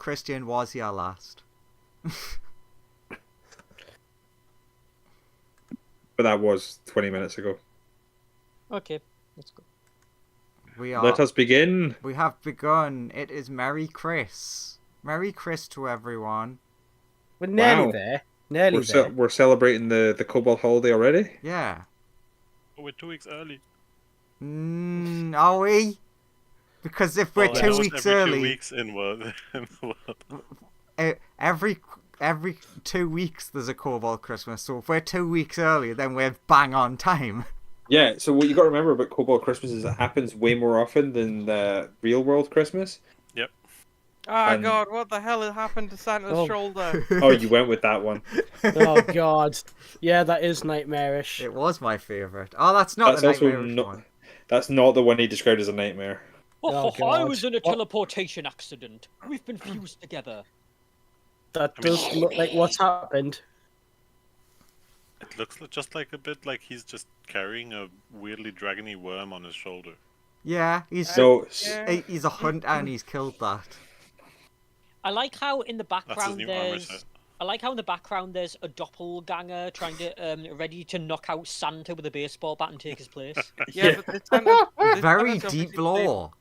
Christian was your last. But that was 20 minutes ago. Okay, let's go. Let us begin. We have begun. It is Merry Chris. Merry Chris to everyone. We're nearly Wow. there. Nearly there. We're celebrating the Cobalt holiday already? Yeah. Oh, we're 2 weeks early. Are we? Because if we're 2 weeks early, 2 weeks in the world. every 2 weeks there's a Cobalt Christmas. So if we're 2 weeks early, then we're bang on time. Yeah, so what you got to remember about Cobalt Christmas is it happens way more often than real world Christmas. Yep. Oh God, what the hell has happened to Santa's shoulder? Oh, you went with that one. Oh God. Yeah, that is nightmarish. It was my favourite. Oh, that's not the nightmarish one. That's not the one he described as a nightmare. Oh, I God. was in a teleportation accident. We've been fused together. That does look like what's happened. It looks just like a bit like he's just carrying a weirdly dragony worm on his shoulder. Yeah, he's a hunter and he's killed that. I like how in the That's his background new armor set. I like how in the background there's a doppelganger trying to ready to knock out Santa with a baseball bat and take his place. Yeah, but this Santa's Very Santa's deep obviously lore.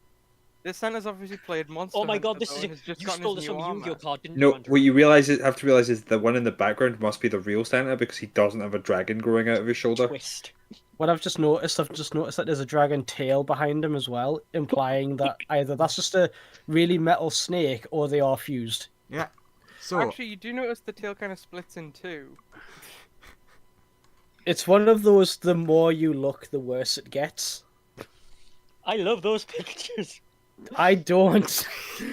This Santa's obviously played Monster Oh my Hunter, God, this though, is and has just you gotten stole his this new from Yu-Gi-Oh armor. card, didn't you, No, Andrew? what you have to realize is the one in the background must be the real Santa because he doesn't have a dragon growing out of his shoulder. Twist. What I've just noticed that there's a dragon tail behind him as well, implying that either that's just a really metal snake or they are fused. Yeah. So Actually, you do notice the tail kind of splits in two. It's one of those, the more you look, the worse it gets. I love those pictures. I don't.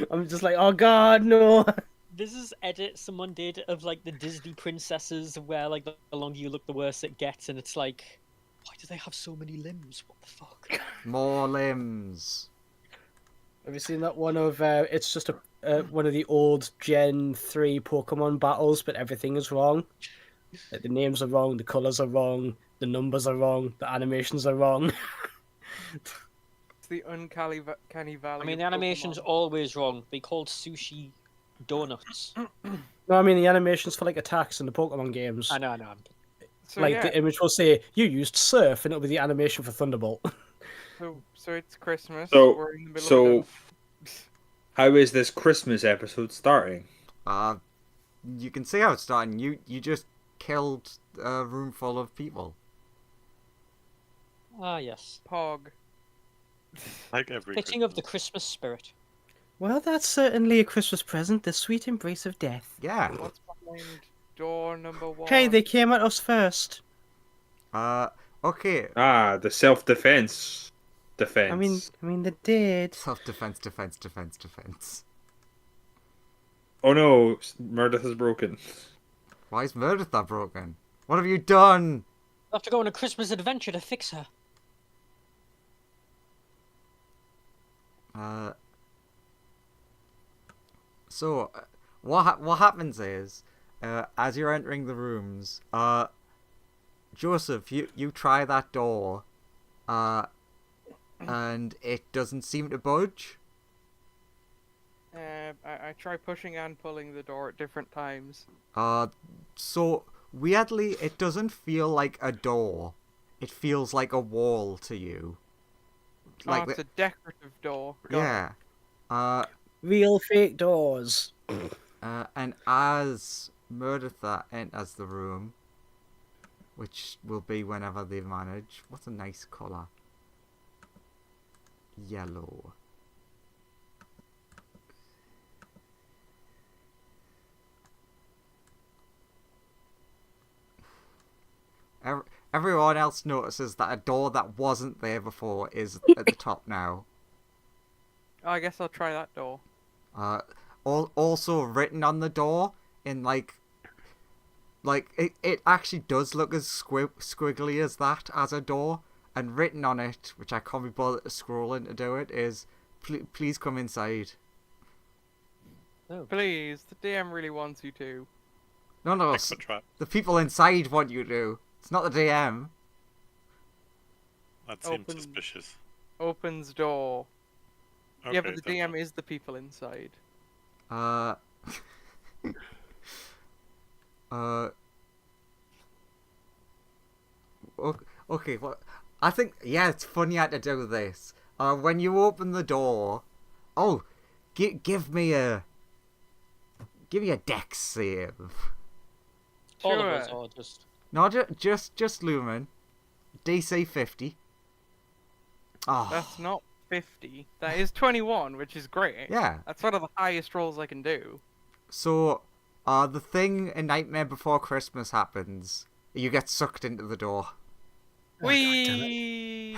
I'm just like, oh God, no. This is edit someone did of like the Disney princesses where like the longer you look the worse it gets, and it's like, why do they have so many limbs? What the fuck? more limbs. Have you seen that one of, it's just one of the old Gen 3 Pokemon battles, but everything is wrong. Like, the names are wrong, the colours are wrong, the numbers are wrong, the animations are wrong. It's the uncanny valley. I mean, the of animation's Pokemon. always wrong. They called sushi donuts. No, I mean the animations for like attacks in the Pokemon games. I know. So, Like yeah, the image will say, you used Surf, and it'll be the animation for Thunderbolt. so it's Christmas. So- we're in the middle so- of How is this Christmas episode starting? You can see how it's starting. You just killed a room full of people. Ah, yes. Pog. Like every Fitting of the Christmas spirit. Well, that's certainly a Christmas present, the sweet embrace of death. Yeah. What's behind door number 1? Hey, they came at us first. Okay. The self-defense defense. I mean, they did. Self-defense. Oh no, Meredith is broken. Why is Meredith broken? What have you done? We'll have to go on a Christmas adventure to fix her. So, what happens is, as you're entering the rooms, Joseph, you try that door, and it doesn't seem to budge. I try pushing and pulling the door at different times. So weirdly, it doesn't feel like a door. It feels like a wall to you. Like It's a decorative door. yeah. Real fake doors. And as Mereditha enters the room, which will be whenever they manage. What's a nice colour? Yellow. Everyone else notices that a door that wasn't there before is at the top now. Oh, I guess I'll try that door. Also written on the door in like it actually does look as squiggly as that as a door, and written on it, which I can't be bothered to scroll in to do it, is please come inside. Please, the DM really wants you to. No, Trap. the people inside want you to. It's not the DM. That seems Open. suspicious. Opens door. Okay, Yeah, but the then DM is the people inside. Uh. uh. Okay. What? I think it's funny how to do this. When you open the door, give me a dex save. All of Sure. us are just. No, just Lumen. DC 50. Oh, That's not 50. That is 21, which is great. yeah. That's one of the highest rolls I can do. So, the thing in Nightmare Before Christmas happens. You get sucked into the door. Whee!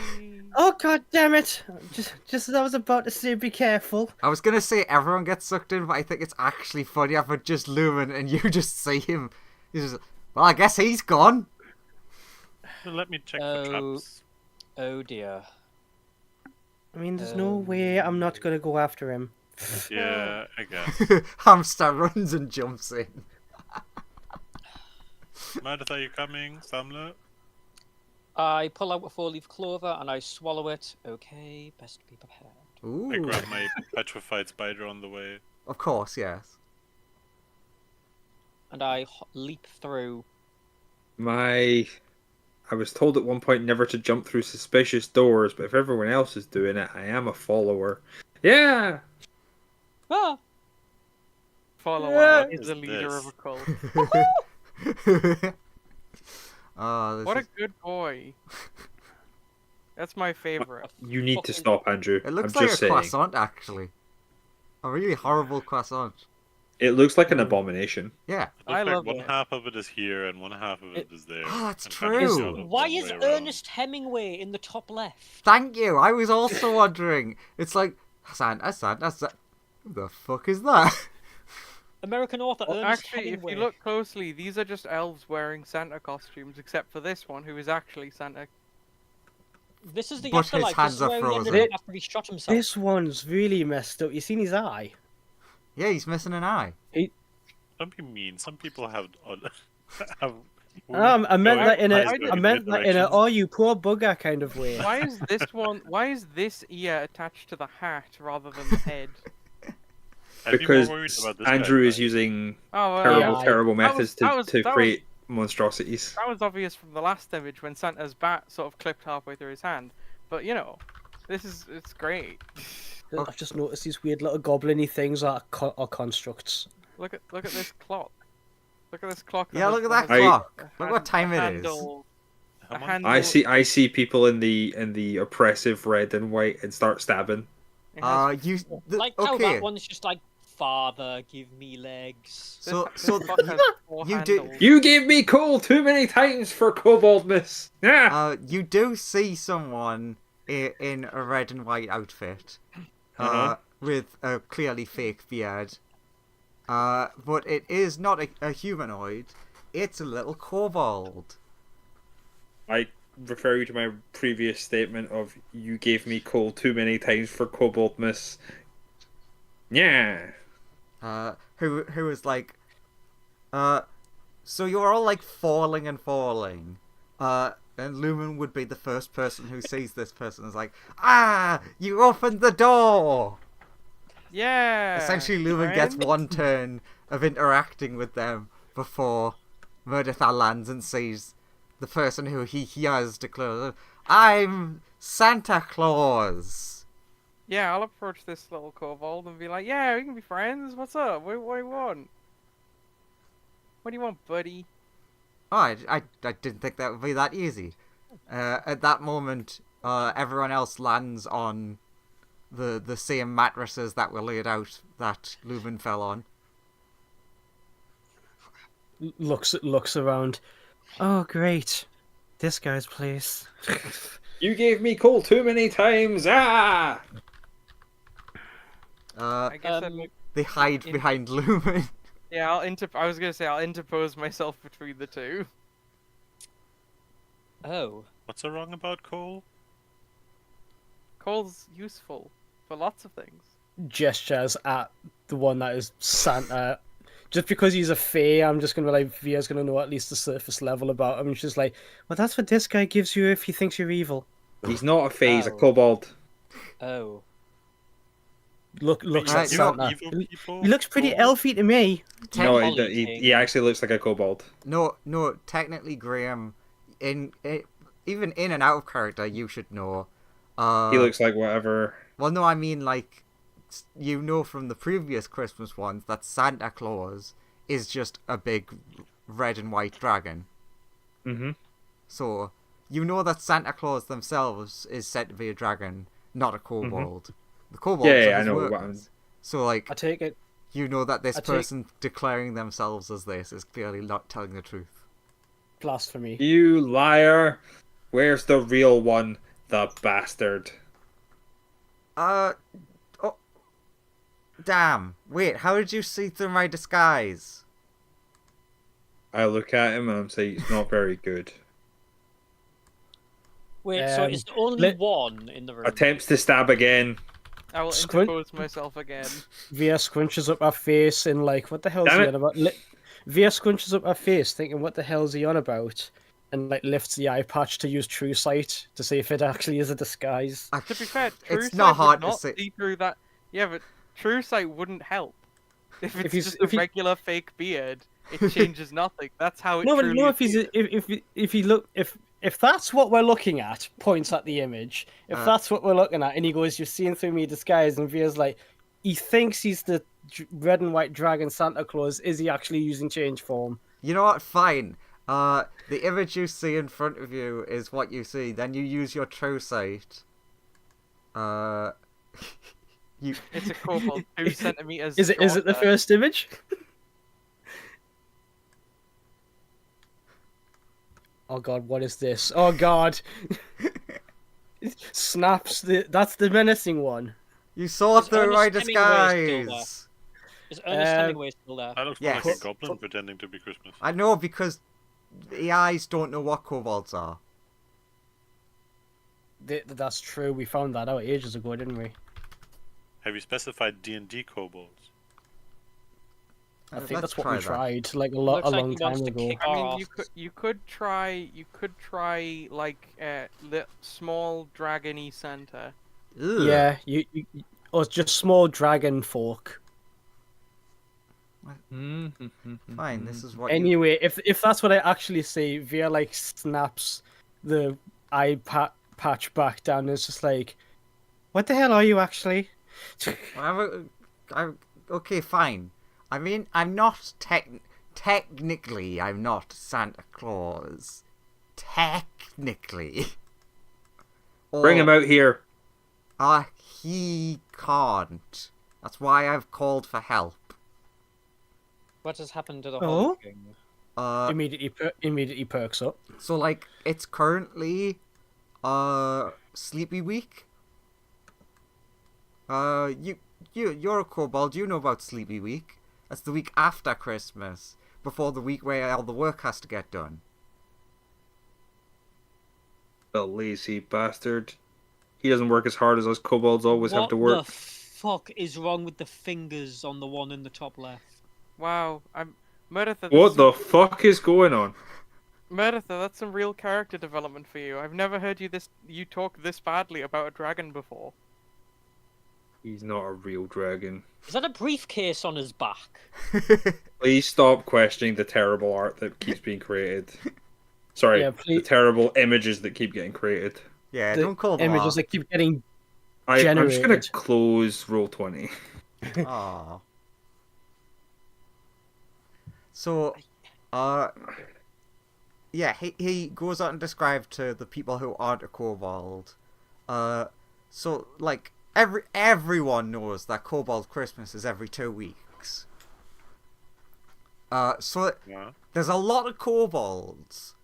Oh god damn it! Just as I was about to say, be careful. I was gonna say everyone gets sucked in, but I think it's actually funnier for just Lumen and you just see him. He's just, well, I guess he's gone. Let me check for Oh. traps. Oh dear. I mean, there's no way I'm not gonna go after him. Yeah, I guess. Hamster runs and jumps in. Meredith, are you coming? Samler? I pull out a 4-leaf clover and I swallow it. Okay, best be prepared. Ooh. I grab my petrified spider on the way. Of course, yes. And I leap through. I was told at one point never to jump through suspicious doors, but if everyone else is doing it, I am a follower. Yeah! Ah! Follower What is is the leader this? of a cult. Oh, What a good boy. That's my favorite. You need to Fucking- stop, Andrew. It looks I'm like just a saying. croissant, actually. A really horrible croissant. It looks like an abomination. Yeah. It I looks love like one it. half of it is here and one half of it is there. Oh, that's and kind of true. the other Why way is around. Ernest Hemingway in the top left? Thank you. I was also wondering. It's like Santa. Who the fuck is that? American author Well, Ernest actually, if Hemingway. you look closely, these are just elves wearing Santa costumes, except for this one, who is actually Santa. This is the But his afterlife. hands This is are where he ended frozen. up after he shot himself. This one's really messed up. You seen his eye? Yeah, he's missing an eye. Don't be mean. Some people have. have I meant go that in a, eyes I going I meant that in a, directions. oh you poor bugger kind of way. Why is this one? Why is this ear attached to the hat rather than the head? I'd be Because more worried about this Andrew guy, is using Oh, well, terrible, yeah. terrible That was- methods that was- to that was- create monstrosities. that was obvious from the last image when Santa's bat sort of clipped halfway through his hand. But you know, it's great. I've just noticed these weird little goblin-y things are constructs. Look at this clock. Look at this clock. Yeah, look at that I- clock. Look what time it is. How A much- handle. I see people in the oppressive red and white and start stabbing. It has Like how okay. that one's just like, Father, give me legs. this So clock has 4 you do- handles. You gave me coal too many times for koboldness. Yeah. you do see someone in a red and white outfit, with a clearly fake beard. But it is not a humanoid. It's a little kobold. I refer you to my previous statement of you gave me coal too many times for koboldness. Yeah. Who is like, so you're all like falling and falling, and Lumen would be the first person who sees this person is like, you opened the door. Yeah. Essentially, Lumen gets friend. one turn of interacting with them before Murderthal lands and sees the person who he has declared, I'm Santa Claus. Yeah, I'll approach this little kobold and be like, "Yeah, we can be friends. What's up? What do you want? What do you want, buddy?" Oh, I didn't think that would be that easy. At that moment, everyone else lands on the same mattresses that were laid out that Lumen fell on. Looks around. Oh great, this guy's place. You gave me coal too many times. Uh, I guess Um, they hide in- behind Lumen. yeah, I was gonna say I'll interpose myself between the two. Oh. What's so wrong about coal? Coal's useful for lots of things. Gestures at the one that is Santa. Just because he's a fae, I'm just gonna be like, Via's gonna know at least the surface level about him. And she's like, well, that's what this guy gives you if he thinks you're evil. He's not a fae, he's a Oh. kobold. Oh. looks Right, like no, Santa. evil people. He looks pretty kobolds? elfy to me. No, Technically he actually looks like a kobold. No, technically, Graham, even in and out of character, you should know. He looks like whatever. Well, no, I mean, like, you know from the previous Christmas ones that Santa Claus is just a big red and white dragon. Mm-hmm. So, you know that Santa Claus themselves is said to be a dragon, not a kobold. The kobolds Yeah, are I his know. workers. So, like, I take it. you know that this I take- person declaring themselves as this is clearly not telling the truth. Blasphemy. You liar! Where's the real one, the bastard? Oh, damn. Wait, how did you see through my disguise? I look at him and I'm saying it's not very good. Wait, so is there only one in the room? Attempts to stab again. I will Squint- interpose myself again. Via scrunches up her face and like, what the hell's Damn he it. on about? Via scrunches up her face, thinking, what the hell's he on about? And like lifts the eye patch to use True Sight to see if it actually is a disguise. To be fair, True It's Sight not hard would to not see. see through that. Yeah, but True Sight wouldn't help. If it's he's- just if a he- regular fake beard, it changes nothing. That's how it No, but truly no, if he's appears. if he look if that's what we're looking at, points at the image. If that's what we're looking at, and he goes, "You're seeing through me disguise," and Via's like, he thinks he's the red and white dragon Santa Claus. Is he actually using change form? You know what? Fine. The image you see in front of you is what you see. Then you use your True Sight. You. It's a kobold 2 centimeters. Is it the shorter. first image? Oh god, what is this? Oh god. Snaps that's the menacing one. You saw Is through my Ernest Hemingway still disguise. Is Ernest Hemingway still there? That looks more like Yes. a goblin pretending to be Christmas. I know because the eyes don't know what kobolds are. That's true. We found that out ages ago, didn't we? Have you specified D&D kobolds? I think Let's that's what try we that. tried like a Looks like long he time wants to ago. kick I mean, our you asses. could try like small dragony Santa. Ugh. Yeah, or just small dragon folk. Fine, this is what. Anyway, if that's what I actually see, Via like snaps the eye patch back down. And it's just like, what the hell are you actually? Okay, fine. I mean, I'm not technically, I'm not Santa Claus. Technically. Bring him out here. He can't. That's why I've called for help. What has happened to the Oh? whole thing? Immediately perks up. So like, it's currently, Sleepy Week. You're a kobold. You know about Sleepy Week. That's the week after Christmas, before the week where all the work has to get done. The lazy bastard. He doesn't work as hard as us kobolds always have to What work. the fuck is wrong with the fingers on the one in the top left? Wow, I'm Meredith. What the fuck is going on? Meredith, that's some real character development for you. I've never heard you talk this badly about a dragon before. He's not a real dragon. Is that a briefcase on his back? Please stop questioning the terrible art that keeps being created. Sorry, Yeah, the please. terrible images that keep getting created. Yeah, The don't call them images that keep getting. I'm just gonna Generated. close Roll20. Aww. So, yeah, he goes out and describes to the people who aren't a kobold. So like everyone knows that kobold Christmas is every 2 weeks. So Yeah. there's a lot of kobolds,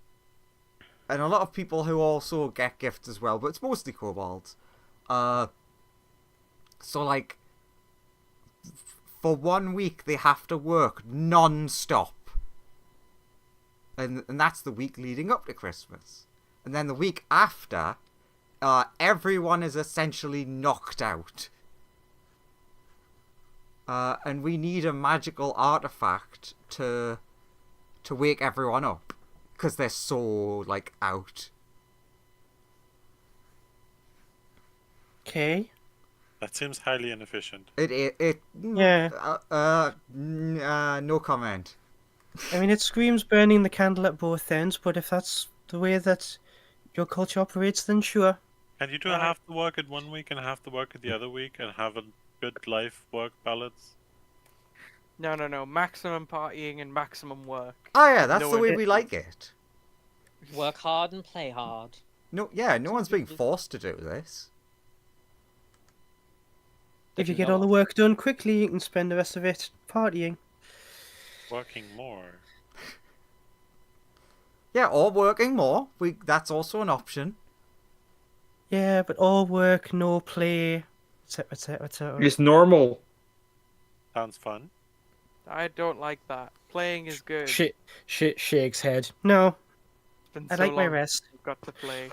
and a lot of people who also get gifts as well, but it's mostly kobolds. So like, for 1 week they have to work non-stop. And that's the week leading up to Christmas. And then the week after, everyone is essentially knocked out. And we need a magical artifact to wake everyone up. Because they're so, like, out. Okay. That seems highly inefficient. Yeah. No comment. I mean, it screams burning the candle at both ends, but if that's the way that your culture operates, then sure. Can you do Alright. half the work at one week and half the work at the other week and have a good life-work balance? No. Maximum partying and maximum work. Oh yeah, that's No the way one- we like it. Work hard and play hard. No one's being forced to do this. If you Didn't get know all the that. work done quickly, you can spend the rest of it partying. Working more. Yeah, or working more. That's also an option. Yeah, but all work, no play, etc., etc., etc. It's normal. Sounds fun. I don't like that. Playing is good. Shakes head. No, It's been I so like my long rest. since I've got to play.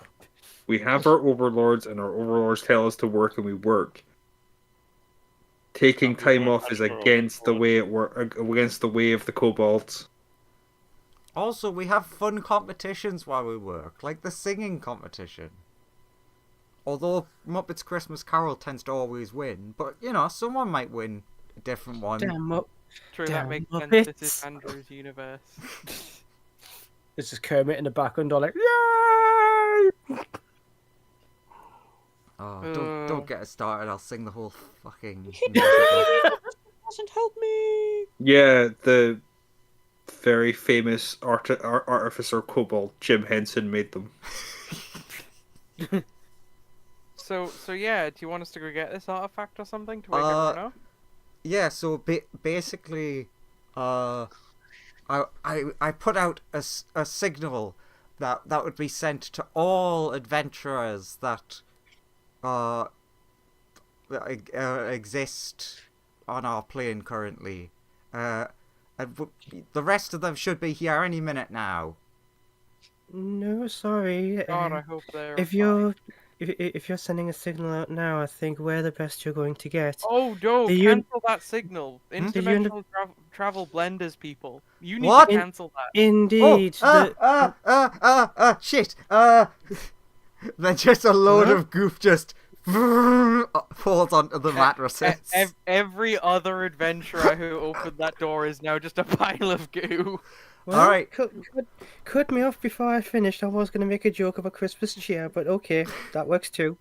We have our overlords, and our overlords tell us to work, and we work. Taking And we time work off is as our against the overlords. against the way of the kobolds. Also, we have fun competitions while we work, like the singing competition. Although Muppets Christmas Carol tends to always win, but someone might win a different one. Damn up. True, Damn that makes sense. Muppets. This is Andrew's universe. This is Kermit in the background, all like, yay! Oh, don't get us started. I'll sing the whole fucking musical. Doesn't help me. Yeah, the very famous artificer kobold Jim Henson made them. So yeah, do you want us to go get this artifact or something to wake everyone up? Yeah, so basically, I put out a signal that would be sent to all adventurers that exist on our plane currently. And the rest of them should be here any minute now. No, sorry. God, I hope they're if fine. you're if you're sending a signal out now, I think we're the best you're going to get. Oh no! The Cancel that signal. Hmm? Interdimensional travel blenders, people. You need What? to cancel that. Indeed. Shit. Then just a load Huh? of goop just falls onto the mattresses. Every other adventurer who opened that door is now just a pile of goo. Well, All right. Cut me off before I finished. I was going to make a joke of a Christmas cheer, but okay, that works too.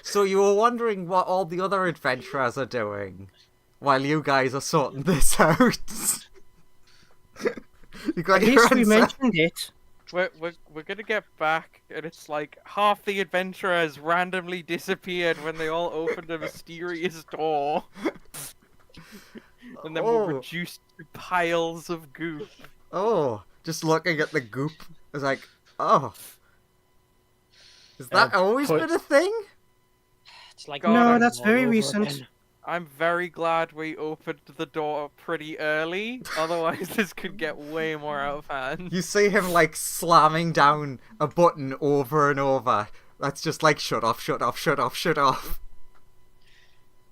So you were wondering what all the other adventurers are doing while you guys are sorting this out. You got At your least we answer? mentioned it. We're gonna get back, and it's like half the adventurers randomly disappeared when they all opened a mysterious door, and then Oh. we're reduced to piles of goop. Oh, just looking at the goop, it's like, oh, has that always put- been a thing? It's like God, No, I'm that's all very over recent. again. I'm very glad we opened the door pretty early, otherwise this could get way more out of hand. You see him like slamming down a button over and over. That's just like shut off, shut off, shut off, shut off.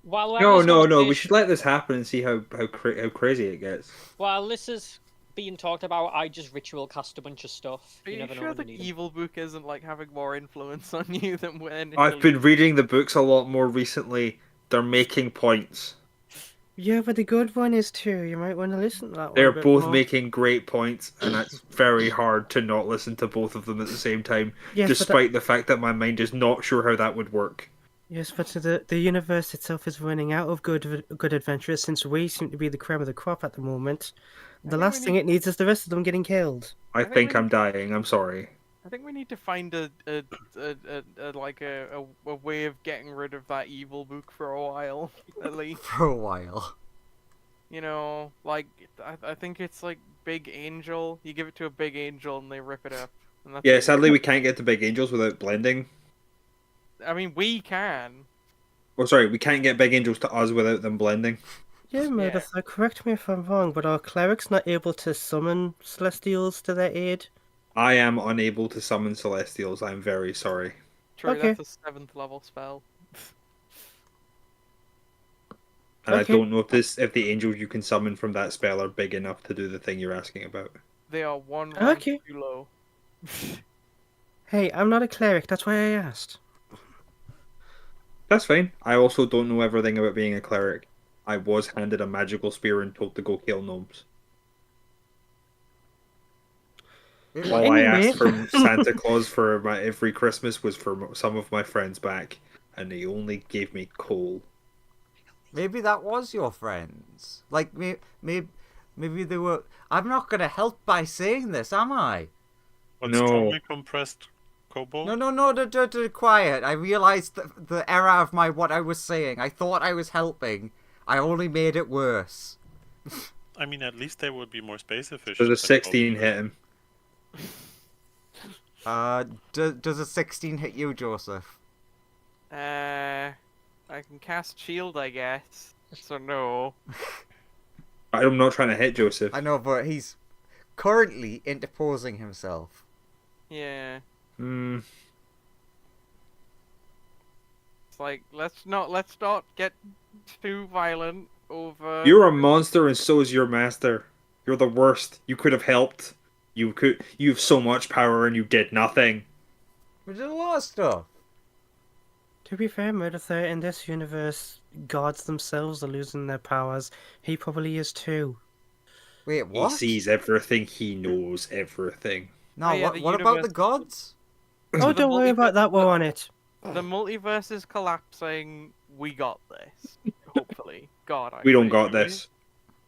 While we're No, having this no, no. We conversation- should let this happen and see how crazy it gets. While this is being talked about, I just ritual cast a bunch of stuff. Are you never know sure when the you need 'em. evil book isn't like having more influence on you than when? I've been reading the books a lot more recently. They're making points. Yeah, but the good one is too. You might want to listen to that one. They're a bit both more. making great points, and it's very hard to not listen to both of them at the same time, Yes, but despite the fact that my mind is not sure how that would work. Yes, but the universe itself is running out of good adventurers since we seem to be the creme of the crop at the moment. The think last we thing need- it needs is the rest of them getting killed. I think think we- I'm dying. I'm sorry. I think we need to find a way of getting rid of that evil book for a while, at least. For a while. You know, like I think it's like Big Angel. You give it to a big angel and they rip it up. And that's Yeah, it. sadly we can't get to Big Angels without blending. I mean, we can. Oh, sorry, we can't get Big Angels to us without them blending. Yeah, Meredith, correct me if I'm wrong, but are clerics not able to summon celestials to their aid? I am unable to summon Celestials. I'm very sorry. True, Okay. that's a 7th level spell. And Okay. I don't know if the angels you can summon from that spell are big enough to do the thing you're asking about. They are one rank Okay. too low. Hey, I'm not a cleric, that's why I asked. That's fine. I also don't know everything about being a cleric. I was handed a magical spear and told to go kill gnomes. All I Anyway. asked from Santa Claus for my every Christmas was for some of my friends back, and he only gave me coal. Maybe that was your friends. Like, maybe they were... I'm not going to help by saying this, am I? What, No. strongly compressed cobalt? No, quiet. I realized the error of what I was saying. I thought I was helping. I only made it worse. I mean, at least they would be more space efficient. Does a than 16 cobalt. hit him? Does a 16 hit you, Joseph? I can cast shield, I guess. So no. I'm not trying to hit Joseph. I know, but he's currently interposing himself. Yeah. Hmm. It's like let's not get too violent over. You're a monster, and so is your master. You're the worst. You could have helped. You have so much power, and you did nothing. We did a lot of stuff. To be fair, Murder, in this universe, gods themselves are losing their powers. He probably is too. Wait, what? He sees everything. He knows everything. No, Oh, yeah, the what about the universe- gods? Oh, the don't worry about that, we're on it. The multiverse is collapsing. We got this. Hopefully. God, I We don't pray. got this.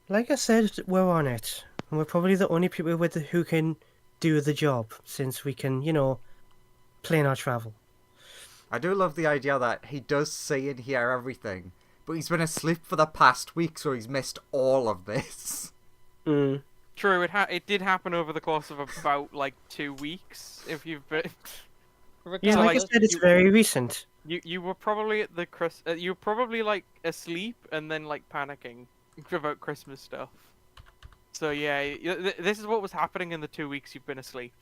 Like I said, we're on it. And we're probably the only people who can do the job, since we can, plan our travel. I do love the idea that he does see and hear everything, but he's been asleep for the past week, so he's missed all of this. Mm. True, it did happen over the course of about like 2 weeks. If you've been, Yeah, So, like I like, said, it's you- very recent. you were probably at the you were probably like asleep and then like panicking about Christmas stuff. So yeah, this is what was happening in the 2 weeks you've been asleep.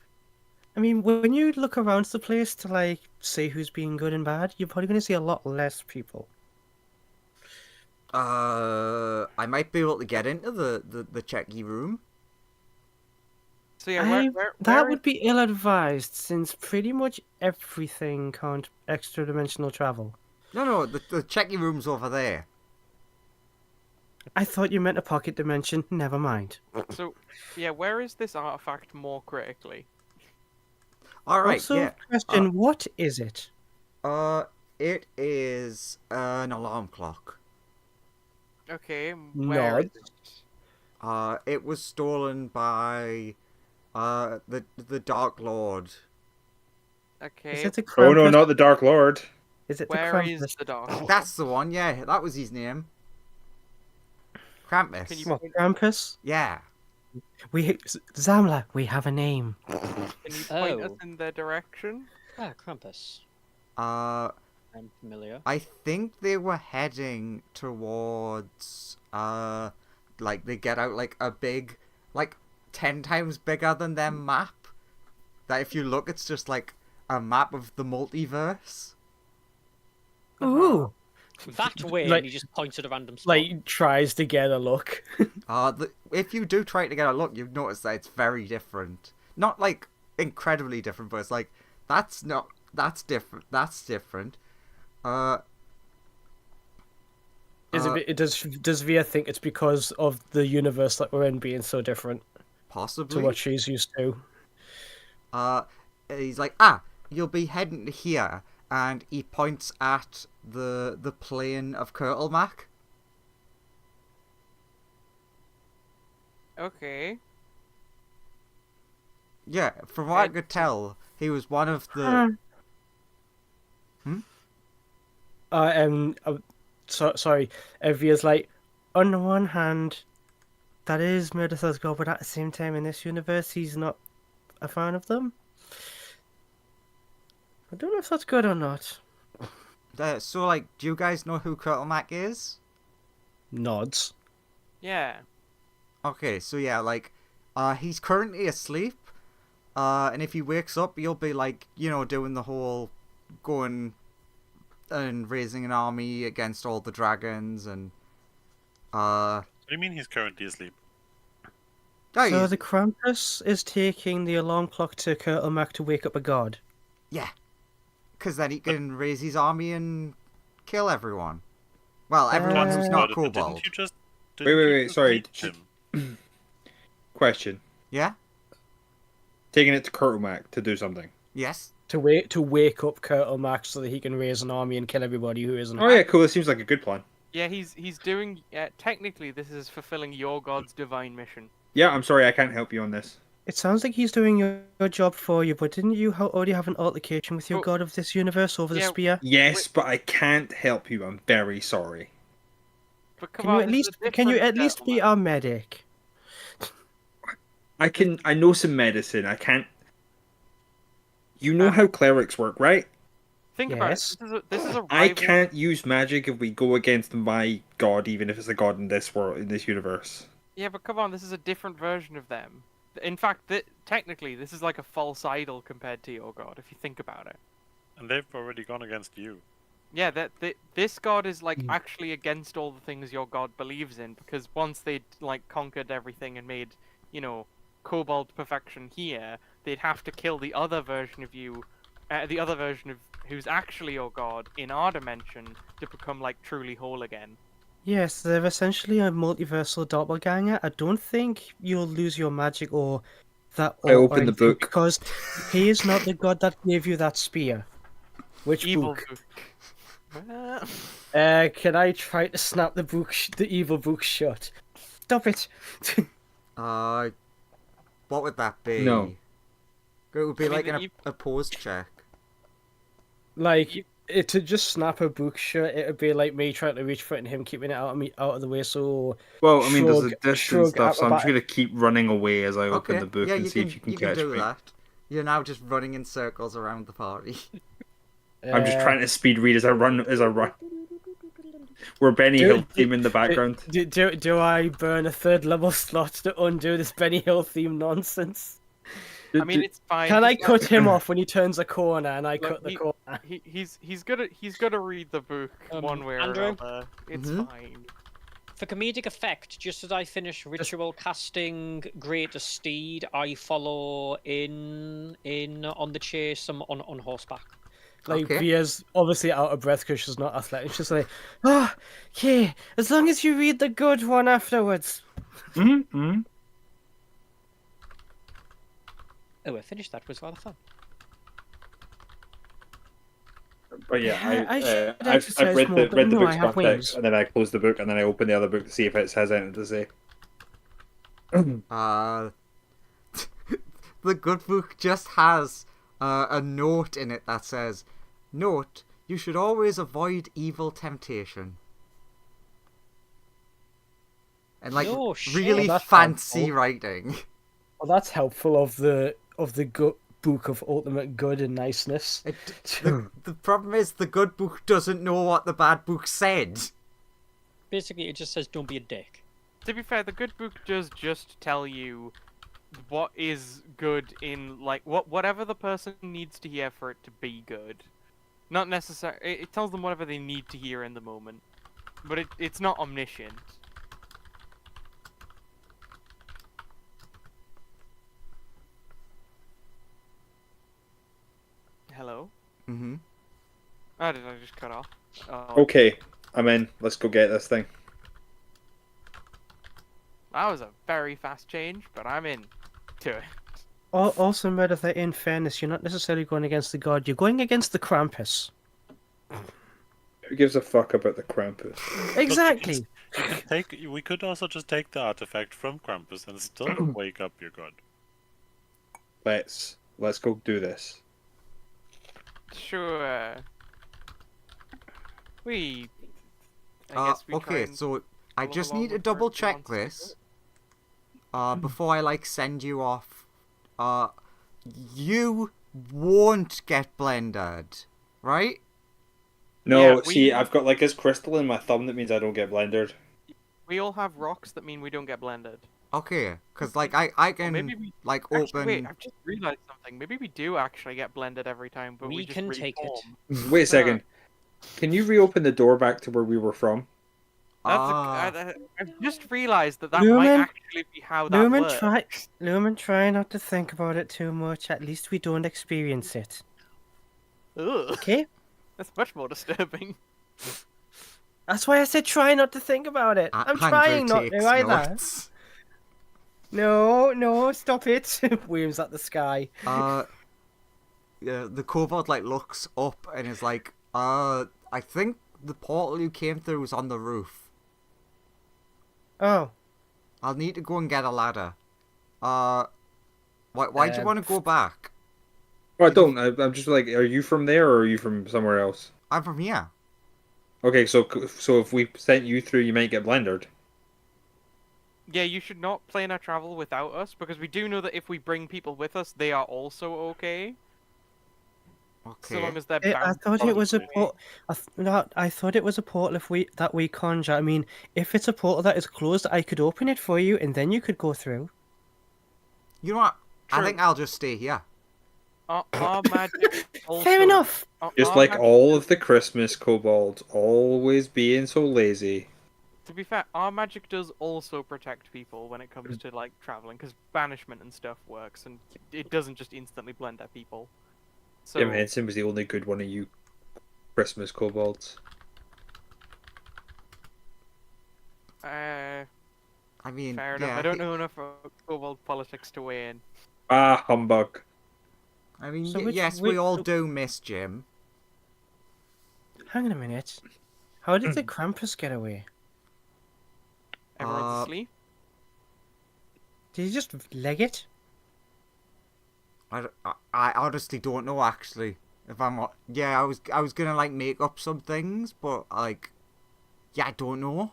I mean, when you look around the place to, see who's being good and bad, you're probably going to see a lot less people. I might be able to get into the checky room. So yeah, That would be ill-advised, since pretty much everything can't extra-dimensional travel. No, the checky room's over there. I thought you meant a pocket dimension. Never mind. So yeah, where is this artifact more critically? All right, Also, yeah. question, what is it? It is an alarm clock. Okay, where is Nod. it? It was stolen by the Dark Lord. Okay, Is it the Oh no, Krampus? not the Dark Lord. Is it the where is Krampus? the dog? That's the one. Yeah, that was his name. Krampus. Can you- What, Krampus? Yeah. Zamla, we have a name. Can you point us Oh. in their direction? Ah, Krampus. Uh, I'm familiar. I think they were heading towards like they get out like a big, like 10 times bigger than their map. That if you look, it's just like a map of the multiverse. Ooh. That way, Like- and he just points at a random spot. Like, tries to get a look. If you do try to get a look, you've noticed that it's very different. Not like incredibly different, but it's like that's different. That's different. Does Via think it's because of the universe that we're in being so different Possibly. to what she's used to? He's like, you'll be heading to here, and he points at the plane of Kurtlemak. Okay. Yeah, from what I could tell, he was one of the. Sorry. Via's like, on the one hand, that is Murder's God, but at the same time, in this universe, he's not a fan of them. I don't know if that's good or not. So, like, do you guys know who Kurtlemak is? Nods. Yeah. Okay, so yeah, like, he's currently asleep, and if he wakes up, he'll be like, doing the whole going and raising an army against all the dragons and What do you mean he's currently asleep? oh, So the Krampus is taking the alarm clock to Kurtlemak to wake up a god. yeah, because then he can raise his army and kill everyone. Well, everyone who's not But kobold. Didn't you just? Wait, sorry. beat him? Question. Yeah? Taking it to Kurtlemak to do something. Yes? To wake up Kurtlemak so that he can raise an army and kill everybody who isn't. Oh yeah, cool. This seems like a good plan. Yeah, he's doing. Technically, this is fulfilling your god's divine mission. Yeah, I'm sorry, I can't help you on this. It sounds like he's doing your job for you, but didn't you already have an altercation with your Oh. god of this universe over the Yeah, spear? Yes, but I can't help you. I'm very sorry. But come Can you on, at this is least a can you different at least be settlement. our medic? I know some medicine. I can't. You know how clerics work, right? Think about it. Yes. This is a rival. I can't use magic if we go against my god, even if it's a god in this world, in this universe. Yeah, but come on, this is a different version of them. In fact, technically, this is like a false idol compared to your god, if you think about it. And they've already gone against you. Yeah, this god is like actually against all the things your god believes in, because once they'd like conquered everything and made, kobold perfection here, they'd have to kill the other version of you, the other version of who's actually your god in our dimension to become like truly whole again. Yes, they're essentially a multiversal doppelganger. I don't think you'll lose your magic or that. I opened the anything, book. because he is not the god that gave you that spear. Which Evil book? book. Can I try to snap the the evil book shut? Stop it! What would that be? No. It would be I mean, like the an opposed check. Like to just snap a book shut, it would be like me trying to reach for it and him keeping it out of the way. So Well, I mean, there's a Shrug- distance shrug stuff, so I'm just acrobat- gonna keep running away as I open Okay, the book yeah, and you see can, if you can you catch can do me. that. You're now just running in circles around the party. I'm just trying to speed read as I run. We're Benny Hill theme in the background. Do I burn a third level slot to undo this Benny Hill theme nonsense? I mean, it's fine. Can I just cut him off when he turns a corner and I Look, cut the corner? he's gonna read the book one way or Andrew? another. It's Mhm. fine. For comedic effect, just as I finish ritual casting Greater Steed, I follow in on the chase on horseback. Like Okay. Via's obviously out of breath because she's not athletic. She's like, oh, okay, as long as you read the good one afterwards. Mm-hmm. Oh, I finished that. It was rather fun. But yeah, I should I've exercise read more, the but read the no, I book's have context, wings. and then I close the book, and then I open the other book to see if it has anything to say. The good book just has a note in it that says, "Note: you should always avoid evil temptation." And like No shit. really Oh, that's fancy helpful. writing. Well, that's helpful of the book of ultimate good and niceness. The problem is the good book doesn't know what the bad book said. Basically, it just says, "Don't be a dick." To be fair, the good book does just tell you what is good in like whatever the person needs to hear for it to be good. Not necessarily. It tells them whatever they need to hear in the moment, but it's not omniscient. Hello? Mm-hmm. Oh, did I just cut off? Oh, Okay, I'm in. Let's go get this thing. that was a very fast change, but I'm in to it. Also, Meredith, in fairness, you're not necessarily going against the god, you're going against the Krampus. Who gives a fuck about the Krampus? Exactly. We could also just take the artifact from Krampus and still wake up your god. Let's go do this. Sure. I guess we try Okay, and so I follow just along need to with double where he check wants to go. this. Before I like send you off. You won't get blended, right? No, Yeah, see, I've got like this crystal in my thumb that means I don't get blended. We all have rocks that mean we don't get blended. Okay, because like I can maybe we like Actually, open. wait, I've just realized something. Maybe we do actually get blended every time, but we We just can take it. reform. Wait a second. Can you reopen the door back to where we were from? I've just realized that might Lumen? actually be how that works. Lumen, try not to think about it too much. At least we don't experience it. Ugh, Okay? that's much more disturbing. That's why I said try not to think about it. I'm Andrew trying not takes to either. notes. No, stop it. Williams at the sky. Yeah, the kobold like looks up and is like, I think the portal you came through was on the roof. Oh. I'll need to go and get a ladder. Why do you want to go back? Well, I don't. I'm just like, are you from there or are you from somewhere else? I'm from here. Okay, so if we sent you through, you might get blinded. Yeah, you should not plan our travel without us, because we do know that if we bring people with us, they are also okay. Okay. So long as they're I bound. thought it was a Probably. portal. I thought it was a portal that we conjure. I mean, if it's a portal that is closed, I could open it for you, and then you could go through. You know what? I True. think I'll just stay here. Our magic also, Fair enough. Just our like magic- all of the Christmas kobolds, always being so lazy. To be fair, our magic does also protect people when it comes to like traveling, because banishment and stuff works, and it doesn't just instantly blend at people. So Jim Henson was the only good one of you Christmas kobolds. uh, I mean, fair enough. yeah. I don't know enough about kobold politics to weigh in. Ah, humbug. I mean, So which- yes, we all do miss Jim. Hang on a minute. How did the Krampus get away? Everyone's asleep. Did he just leg it? I honestly don't know, actually. If I'm not, yeah, I was gonna like make up some things, but like, yeah, I don't know.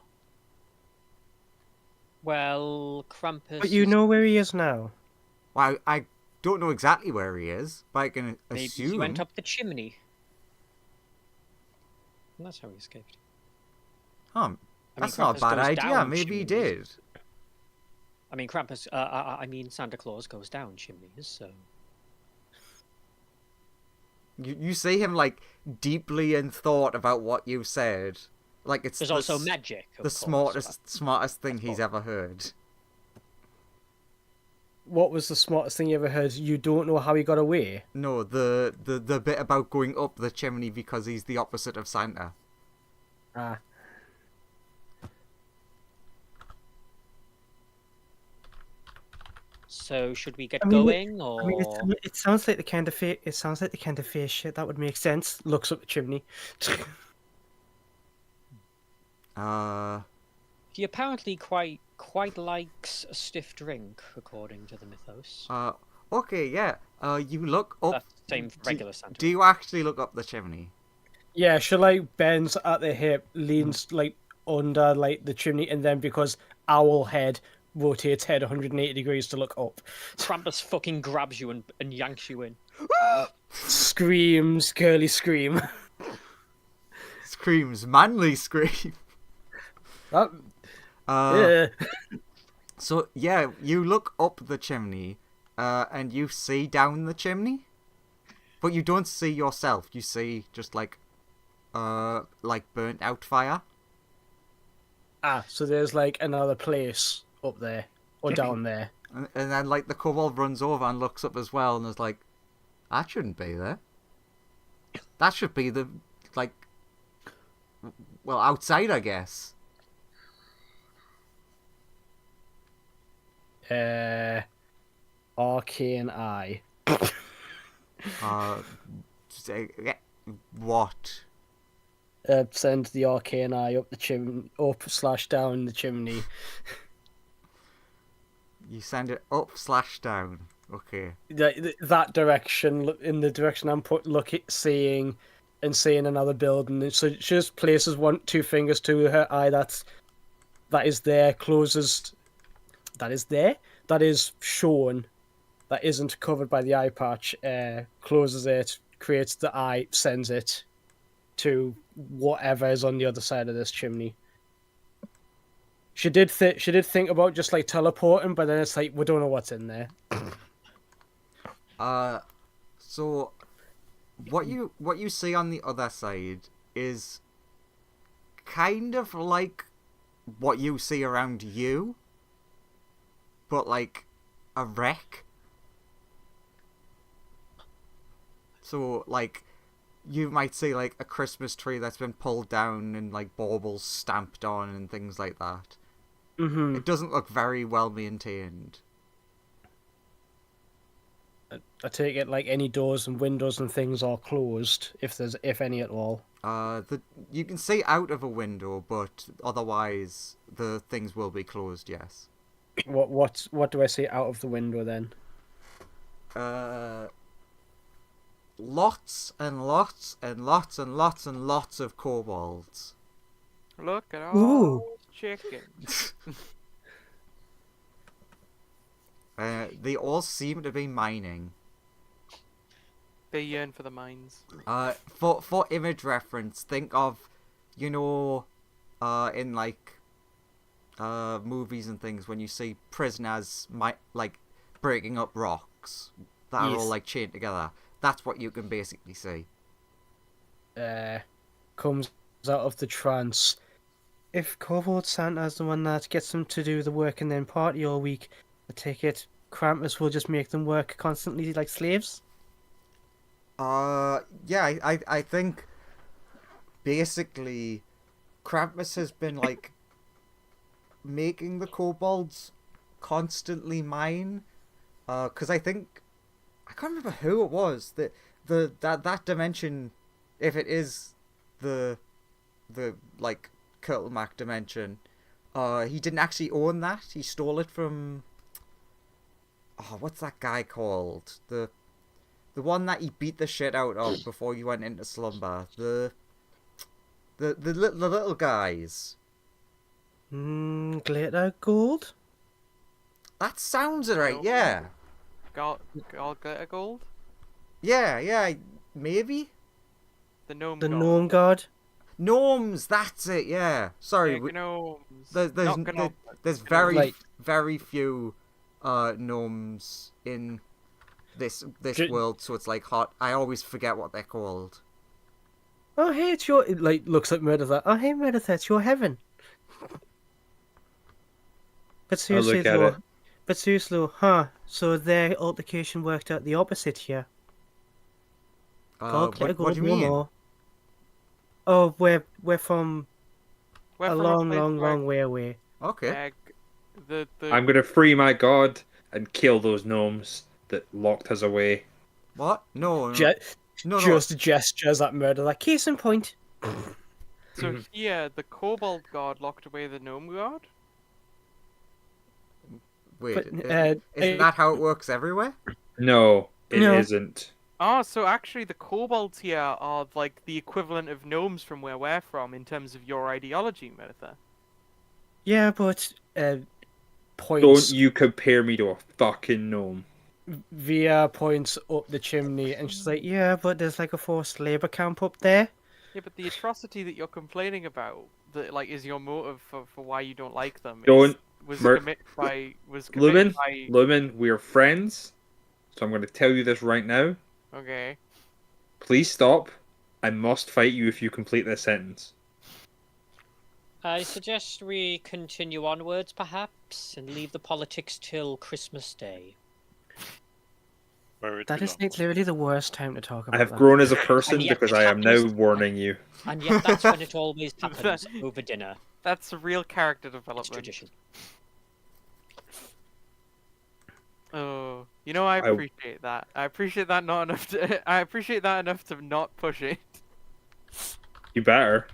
Well, Krampus. But you know where he is now. Well, I don't know exactly where he is, but I can Maybe assume. he went up the chimney. And that's how he escaped. That's not a Krampus bad goes idea. down Maybe he chimneys. did. I mean, Krampus. I mean, Santa Claus goes down chimneys, so. You see him like deeply in thought about what you said. Like it's There's the also s- magic. Of the course, smartest thing Of he's course. ever heard. What was the smartest thing you ever heard? You don't know how he got away. No, the bit about going up the chimney because he's the opposite of Santa. Ah. So should we get I mean, going, or I mean, it sounds like the kind of it sounds like the kind of face shit that would make sense. Looks up the chimney. he apparently quite likes a stiff drink, according to the mythos. Okay, yeah. You look up. That's the same for regular Santa. Do you actually look up the chimney? Yeah, she like bends at the hip, leans like under like the chimney, and then because owl head rotates head 180 degrees to look up. Krampus fucking grabs you and yanks you in. Screams, girly scream. Screams, manly scream. That, Uh, yeah. So yeah, you look up the chimney, and you see down the chimney, but you don't see yourself. You see just like burnt out fire. Ah, so there's like another place up there or down there. And then like the kobold runs over and looks up as well, and is like, that shouldn't be there. That should be the like, well, outside, I guess. Arcane eye. Say, what? Send the arcane eye up the chimney, up/down the chimney. You send it up / down. Okay. That direction, in the direction I'm seeing, and seeing another building. And so she just places two fingers to her eye. That is there. Closes. That is there. That is shown. That isn't covered by the eye patch. Closes it. Creates the eye. Sends it to whatever is on the other side of this chimney. She did think about just like teleporting, but then it's like we don't know what's in there. So what you see on the other side is kind of like what you see around you, but like a wreck. So like you might see like a Christmas tree that's been pulled down and like baubles stamped on and things like that. Mm-hmm. It doesn't look very well maintained. I take it like any doors and windows and things are closed, if any at all. You can see out of a window, but otherwise the things will be closed. Yes. What do I see out of the window then? Lots and lots and lots and lots and lots of kobolds. Look at all Ooh. those chickens. They all seem to be mining. They yearn for the mines. For image reference, think of, in like movies and things when you see prisoners like breaking up rocks that are all Yes. like chained together. That's what you can basically see. Comes out of the trance. If Kobold Santa's the one that gets them to do the work and then party all week, I take it Krampus will just make them work constantly like slaves? Yeah, I think basically Krampus has been like making the kobolds constantly mine. Because I can't remember who it was that dimension, if it is the like Kurtlemak dimension, he didn't actually own that. He stole it from what's that guy called? The one that he beat the shit out of before he went into slumber. The little guys. Glitter Gold? That sounds right. Yeah. Got glitter gold? Yeah, maybe. The gnome The god. Gnome God? Gnomes, that's it. Yeah. Sorry. Yeah, gnomes. There's Not gnomes. very Like- very few gnomes in this Ju- world, so it's like hot. I always forget what they're called. Oh, hey, it's your... It, like, looks at Meredith. Oh, hey, Meredith, it's your heaven. But seriously, look at though... it. But seriously, though, huh? So their altercation worked out the opposite here. God, What do you mean? more. Oh, we're from We're a from long, place long, where, long way away. Okay. the I'm gonna free my god and kill those gnomes that locked us away. What? No. No. Just gestures at Meredith. Like, case in point. So here, the kobold god locked away the gnome god. Wait. But, Isn't that how it works everywhere? No, it No. not. Oh, so actually the kobolds here are like the equivalent of gnomes from where we're from in terms of your ideology, Meritha. Yeah, but Don't points you compare me to a fucking gnome. Via points up the chimney, and she's like, "Yeah, but there's like a forced labor camp up there." Yeah, but the atrocity that you're complaining about, that like is your motive for why you don't like them, Don't was Mer- committed by Lumen, by Lumen, we're friends, so I'm going to tell you this right now. okay. Please stop. I must fight you if you complete this sentence. I suggest we continue onwards, perhaps, and leave the politics till Christmas Day. Where it That is belongs. literally the worst time to talk about I have that. grown as a person And yet because it I am now happens- warning you. And yet that's when it always happens, over dinner. That's a real character It's development. tradition. Oh, I appreciate that. I appreciate that not enough to. I appreciate that enough to not push it. You better.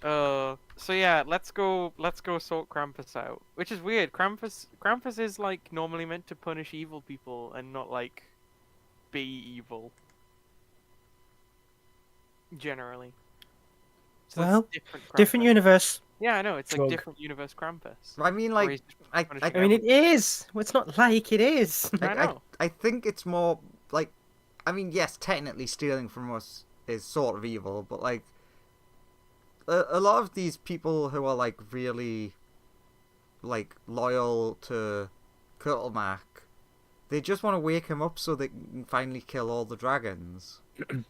So yeah, let's go sort Krampus out. Which is weird. Krampus is like normally meant to punish evil people and not like be evil. Generally. So that's Well, different. Different Krampus. universe. Yeah, I know. It's like Shrug. different universe Krampus. I mean, Or like, he's just I punishing I mean, it everyone. is. Well, it's not like it is. I know. I think it's more like, I mean, yes, technically stealing from us is sort of evil, but like, a lot of these people who are like really, like, loyal to Kurtlemak, they just want to wake him up so they can finally kill all the dragons. Oh,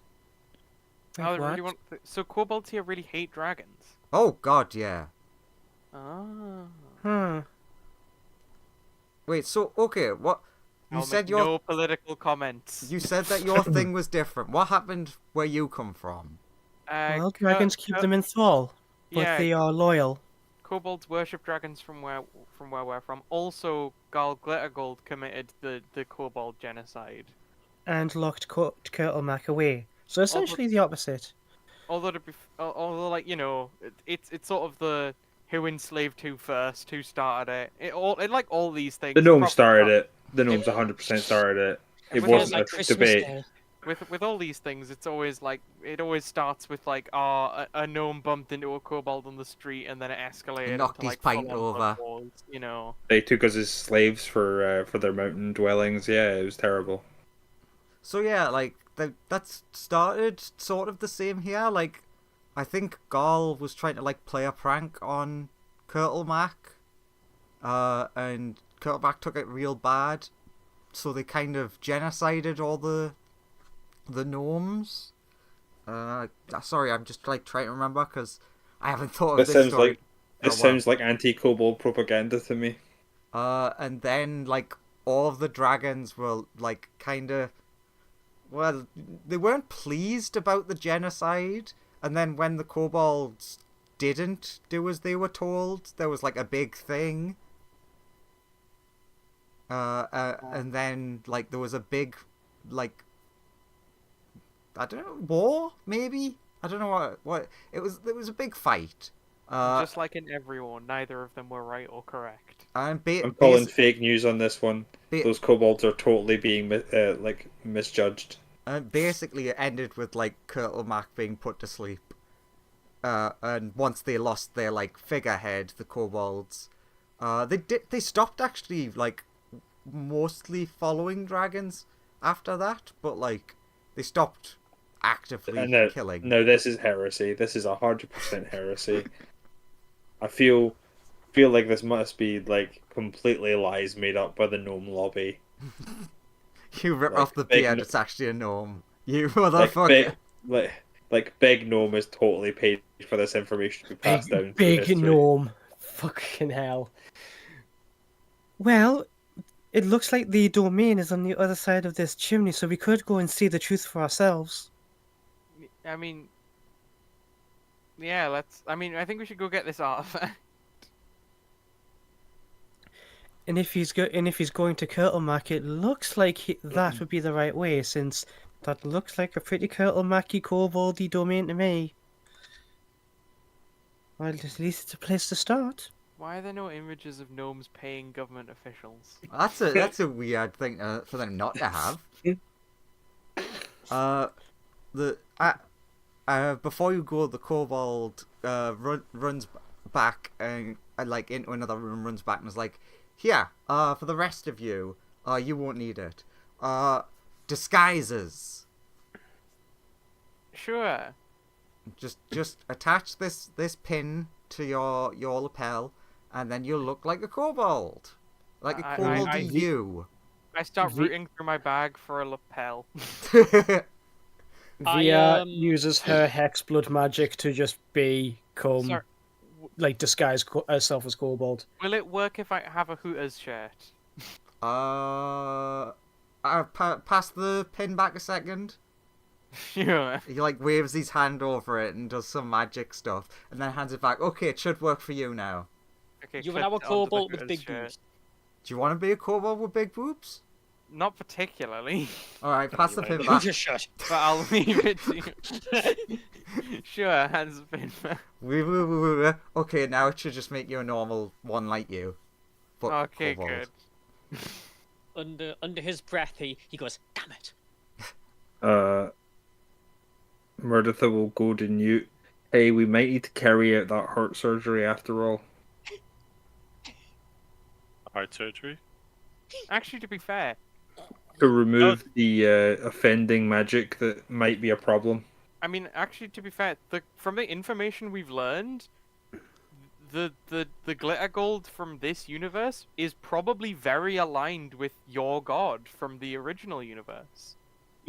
I really What? want. So kobolds here really hate dragons. Oh God, yeah. Ah. Huh. Wait, so okay, what? I'll said make your no political comments. you said that your thing was different. What happened where you come from? Well, dragons keep them in thrall, but yeah, they are loyal. kobolds worship dragons from where we're from. Also, Garl Glittergold committed the kobold genocide. And locked Kurtlemak away. So essentially the opposite. Although like it's sort of the who enslaved who first, who started it. It like all these things. The gnomes probably started start- it. The gnomes 100% started it. It With wasn't all- a like Christmas debate. Day. With all these things, it's always like it always starts with like a gnome bumped into a kobold on the street and then it escalated Knocked into his like pint full-on over. blood wars, you know. They took us as slaves for their mountain dwellings. Yeah, it was terrible. So yeah, like that's started sort of the same here. Like, I think Garl was trying to like play a prank on Kurtlemak, and Kurtlemak took it real bad. So they kind of genocided all the gnomes. Sorry, I'm just like trying to remember because I haven't thought of This this sounds story. like this sounds like anti-kobold propaganda to me. And then like all of the dragons were like kind of, well, they weren't pleased about the genocide. And then when the kobolds didn't do as they were told, there was like a big thing. And then like there was a big, like, I don't know, war maybe. I don't know what it was. There was a big fight. Just like in every war, neither of them were right or correct. And I'm calling fake news on this one. ba- Those kobolds are totally being like misjudged. And basically, it ended with like Kurtlemak being put to sleep. And once they lost their like figurehead, the kobolds, they stopped actually like mostly following dragons after that, but like they stopped actively No, killing. no, this is heresy. This is 100% heresy. I feel like this must be like completely lies made up by the gnome lobby. You rip Like, off the big beard; no- it's actually a gnome. You Like motherfucker. Big Gnome is totally paid for this information to be passed down through Big history. gnome. Fucking hell. Well, it looks like the domain is on the other side of this chimney, so we could go and see the truth for ourselves. I mean, yeah, let's. I mean, I think we should go get this artifact. And if he's going to Kurtlemak, it looks like that would be the right way, since that looks like a pretty Kurtlemaki koboldy domain to me. Well, at least it's a place to start. Why are there no images of gnomes paying government officials? That's a weird thing for them not to have. Before you go, the kobold runs back and like into another room, runs back and is like, "Here, for the rest of you, you won't need it. Disguises. Sure. Just attach this pin to your lapel, and then you'll look like a kobold, like a koboldy you." I start rooting through my bag for a lapel. Via uses her hex blood magic to just become Sorry, like disguise herself as kobold. will it work if I have a Hooters shirt? Pass the pin back a second. Sure. He like waves his hand over it and does some magic stuff, and then hands it back. Okay, it should work for you now. Okay, You clip are now a it onto the kobold with Hooters big shirt. boobs. Do you want to be a kobold with big boobs? Not particularly, All right, pass the pin You back. just shut. but I'll leave it to you. Sure, hands been. Okay, now it should just make you a normal one like you. But Okay, kobold. good. Under his breath, he goes, "Damn it!" Mereditha will go to Newt. Hey, we might need to carry out that heart surgery after all. Heart surgery? Actually, to be fair, To remove the offending magic that might be a problem. I mean, actually, to be fair, from the information we've learned, the glitter gold from this universe is probably very aligned with your god from the original universe.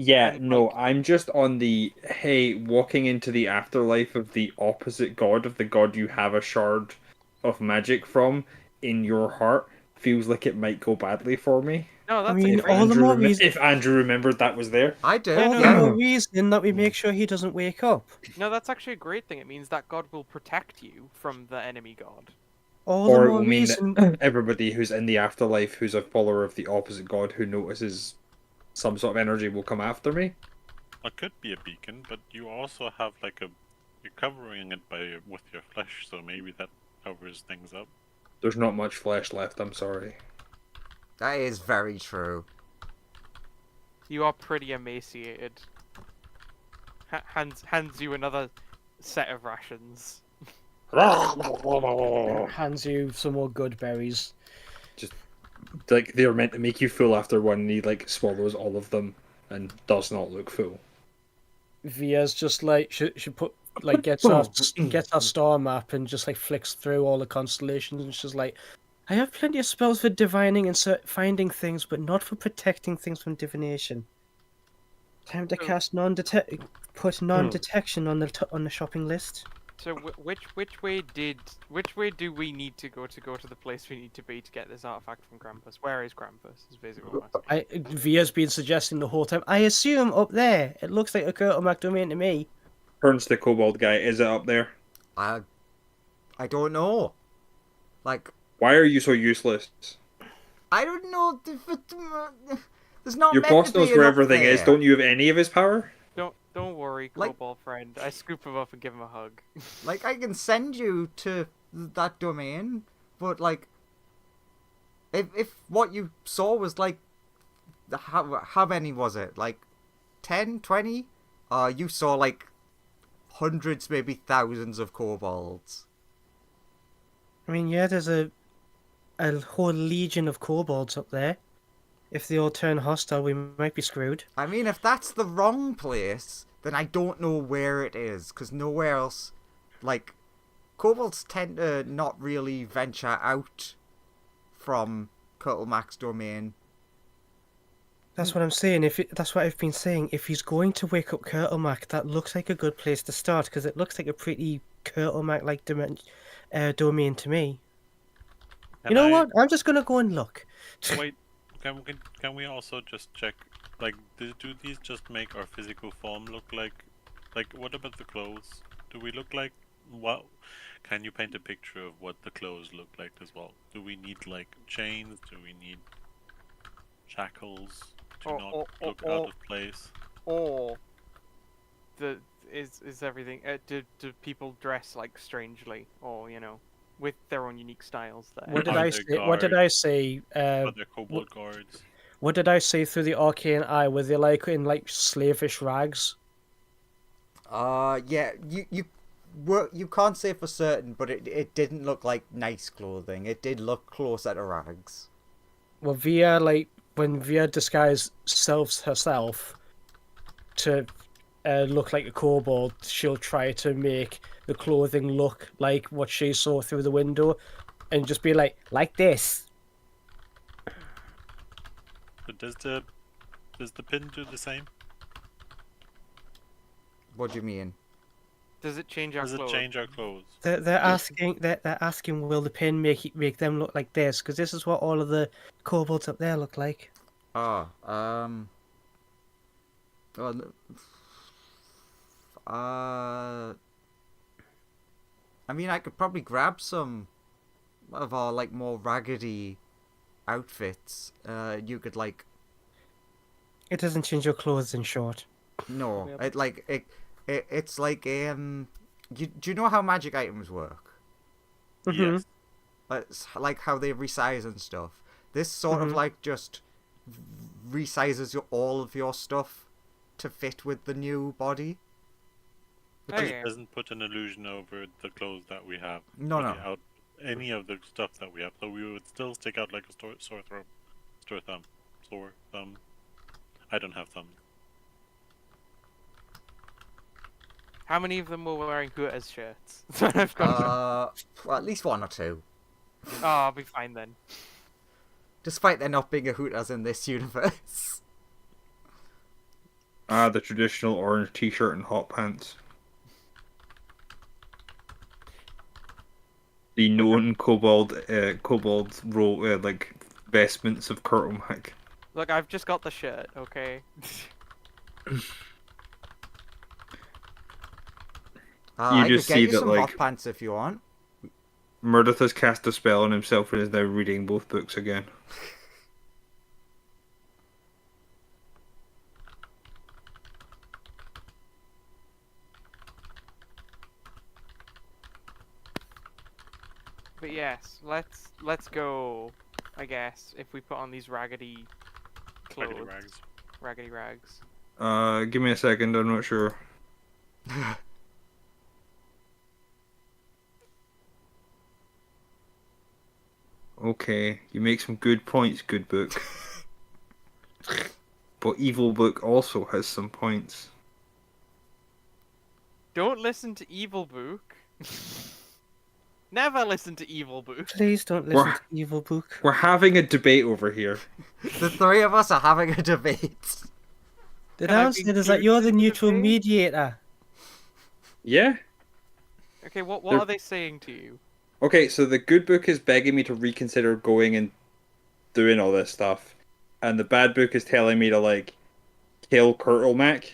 Yeah, And, no, like- I'm just on the, hey, walking into the afterlife of the opposite god, of the god you have a shard of magic from, in your heart, feels like it might go badly for me. No, that's I mean, a great. all the more reason. If Andrew remembered that was there. I do. Yeah, All no, the Yeah. more reason that we make sure he doesn't wake up. No, that's actually a great thing. It means that God will protect you from the enemy god. All the Or it more will mean reason. that everybody who's in the afterlife who's a follower of the opposite god who notices some sort of energy will come after me. It could be a beacon, but you also have like a. You're covering it with your flesh, so maybe that covers things up. There's not much flesh left, I'm sorry. That is very true. You are pretty emaciated. Hands you another set of rations. Hands you some more good berries. Like, they were meant to make you full after one, and he, like, swallows all of them and does not look full. Via's just like she put like gets our star map and just like flicks through all the constellations and she's like, I have plenty of spells for divining and finding things, but not for protecting things from divination. Time to cast put non-detection on the shopping list. So which way do we need to go to the place we need to be to get this artifact from Krampus? Where is Krampus? Is basically what I'm asking. Via's been suggesting the whole time. I assume up there. It looks like a Kurtulmak domain to me. Turns to the kobold guy, is it up there? I don't know. Like, Why are you so useless? I don't know. There's not. Your meant boss to be knows where enough everything is. there. Don't you have any of his power? Don't worry, Like- Kobold friend. I scoop him up and give him a hug. Like, I can send you to that domain, but if what you saw was like, how many was it? Like, 10, 20? You saw like hundreds, maybe thousands of kobolds. I mean, yeah, there's a whole legion of kobolds up there. If they all turn hostile, we might be screwed. I mean, if that's the wrong place, then I don't know where it is, because nowhere else, like, kobolds tend to not really venture out from Kurtulmak's domain. That's what I'm saying. That's what I've been saying. If he's going to wake up Kurtulmak, that looks like a good place to start, because it looks like a pretty Kurtulmak-like domain to me. You know what? I'm just gonna go and look. Wait, can we also just check? Like, do these just make our physical form look like? Like, what about the clothes? Do we look like? What? Can you paint a picture of what the clothes look like as well? Do we need like chains? Do we need shackles to not look out of place? Or is everything? Do people dress like strangely, or with their own unique styles? There. What did Are I they say? What did I say? Are there kobold guards? What did I say through the arcane eye? Were they like in like slavish rags? Yeah, you can't say for certain, but it didn't look like nice clothing. It did look closer to rags. Well, when Via disguised herself to look like a kobold, she'll try to make the clothing look like what she saw through the window, and just be like this. But does the pin do the same? What do you mean? Does it change our Does it clothes? change our clothes? They're asking, will the pin make them look like this? Because this is what all of the kobolds up there look like. Oh, I mean, I could probably grab some of our like more raggedy outfits. You could like It doesn't change your clothes, in short. no, it's like do you know how magic items work? Yes. It's like how they resize and stuff. This sort of like just resizes all of your stuff to fit with the new body. But Okay. it doesn't put an illusion over the clothes that we have. No, no. Out any of the stuff that we have, so we would still stick out like a sore thumb. I don't have thumbs. How many of them were wearing Hooters shirts? I've got. Well, at least one or two. Oh, I'll be fine then. Despite there not being a Hooters in this universe. The traditional orange t-shirt and hot pants. The known kobold like vestments of Kurtulmak. Look, I've just got the shirt, okay? You I could just get see you that, some like- hot pants if you want. Meredith has cast a spell on himself and is now reading both books again. But yes, let's go. I guess if we put on these raggedy clothes, Raggedy rags. raggedy rags. Give me a second, I'm not sure. Okay, you make some good points, good book. But Evil Book also has some points. Don't listen to Evil Book. Never listen to Evil Book. Please don't listen We're- to Evil Book. We're having a debate over here. The three of us are having a debate. The Can I be downside is that you're the included in the neutral debate? mediator. Yeah? Okay, what They're- are they saying to you? Okay, so the good book is begging me to reconsider going and doing all this stuff. And the bad book is telling me to, like, kill Kurtulmak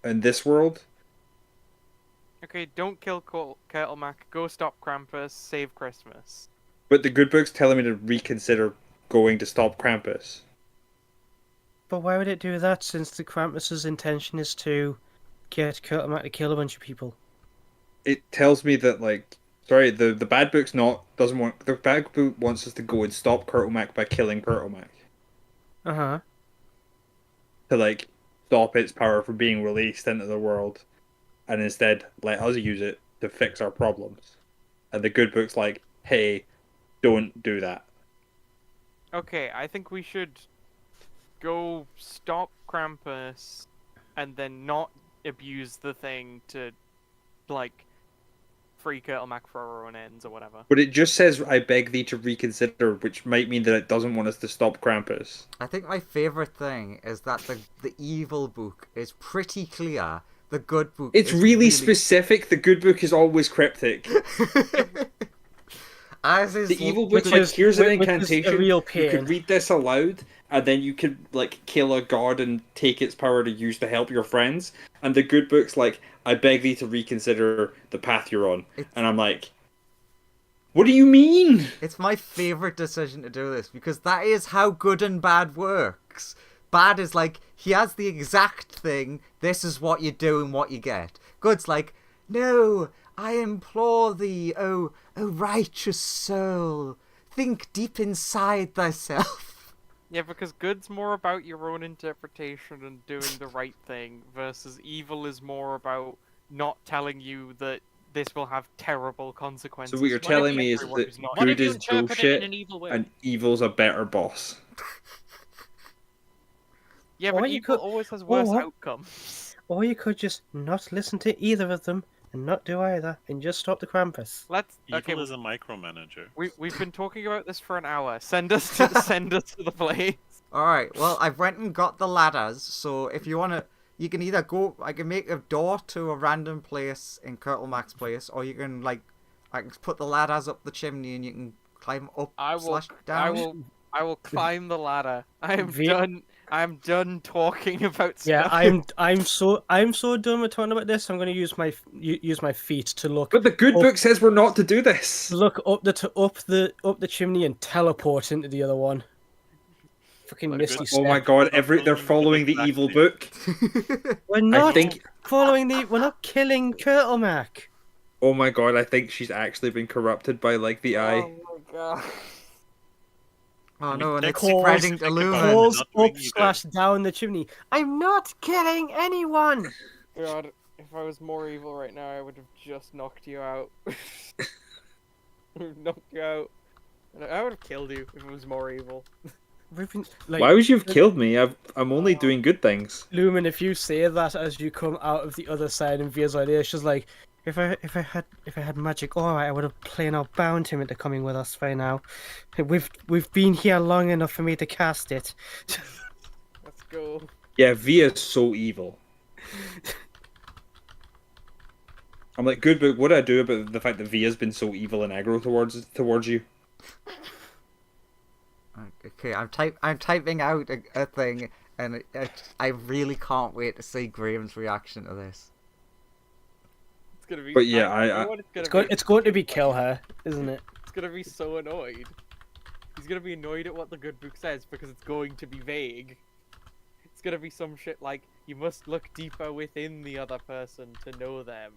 in this world. Okay, don't kill Kurtulmak. Go stop Krampus. Save Christmas. But the good book's telling me to reconsider going to stop Krampus. But why would it do that since the Krampus's intention is to get Kurtulmak to kill a bunch of people? It tells me that, like, sorry, the bad book's doesn't want, the bad book wants us to go and stop Kurtulmak by killing Kurtulmak. Uh-huh. To, like, stop its power from being released into the world. And instead, let us use it to fix our problems. And the good book's like, hey, don't do that. Okay, I think we should go stop Krampus and then not abuse the thing to, like, free Kurtulmak for our own ends or whatever. But it just says, I beg thee to reconsider, which might mean that it doesn't want us to stop Krampus. I think my favourite thing is that the evil book is pretty clear. The good book It's is really specific. The good book is always cryptic. As is The evil Which book, like, is- here's an which is a incantation. real You pain. could read this aloud, and then you could, like, kill a god and take its power to use to help your friends. And the good book's like, I beg thee to reconsider the path you're on. And I'm like, what do you mean? It's my favourite decision to do this because that is how good and bad works. Bad is like, he has the exact thing, this is what you do and what you get. Good's like, no, I implore thee, O righteous soul, think deep inside thyself. Yeah, because good's more about your own interpretation and doing the right thing, versus evil is more about not telling you that this will have terrible consequences. So what you're for telling me is everyone that who's not What good if you is interpret it bullshit in an evil way? and evil's a better boss. Yeah, Or but you evil could- always has worse or- outcomes. Or you could just not listen to either of them and not do either and just stop the Krampus. Let's Evil okay. is a micromanager. We've been talking about this for an hour. Send us to the place. Alright, well, I've went and got the ladders, so if you want to, you can either go, I can make a door to a random place in Kurtulmak's place, or you can, like, I can put the ladders up the chimney and you can climb up slash down. I will climb the ladder. I am Ve- done. I'm done talking about stuff. Yeah, I'm so done with talking about this. I'm going to use my feet to look But the good up, book says we're not to do this. look up the chimney and teleport into the other one. Fucking Like, misty good- step. Oh my god, Not they're following the exactly. evil book. We're not think- we're not killing Kurtulmak. Oh my god, I think she's actually been corrupted by, like, the eye. Oh my god. Oh I mean, no, and it's calls- spreading to think about it. Lumen. Falls not doing up either. slash down the chimney. I'm not killing anyone. God, if I was more evil right now, I would have just knocked you out. Knocked you out. I would have killed you if it was more evil. We've been, like, Why would you have killed me? I'm only doing good things. Lumen, if you say that as you come out of the other side and Via's idea, she's like, if I had magic aura, I would have plain out bound him into coming with us by now. We've been here long enough for me to cast it. Let's go. Yeah, Via's so evil. I'm like, good book, what do I do about the fact that Via's been so evil and aggro towards you? Okay, I'm typing out a thing, and I really can't wait to see Graham's reaction to this. It's gonna be. But yeah, I I know what it's gonna be. It's going to be kill her, isn't it? It's gonna be so annoyed. He's gonna be annoyed at what the good book says because it's going to be vague. It's gonna be some shit like you must look deeper within the other person to know them.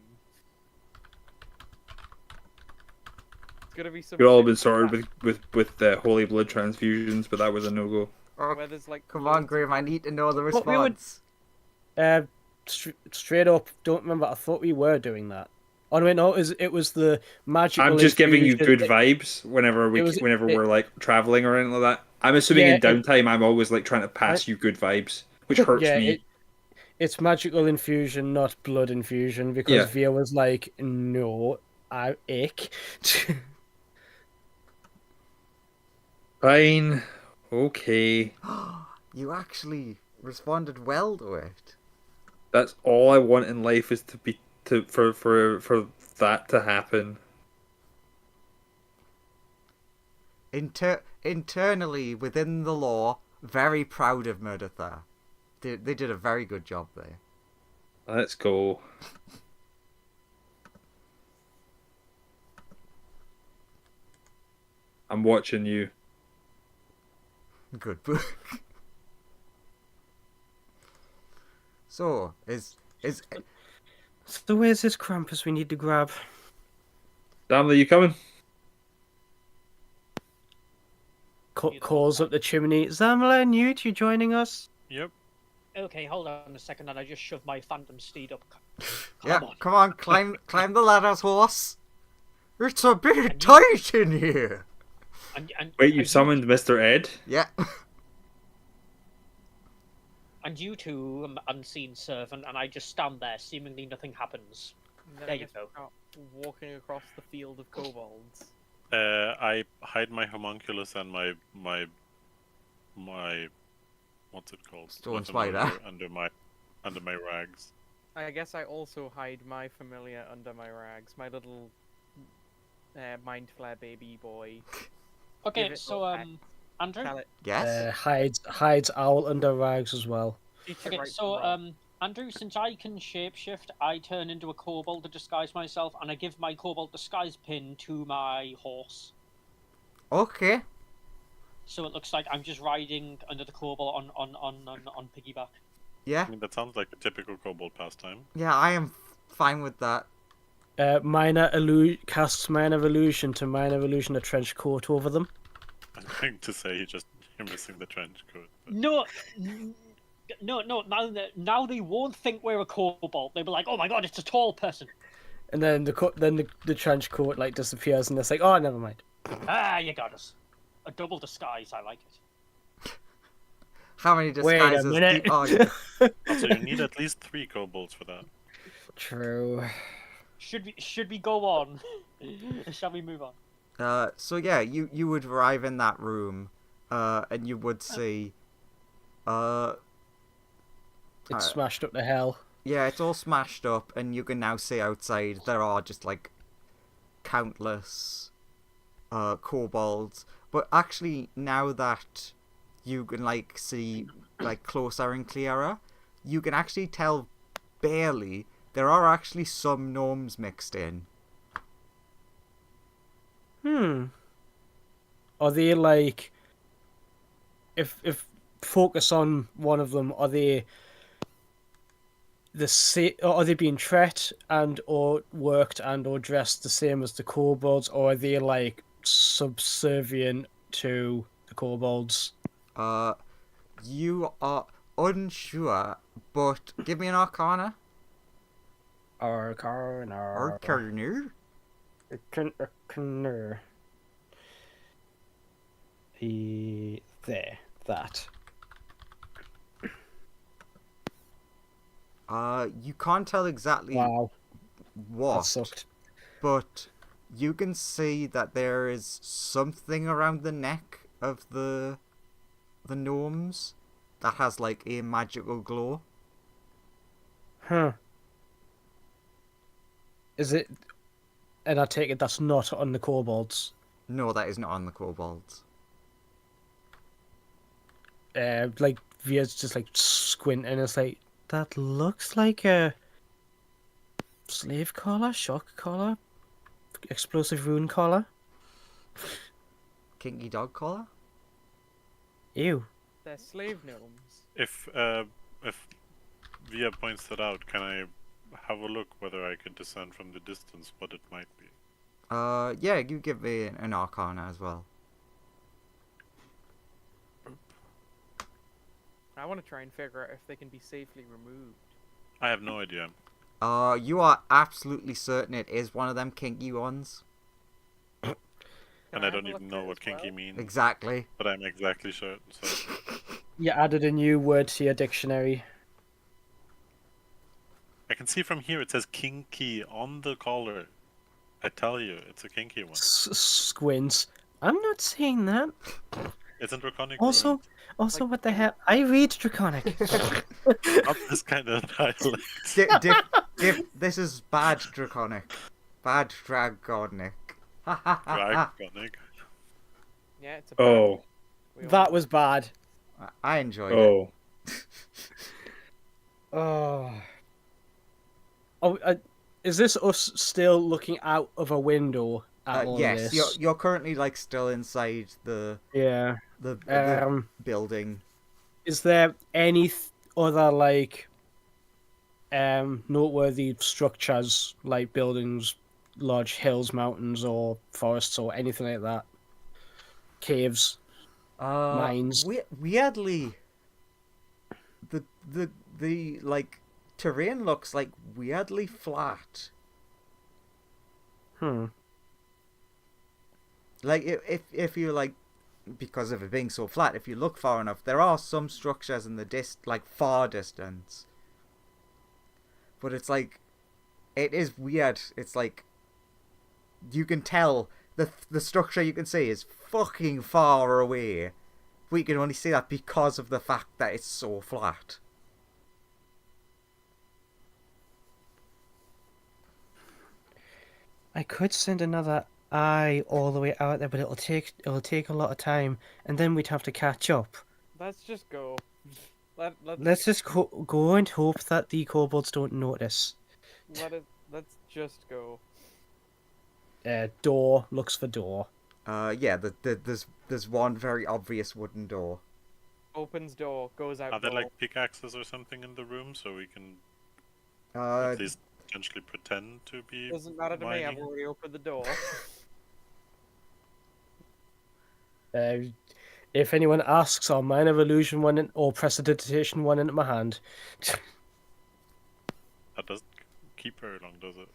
It's gonna be some. We've all shit been like sorted that, with holy blood transfusions, but that was a no go. Oh, where there's like. come on, Graham, I need to know the But we would- response. Straight up, don't remember. I thought we were doing that. Oh no, no, it was the magical. I'm just giving you infusion. good vibes whenever we're like traveling or anything like that. I'm assuming Yeah, in downtime I'm always like trying to pass you good vibes, which hurts Yeah, me. it's magical infusion, not blood infusion, because Yeah. Via was like, no, I ick. Fine. Okay. You actually responded well to it. That's all I want in life is for that to happen. Internally within the law, very proud of Murdertha. They did a very good job there. Let's go. I'm watching you. Good book. So, is So where's this Krampus we need to grab? Damn, are you coming? Calls up the chimney. Zamla and Newt, you joining us? Yep. Okay, hold on a second, and I just shoved my phantom steed up. yeah, on. come on, climb the ladders, horse. It's a bit And you- tight in here. And, Wait, you and summoned Mr. Ed? Yeah. And you two, unseen servant, and I just stand there, seemingly nothing happens. And then There I you just go. start walking across the field of kobolds. I hide my homunculus and my what's it called? Stone Weapon spider. under my rags. I guess I also hide my familiar under my rags, my little mind flare baby boy. Okay, Give it so, a Andrew? Tell it, Yes. Hides owl under rags as well. teach it Okay, right so, from wrong. Andrew, since I can shapeshift, I turn into a kobold to disguise myself, and I give my kobold disguise pin to my horse. Okay. So it looks like I'm just riding under the kobold on piggyback. Yeah. I mean, that sounds like a typical kobold pastime. Yeah, I am fine with that. Casts minor illusion to minor illusion a trench coat over them. I'm going to say you're missing the trench coat. But... No, no. Now they won't think we're a kobold. They'll be like, "Oh my god, it's a tall person." And then the trench coat like disappears, and it's like, oh, never mind. Ah, you got us. A double disguise. I like it. How many Wait a disguises minute. are you? Also, you need at least 3 kobolds for that. True. Should we go on? Shall we move on? So yeah, you would arrive in that room, and you would see, It's smashed up to hell. yeah, it's all smashed up, and you can now see outside there are just like countless kobolds. But actually, now that you can like see like closer and clearer, you can actually tell barely there are actually some gnomes mixed in. Are they like, if focus on one of them, are they or are they being treated and or worked and or dressed the same as the kobolds, or are they like subservient to the kobolds? You are unsure, but give me an Arcana. Arcana. Arcana. Arcana. There. That. You can't tell exactly Wow. That what, sucked. but you can see that there is something around the neck of the gnomes that has like a magical glow. Huh. Is it? And I take it that's not on the kobolds. No, that is not on the kobolds. like Via's just like squinting. It's like that looks like a slave collar, shock collar, explosive rune collar. Kinky dog collar? Ew. They're slave gnomes. If Via points that out, can I have a look whether I can discern from the distance what it might be? Yeah, you give me an arcana as well. I want to try and figure out if they can be safely removed. I have no idea. You are absolutely certain it is one of them kinky ones. Can And I have don't a look even at know it what as kinky well? means, Exactly. but I'm exactly certain. So You added a new word to your dictionary. I can see from here it says kinky on the collar. I tell you, it's a kinky one. Squints. I'm not saying that. It's in Draconic Also, runes. what the hell? I read Draconic. Not this kind of dialect. This is bad draconic. Bad dragonic. Ha ha ha ha. Draconic. Yeah, it's a Oh, we all That know. was bad. I enjoyed it. oh. Oh. Is this us still looking out of a window at all Yes, this? you're currently like still inside Yeah. the building. Is there any other like noteworthy structures like buildings, large hills, mountains, or forests, or anything like that? Caves. Mines. Weirdly, the like terrain looks like weirdly flat. Like if you like, because of it being so flat, if you look far enough, there are some structures in the like far distance. But it's like, it is weird. It's like, you can tell the structure you can see is fucking far away. We can only see that because of the fact that it's so flat. I could send another eye all the way out there, but it'll take a lot of time, and then we'd have to catch up. Let's just go. Let's just go and hope that the kobolds don't notice. Let's just go. Door looks for door. Yeah, there's one very obvious wooden door. Opens door, goes out. Are there door. like pickaxes or something in the room so we can Uh, at least potentially pretend to be Doesn't matter to me. I've mining? already opened the door. If anyone asks, I'll mine of illusion one or prestidigitation one into my hand. That doesn't keep very long, does it?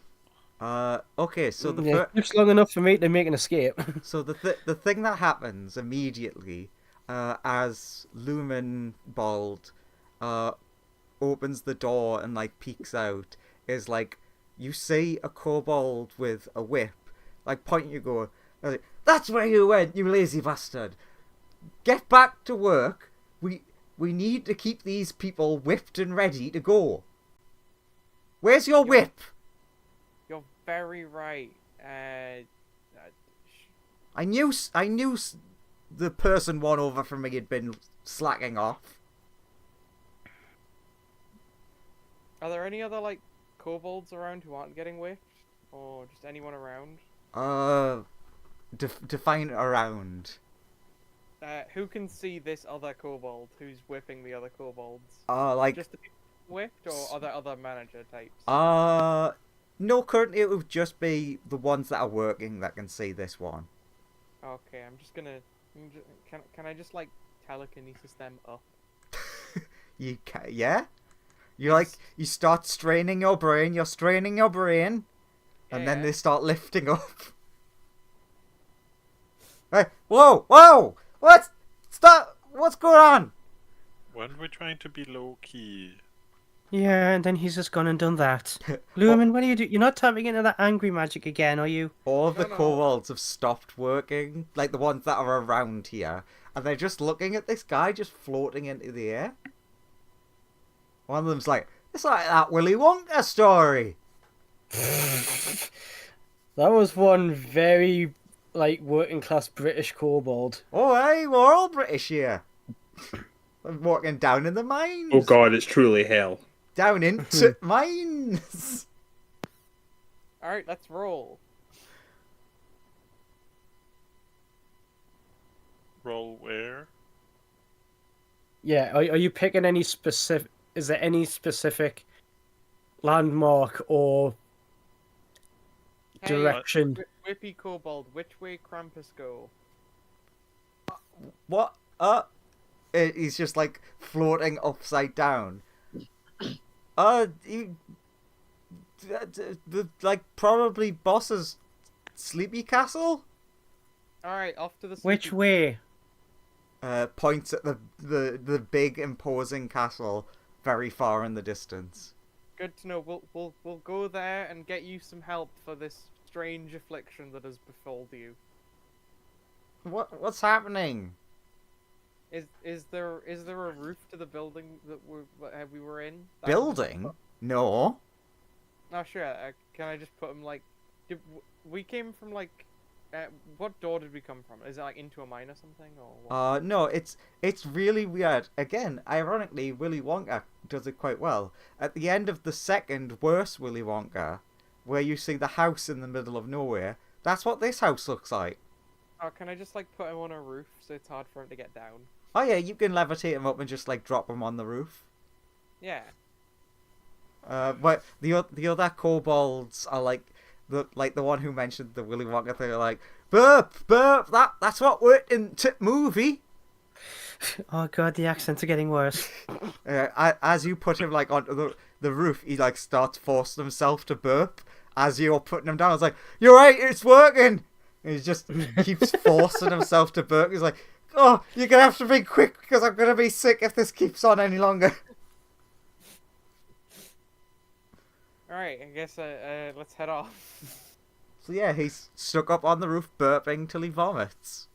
okay, so the Yeah, it keeps long enough for me to make an escape. So the thing that happens immediately, as Lumen Bald, opens the door and like peeks out, is like you see a kobold with a whip, like pointing you, go, like, "That's where you went, you lazy bastard! Get back to work. We need to keep these people whipped and ready to go. Where's your whip?" You're very right. I knew the person one over from me had been slacking off. Are there any other like kobolds around who aren't getting whipped, or just anyone around? Define around. Who can see this other kobold who's whipping the other kobolds? Like Just the people whipped, or are there other manager types? no, currently it would just be the ones that are working that can see this one. Okay, can I just like telekinesis them up? You can, yeah? You start straining your brain, and then Yeah. they start lifting up. Hey, whoa! Stop! What's going on? Weren't we trying to be low key? Yeah, and then he's just gone and done that. Lumen, what are you doing? You're not tapping into that angry magic again, are you? All of the No. kobolds have stopped working, like the ones that are around here, and they're just looking at this guy just floating into the air. One of them's like, "It's like that Willy Wonka story." That was one very, like, working class British kobold. Oh, hey, we're all British here. I'm walking down in the mines. Oh god, it's truly hell. Down into mines. All right, let's roll. Roll where? Yeah, are you picking any specific? Is there any specific landmark or Hey, direction? Whippy Kobold, which way Krampus go? What? He's just like floating upside down. Like probably boss's sleepy castle. All right, off to the. Which sleepy- way? Points at the big imposing castle very far in the distance. Good to know. We'll go there and get you some help for this strange affliction that has befalled you. What's happening? Is there a roof to the building that we were in? That- Building? No. Oh sure. Can I just put them like? We came from like. What door did we come from? Is it like into a mine or something, or what? No, it's really weird. Again, ironically, Willy Wonka does it quite well. At the end of the second worst Willy Wonka, where you see the house in the middle of nowhere, that's what this house looks like. Oh, can I just like put him on a roof so it's hard for him to get down? Oh yeah, you can levitate him up and just like drop him on the roof. Yeah. But the other kobolds are like the one who mentioned the Willy Wonka thing are like, burp, that's what worked in movie. Oh god, the accents are getting worse. As you put him like onto the roof, he like starts forcing himself to burp. As you're putting him down, it's like, you're right, it's working. And he just keeps forcing himself to burp. He's like, oh, you're gonna have to be quick because I'm gonna be sick if this keeps on any longer. All right. I guess let's head off. So yeah, he's stuck up on the roof burping till he vomits.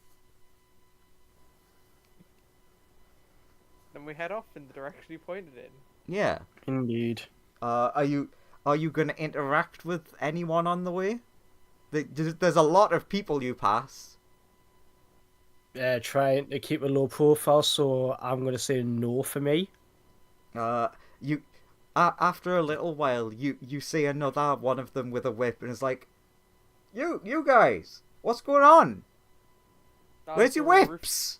Then we head off in the direction you pointed in. Yeah. Indeed. Are you gonna interact with anyone on the way? There's a lot of people you pass. Trying to keep a low profile, so I'm gonna say no for me. After a little while, you see another one of them with a whip, and it's like, you guys, what's going on? Where's your whips?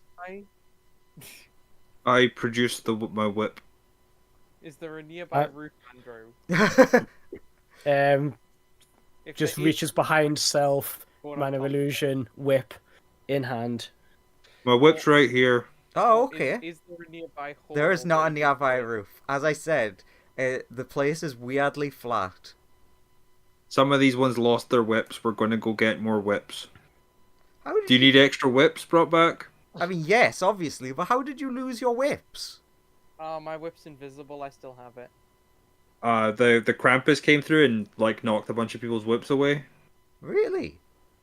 I produced my whip. Is there a nearby roof, Andrew? If Just there is, reaches behind self, go on man of top. illusion, whip in hand. My whip's right here. Oh, okay. Is there a nearby hole? There is not a where you nearby can- roof. As I said, the place is weirdly flat. Some of these ones lost their whips. We're going to go get more whips. How did Do you need extra whips brought back? I mean, yes, obviously, but how did you lose your whips? My whip's invisible. I still have it. The Krampus came through and like knocked a bunch of people's whips away. Really?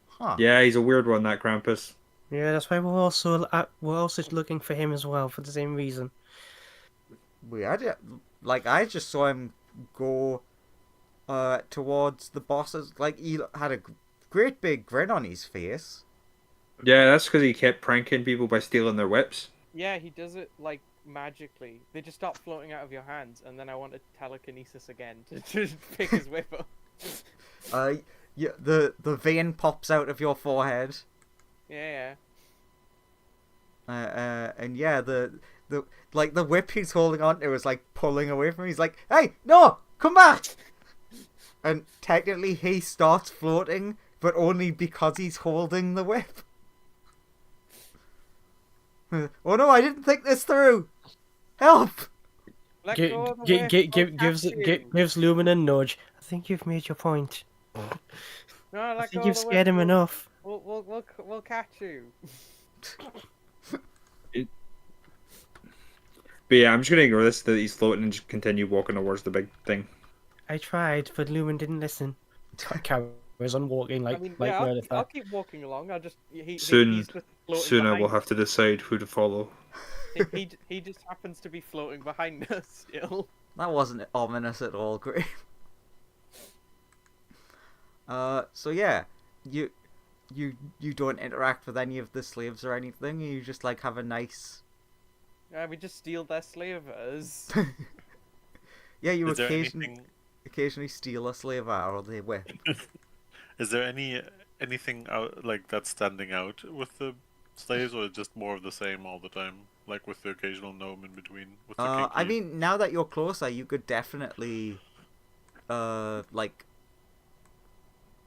Huh. Yeah, he's a weird one, that Krampus. Yeah, that's why we're also looking for him as well for the same reason. Weird. Like, I just saw him go towards the bosses. Like, he had a great big grin on his face. Yeah, that's because he kept pranking people by stealing their whips. Yeah, he does it like magically. They just stop floating out of your hands, and then I wanted telekinesis again to pick his whip up. Yeah, the vein pops out of your forehead. Yeah. And yeah, the whip he's holding on to is like pulling away from him. He's like, "Hey, no, come back!" And technically, he starts floating, but only because he's holding the whip. Oh no, I didn't think this through. Help! Let go of the whip. Gives Lumen a nudge. I think you've made your point. No, I let think go you've of the scared whip. him enough. We'll catch you. But yeah, I'm just gonna ignore this that he's floating and just continue walking towards the big thing. I tried, but Lumen didn't listen. Carries on walking like I mean, like yeah, I'll Murder. keep walking along. I'll just Soon- he's just floating Soon I will behind have to decide who to follow. He just happens to be floating behind us still. That wasn't ominous at all, Graham. So yeah, you don't interact with any of the slaves or anything. You just like have a nice We just steal their slavers. Yeah, you Is there anything? occasionally steal a slaver or they whip. Is there anything out like that's standing out with the slaves, or just more of the same all the time? Like with the occasional gnome in between, with the I kinky. mean, now that you're closer, you could definitely, like,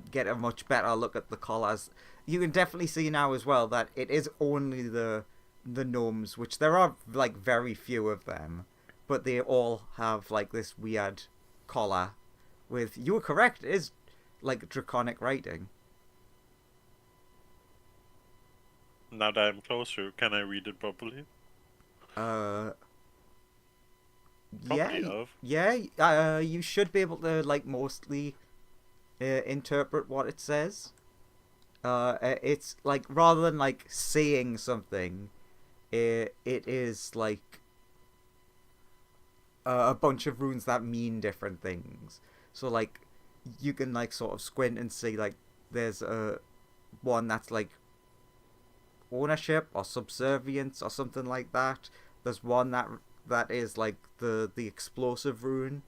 get a much better look at the collars. You can definitely see now as well that it is only the gnomes, which there are like very few of them, but they all have like this weird collar. With you were correct, it is like draconic writing. Now that I'm closer, can I read it properly? Uh, Probably yeah, of. yeah. You should be able to like mostly interpret what it says. It's like rather than like saying something, it is like a bunch of runes that mean different things. So like you can like sort of squint and see like there's a one that's like ownership or subservience or something like that. There's one that is like the explosive rune.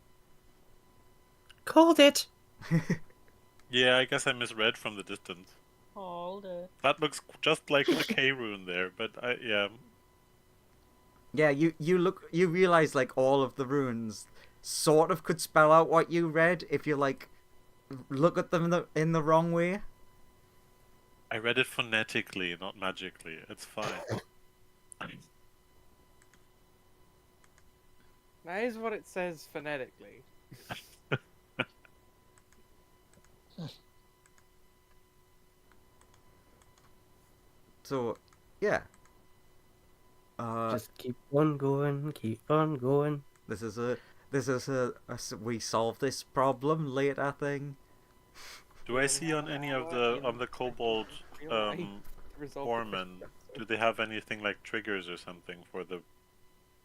Called it. Yeah, I guess I misread from the distance. Hold it. That looks just like a K rune there, but yeah. Yeah, you realize like all of the runes sort of could spell out what you read if you like look at them in the wrong way. I read it phonetically, not magically. It's fine. That is what it says phonetically. So, yeah. Just keep on going, keep on going. This is a we solve this problem later thing. Do I see on any of the kobold foremen? Do they have anything like triggers or something for the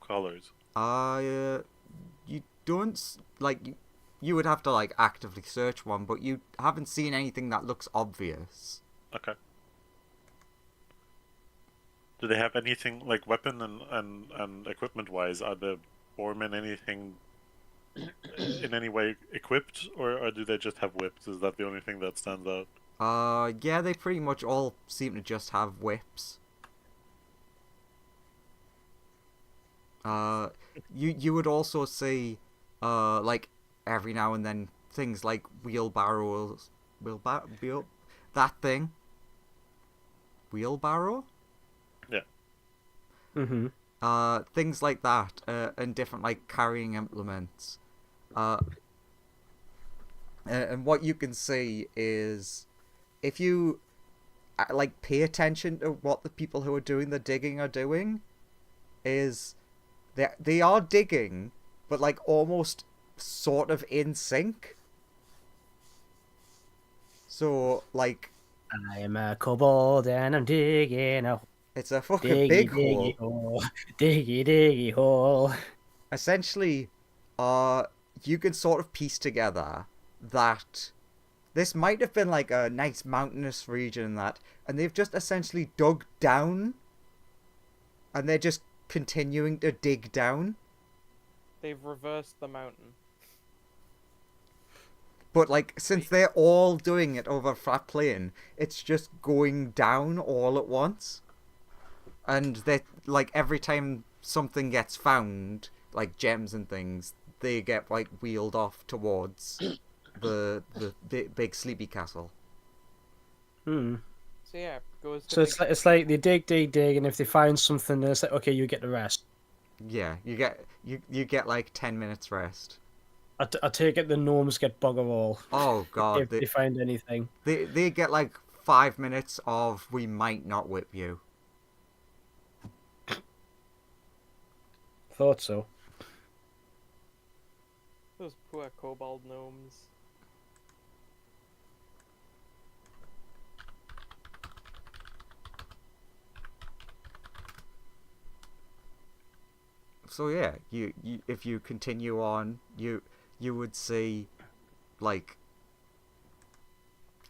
colors? You don't like you would have to like actively search one, but you haven't seen anything that looks obvious. Okay. Do they have anything like weapon and equipment wise? Are the foremen anything in any way equipped, or do they just have whips? Is that the only thing that stands out? Yeah, they pretty much all seem to just have whips. You would also see, like every now and then things like wheelbarrows, that thing, wheelbarrow. Yeah. Mm-hmm. Things like that, and different like carrying implements. And what you can see is, if you like pay attention to what the people who are doing the digging are doing, is they are digging, but like almost sort of in sync. So like, I am a kobold and I'm digging a it's a fucking diggy big diggy hole. hole, diggy diggy hole. Essentially, you can sort of piece together that this might have been like a nice mountainous region and they've just essentially dug down, and they're just continuing to dig down. They've reversed the mountain. But like, since they're all doing it over a flat plane, it's just going down all at once. And they like every time something gets found, like gems and things, they get like wheeled off towards the big sleepy castle. Hmm. So yeah, goes to So it's like they dig, and if they find something, it's like, okay, you get the rest. Yeah, you get like 10 minutes rest. I take it the gnomes get bugger all Oh god, if they find anything. they get like 5 minutes of we might not whip you. Thought so. those poor kobold gnomes. So yeah, you if you continue on, you would see like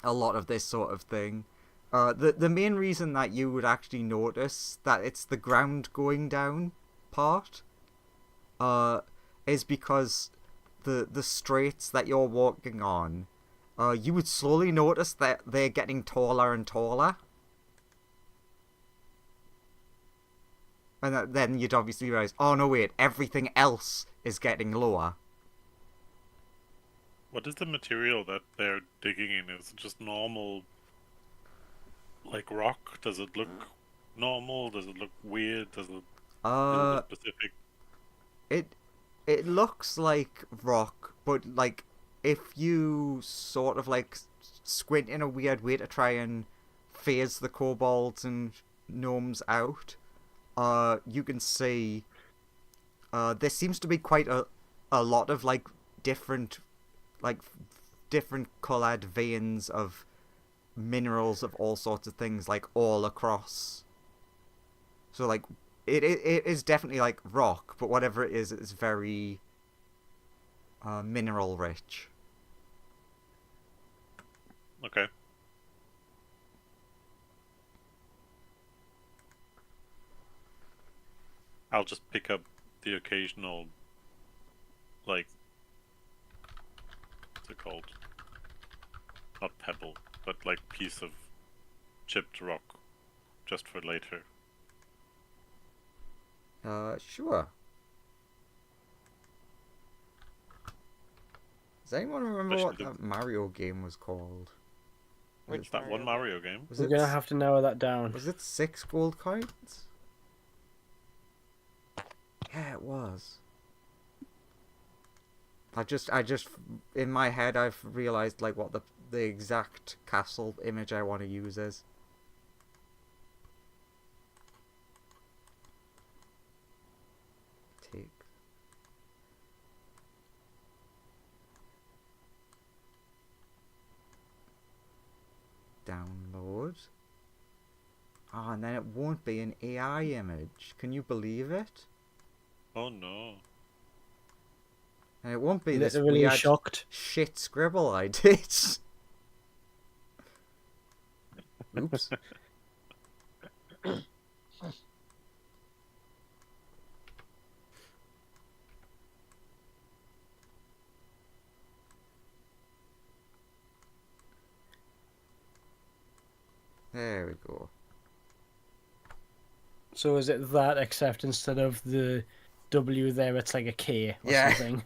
a lot of this sort of thing. The main reason that you would actually notice that it's the ground going down part, is because the streets that you're walking on, you would slowly notice that they're getting taller and taller. And then you'd obviously realize, oh no wait, everything else is getting lower. What is the material that they're digging in? Is it just normal, like rock? Does it look normal? Does it look weird? Does it look specific? It looks like rock, but like if you sort of like squint in a weird way to try and phase the kobolds and gnomes out, you can see there seems to be quite a lot of like different coloured veins of minerals of all sorts of things, like all across. So like it is definitely like rock, but whatever it is very mineral rich. Okay. I'll just pick up the occasional, like, what's it called? Not pebble, but like piece of chipped rock, just for later. Sure. Does anyone remember what that Mario game was called? Which that one Mario game? We're gonna have to narrow that down. Was it 6 gold coins? Yeah, it was. I just in my head I've realized like what the exact castle image I want to use is. Take. Download. Oh, and then it won't be an AI image. Can you believe it? Oh no. And it won't be this Literally weird shocked. shit scribble I did. Oops. There we go. So is it that, except instead of the W there, it's like a K or Yeah. something?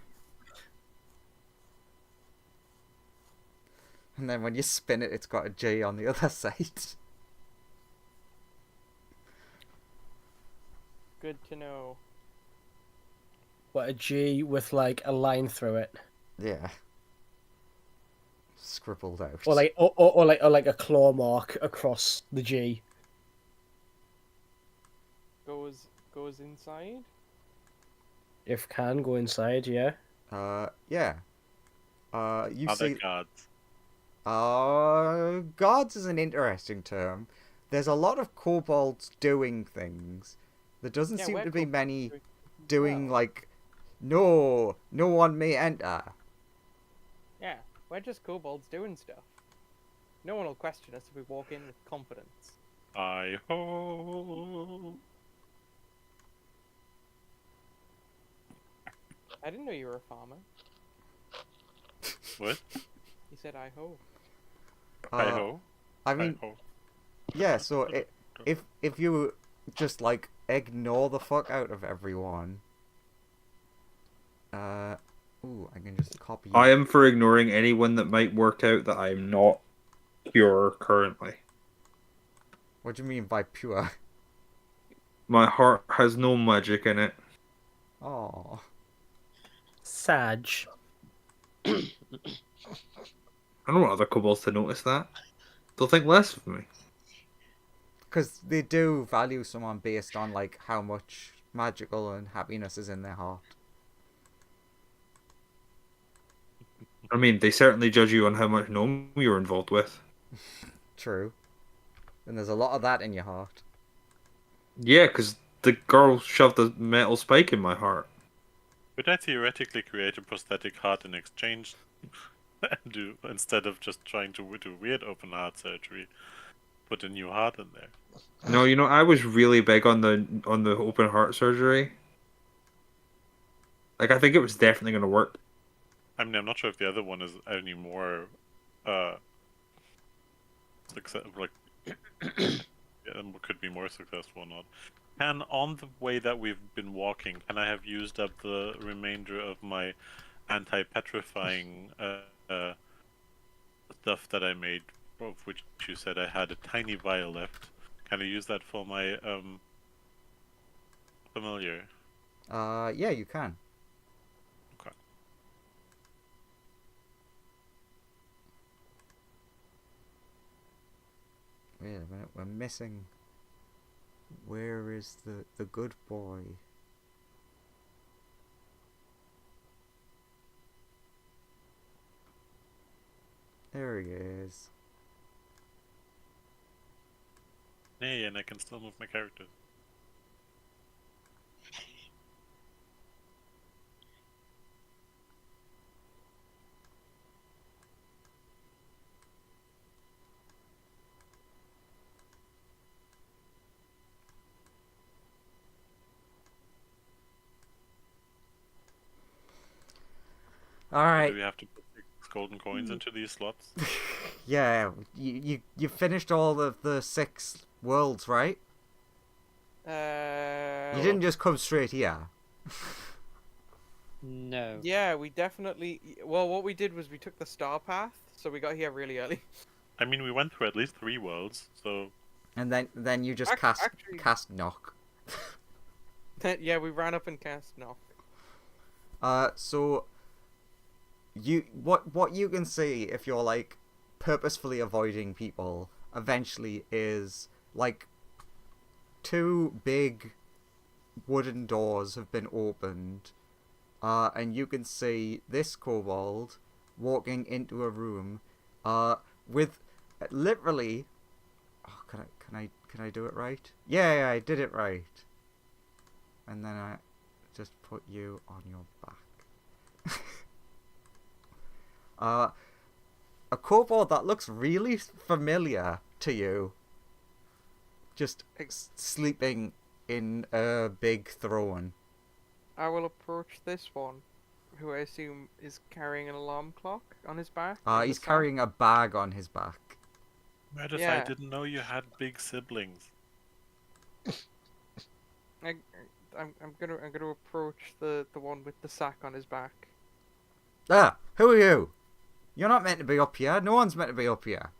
And then when you spin it, it's got a J on the other side. Good to know. What, a G with like a line through it? Yeah. Scribbled out. Or like a claw mark across the G. Goes inside? If can, go inside, yeah. Yeah. You Other see... gods. Gods is an interesting term. There's a lot of kobolds doing things. There doesn't Yeah, seem we're to be kobolds many doing- doing well. like, no one may enter. Yeah, we're just kobolds doing stuff. No one will question us if we walk in with confidence. I ho. I didn't know you were a farmer. What? You said I ho. Hi ho. I mean, Hi ho. yeah. So if you just like ignore the fuck out of everyone, ooh, I can just copy. I am for ignoring anyone that might work out that I'm not pure currently. What do you mean by pure? My heart has no magic in it. Oh. Sag. I don't want other kobolds to notice that. They'll think less of me. Because they do value someone based on like how much magical and happiness is in their heart. I mean, they certainly judge you on how much gnome you're involved with. True. And there's a lot of that in your heart. Yeah, because the girl shoved a metal spike in my heart. Could I theoretically create a prosthetic heart in exchange? Instead of just trying to do weird open heart surgery, put a new heart in there. No, I was really big on the open heart surgery. Like, I think it was definitely going to work. I mean, I'm not sure if the other one is any more success, like could be more successful or not. Can, on the way that we've been walking, can I have used up the remainder of my anti-petrifying stuff that I made, of which you said I had a tiny vial left? Can I use that for my familiar? Yeah, you can. Okay. Wait a minute, we're missing. Where is the good boy? There he is. Hey, and I can still move my characters. All right. Do we have to put 6 golden coins into these slots? Yeah, you finished all of the 6 worlds, right? You didn't just come straight here. No. Yeah, we definitely. Well, what we did was we took the star path, so we got here really early. I mean, we went through at least 3 worlds, so And then you just Actually- cast knock. Yeah, we ran up and cast knock. So what you can see if you're like purposefully avoiding people eventually is like 2 big wooden doors have been opened, and you can see this kobold walking into a room with literally can I do it right? Yeah, I did it right. And then I just put you on your back. A kobold that looks really familiar to you. Just sleeping in a big throne. I will approach this one, who I assume is carrying an alarm clock on his back. He's carrying a bag on his back. Meredith, Yeah. I didn't know you had big siblings. I'm gonna approach the one with the sack on his back. Who are you? You're not meant to be up here. No one's meant to be up here.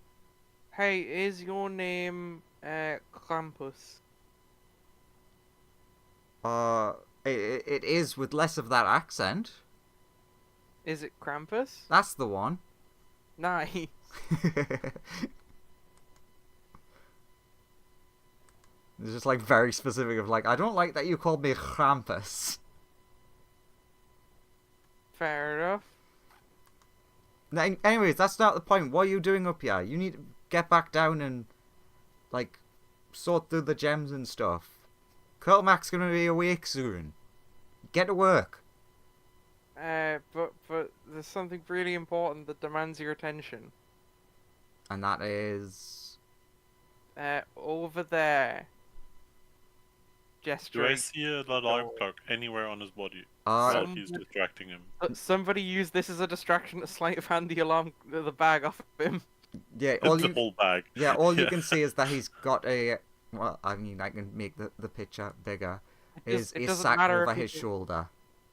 Hey, is your name Krampus? It is with less of that accent. Is it Krampus? That's the one. Nice. It's just like very specific of like, I don't like that you called me Krampus. Fair enough. Now, anyways, that's not the point. What are you doing up here? You need to get back down and like sort through the gems and stuff. Curlmack's gonna be awake soon. Get to work. But there's something really important that demands your attention. And that is Over there. Do I Gesturing. see an alarm clock anywhere on his body? uh While he's distracting him. Somebody use this as a distraction to sleight of hand the bag off of him. yeah, all The you whole bag. yeah, all you can see is that he's got a well, I mean, I can make the picture bigger. Is It a doesn't sack matter over if his he- shoulder.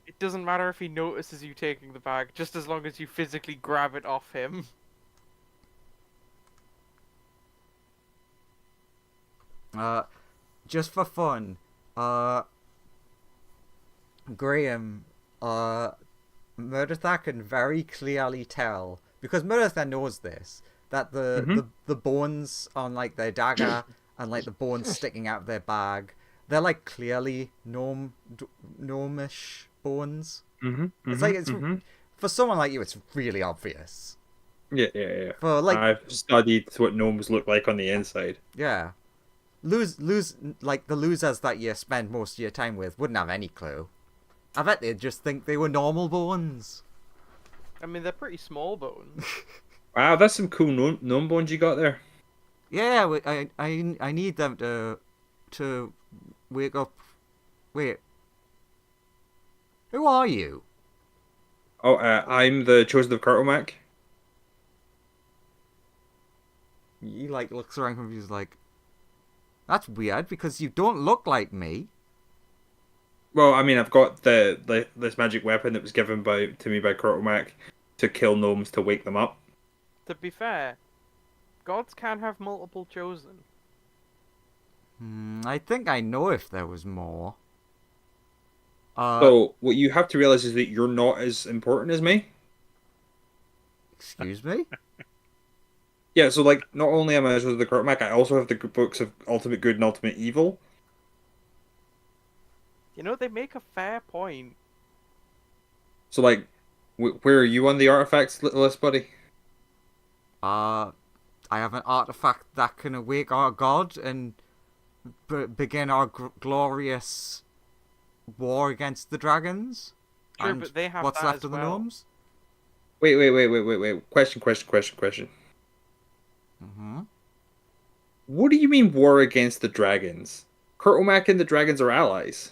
It doesn't matter if he notices you taking the bag, just as long as you physically grab it off him. Just for fun, Graham, Murdertha can very clearly tell, because Murdertha knows this, that the bones on like their dagger and like the bones sticking out of their bag, they're like clearly gnomish bones. It's like it's for someone like you, it's really obvious. Yeah. For like I've studied what gnomes look like on the inside. yeah, like the losers that you spend most of your time with wouldn't have any clue. I bet they'd just think they were normal bones. I mean, they're pretty small bones. Wow, that's some cool gnome bones you got there. Yeah, I need them to wake up. Wait, Who are you? Oh, I'm the chosen of Cartomac. He like looks around confused, like, that's weird because you don't look like me. Well, I mean, I've got this magic weapon that was given to me by Cartomac to kill gnomes to wake them up. To be fair, gods can have multiple chosen. I think I know if there was more. So what you have to realize is that you're not as important as me. Excuse me? Yeah, so like, not only am I as with the Cartomac, I also have the books of Ultimate Good and Ultimate Evil. You know, they make a fair point. So like, where are you on the artifacts list, buddy? I have an artifact that can awake our god and begin our glorious war against the dragons. True, and but they have what's that left as of the well. gnomes. Wait. Question. Mm-hmm. What do you mean war against the dragons? Cartomac and the dragons are allies.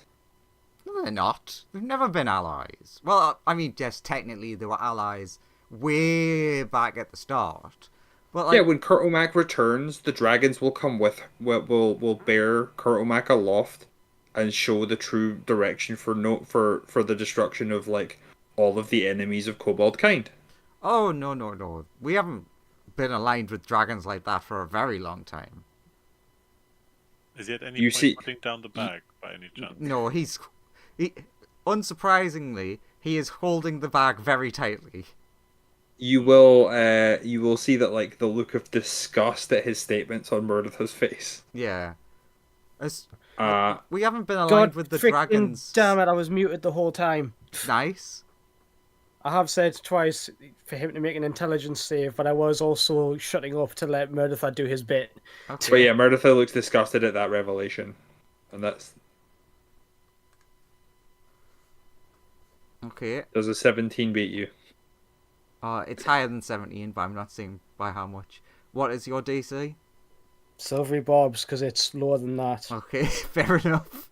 No, they're not. They've never been allies. Well, I mean, yes, technically they were allies way back at the start. But like, Yeah, when Cartomac returns, the dragons will come will bear Cartomac aloft and show the true direction for the destruction of like all of the enemies of Kobold kind. oh no, we haven't been aligned with dragons like that for a very long time. Is he at any You point see- putting down the bag by any chance? No, unsurprisingly, he is holding the bag very tightly. You will see that like the look of disgust at his statements on Murder's face. Yeah. Uh, We haven't been aligned God with the freaking dragons. damn it! I was muted the whole time. Nice. I have said twice for him to make an intelligence save, but I was also shutting up to let Murdertha do his bit. Okay. but yeah, Murdertha looks disgusted at that revelation, and that's Okay. does a 17 beat you? It's higher than 17, but I'm not saying by how much. What is your DC? Silvery Bobs, because it's lower than that. Okay, fair enough.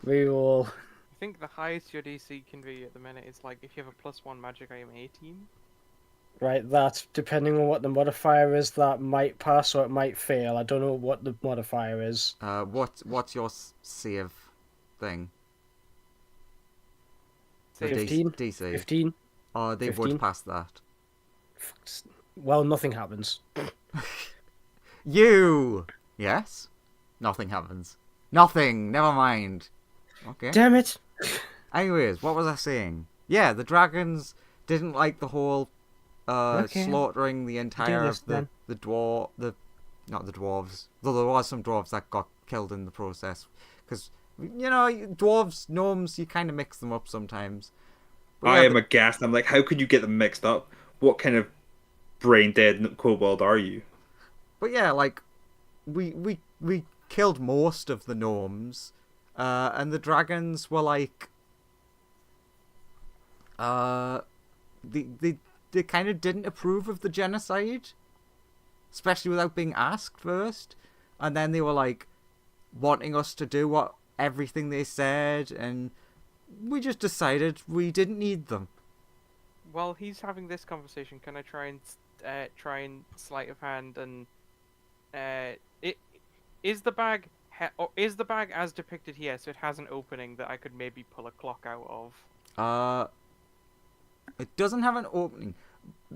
Reroll. I think the highest your DC can be at the minute is like if you have a +1 magic item 18. Right, that, depending on what the modifier is, that might pass or it might fail. I don't know what the modifier is. What's your save thing? The 15? DC. 15? Oh, they 15? would pass that. Well, nothing happens. You! Yes? Nothing happens. Nothing! Never mind. Okay. Damn it! Anyways, what was I saying? Yeah, the dragons didn't like the whole Okay. slaughtering the entire this, of the then. not the dwarves. Though there was some dwarves that got killed in the process, because you know dwarves, gnomes, you kind of mix them up sometimes. But I yeah, am aghast. I'm like, how could you get them mixed up? What kind of brain dead kobold are you? But yeah, like we killed most of the gnomes, and the dragons were like, they kind of didn't approve of the genocide, especially without being asked first, and then they were like wanting us to do everything they said, and we just decided we didn't need them. While he's having this conversation, can I try and sleight of hand and is the bag or is the bag as depicted here? So it has an opening that I could maybe pull a clock out of. It doesn't have an opening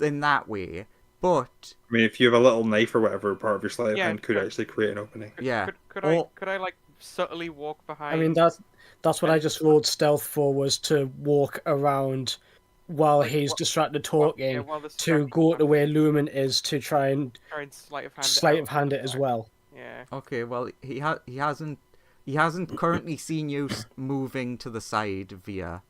in that way, but I mean, if you have a little knife or whatever, part of your sleight of Yeah, hand could sure. actually create an opening. yeah. Could I like subtly walk behind? I mean, that's what I just rolled stealth for, was to walk around while Like, he's what- distracted talking, while the to distraction's go to happening, where Lumen is to try and try and sleight of hand sleight out of hand it as back. well. Yeah. Okay, well he hasn't currently seen you moving to the side via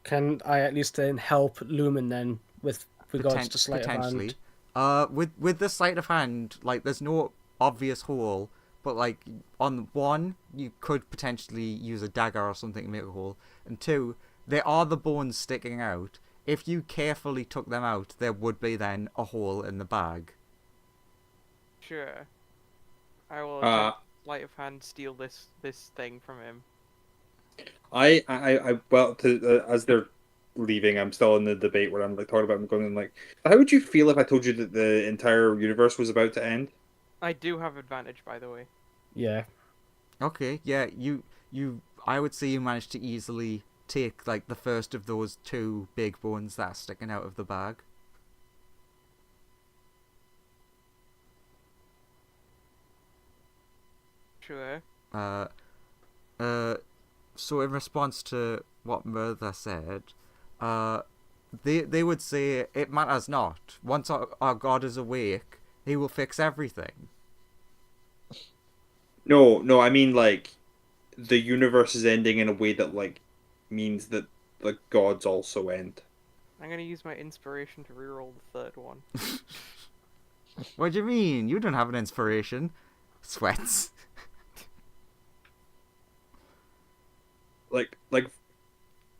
Can I at least then help Lumen then with regards to sleight of potentially. hand? With the sleight of hand, like there's no obvious hole, but like on one you could potentially use a dagger or something to make a hole, and two, there are the bones sticking out. If you carefully took them out, there would be then a hole in the bag. Sure. I will Uh, attempt sleight of hand steal this thing from him. Well, as they're leaving, I'm still in the debate where I'm like talking about. I'm going like, how would you feel if I told you that the entire universe was about to end? I do have advantage, by the way. Yeah. Okay, yeah, I would say you managed to easily take like the first of those two big bones that are sticking out of the bag. Sure. So in response to what Murtha said, they would say it matters not. Once our god is awake, he will fix everything. No, I mean like the universe is ending in a way that like means that the gods also end. I'm gonna use my inspiration to reroll the third one. What do you mean? You don't have an inspiration. Sweats. Like,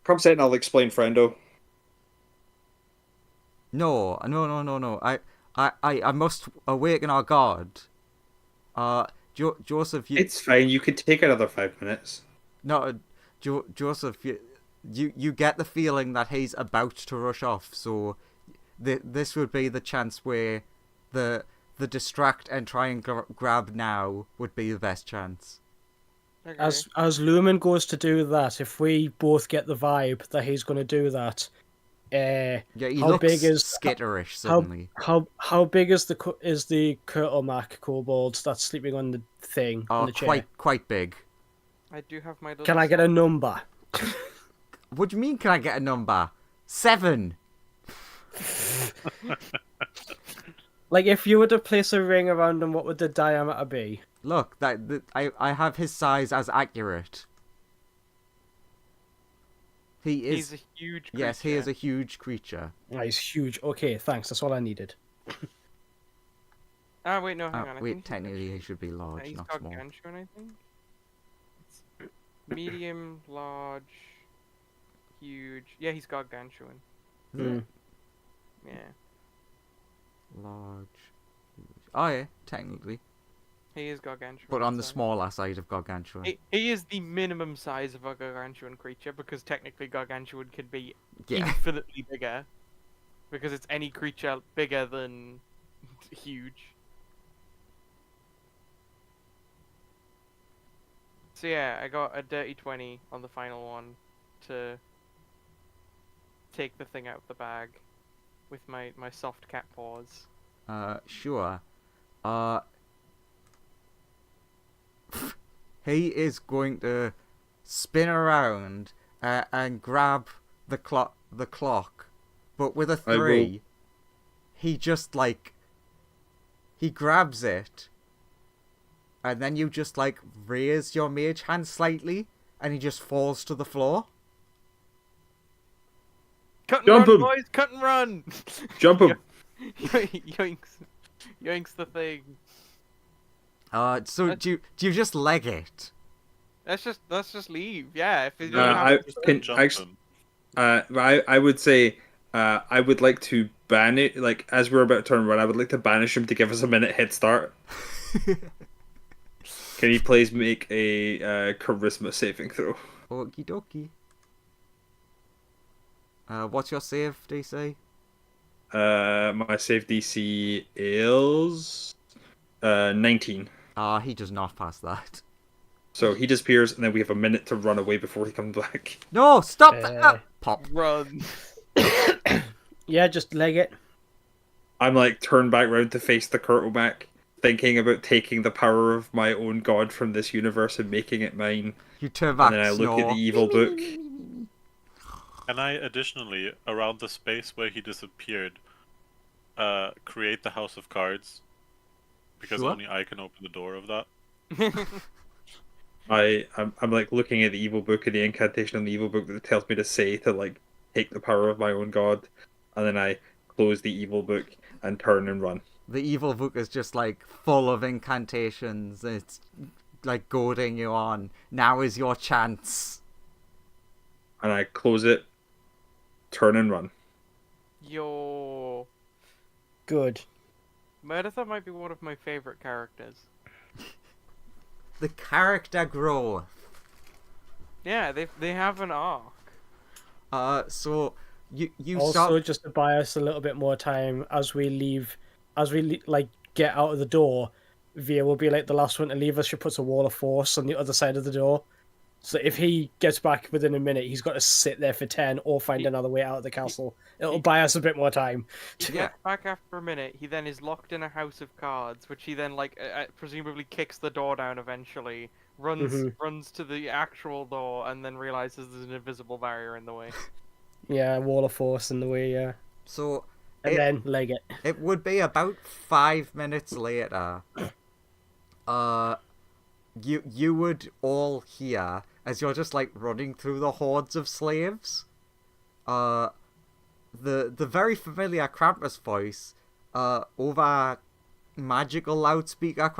come set and I'll explain, friendo. No. I must awaken our god. Joseph, It's fine. You could take another 5 minutes. no, Joseph, you get the feeling that he's about to rush off. So, this would be the chance where the distract and try and grab now would be the best chance. Okay. As Lumen goes to do that, if we both get the vibe that he's going to do that, Yeah, he how looks big is skitterish suddenly. how big is the Kurtlemak kobold that's sleeping on the thing on the chair? Quite big. I do have my. Can I get a number? What do you mean? Can I get a number? 7. Like, if you were to place a ring around him, what would the diameter be? Look, I have his size as accurate. He's a huge creature. Yes, he is a huge creature. Oh, he's huge. Okay, thanks. That's all I needed. Ah, wait, no, hang on. I Wait, think technically he should be large, he's not got small. gargantuan, I think. It's medium, large, huge. Yeah, he's got gargantuan. Is it? Mm. Yeah, Large. Huge. Oh yeah, technically. he is gargantuan. But on the so- smaller side of gargantuan. He is the minimum size of a gargantuan creature because technically gargantuan can be Yeah. infinitely bigger because it's any creature bigger than huge. So yeah, I got a dirty 20 on the final one to take the thing out of the bag with my soft cat paws. Sure. He is going to spin around and grab the clock, but with a I will- 3, he just like he grabs it, and then you just like raise your mage hand slightly, and he just falls to the floor. Cut and Jump run, him! boys! Cut and run! Jump him! Yoinks! Yoinks the thing. So do you just leg it? Let's just leave. Yeah, if it I can Jump actually. him. I would say. I would like to ban it. Like as we're about to turn around, I would like to banish him to give us a minute head start. Can you please make a charisma saving throw? Okie dokie. What's your save, DC? My save DC is 19. He does not pass that. So he disappears, and then we have a minute to run away before he comes back. No, stop that! Pop. run. Yeah, just leg it. I'm like turned back round to face the Kurtleback, thinking about taking the power of my own god from this universe and making it mine. You turn back. And then I look at snore. the evil book. Can I additionally, around the space where he disappeared, create the House of Cards? Because Sure. only I can open the door of that. I'm like looking at the evil book and the incantation on the evil book that tells me to say to like take the power of my own god, and then I close the evil book and turn and run. The evil book is just like full of incantations. It's like goading you on. Now is your chance. And I close it, turn and run. Yo, Good. Meredith might be one of my favorite characters. The character growth. Yeah, they have an arc. So you Also, start. just to buy us a little bit more time as we leave, like get out of the door, Via will be like the last one to leave us. She puts a wall of force on the other side of the door. So if he gets back within a minute, he's got to sit there for 10 or find another way out of the castle. It'll buy us a bit more time. He Yeah. gets back after a minute. He then is locked in a house of cards, which he then presumably kicks the door down eventually. Runs to the actual door and then realizes there's an invisible barrier in the way. Yeah, wall of force in the way, yeah. So And then leg it. it would be about 5 minutes later. You would all hear as you're just like running through the hordes of slaves. The very familiar Krampus voice, over magical loudspeaker ?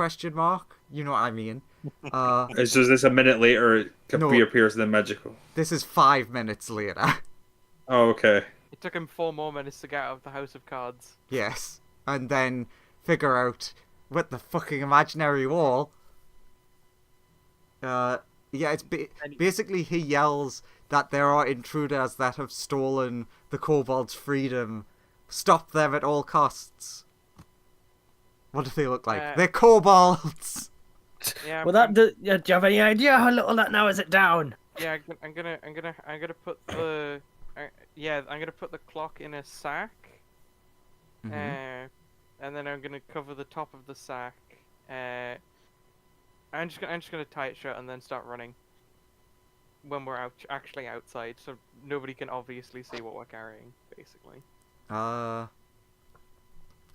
You know what I mean? It's just this a minute later it reappears in the magical. This is 5 minutes later. Oh, okay. It took him 4 more minutes to get out of the house of cards. Yes, and then figure out what the fucking imaginary wall. Yeah, it's basically he yells that there are intruders that have stolen the kobold's freedom. Stop them at all costs. What do they look like? They're kobolds. Yeah. Well, do you have any idea how little that narrows it down? Yeah, I'm gonna put the I'm gonna put the clock in a sack. Mhm. And then I'm gonna cover the top of the sack. I'm just gonna tie it shut and then start running. When we're actually outside, so nobody can obviously see what we're carrying, basically.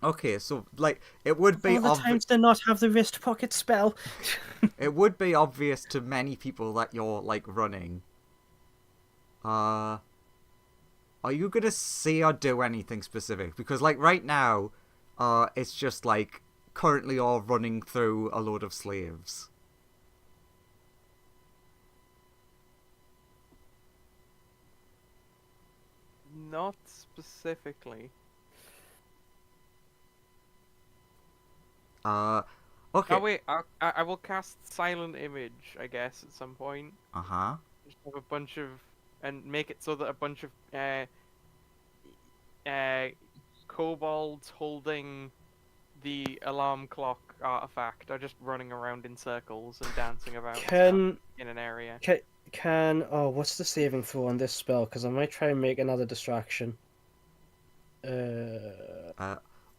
Okay, so like it would be All the times to not have the wrist pocket spell. it would be obvious to many people that you're like running. Are you gonna say or do anything specific? Because like right now, it's just like currently all running through a load of slaves. Not specifically. Okay. Oh wait, I will cast Silent Image, I guess, at some point. Uh-huh. Just have a bunch of, and make it so that a bunch of kobolds holding the alarm clock artifact are just running around in circles and dancing about in an area. What's the saving throw on this spell? Because I might try and make another distraction.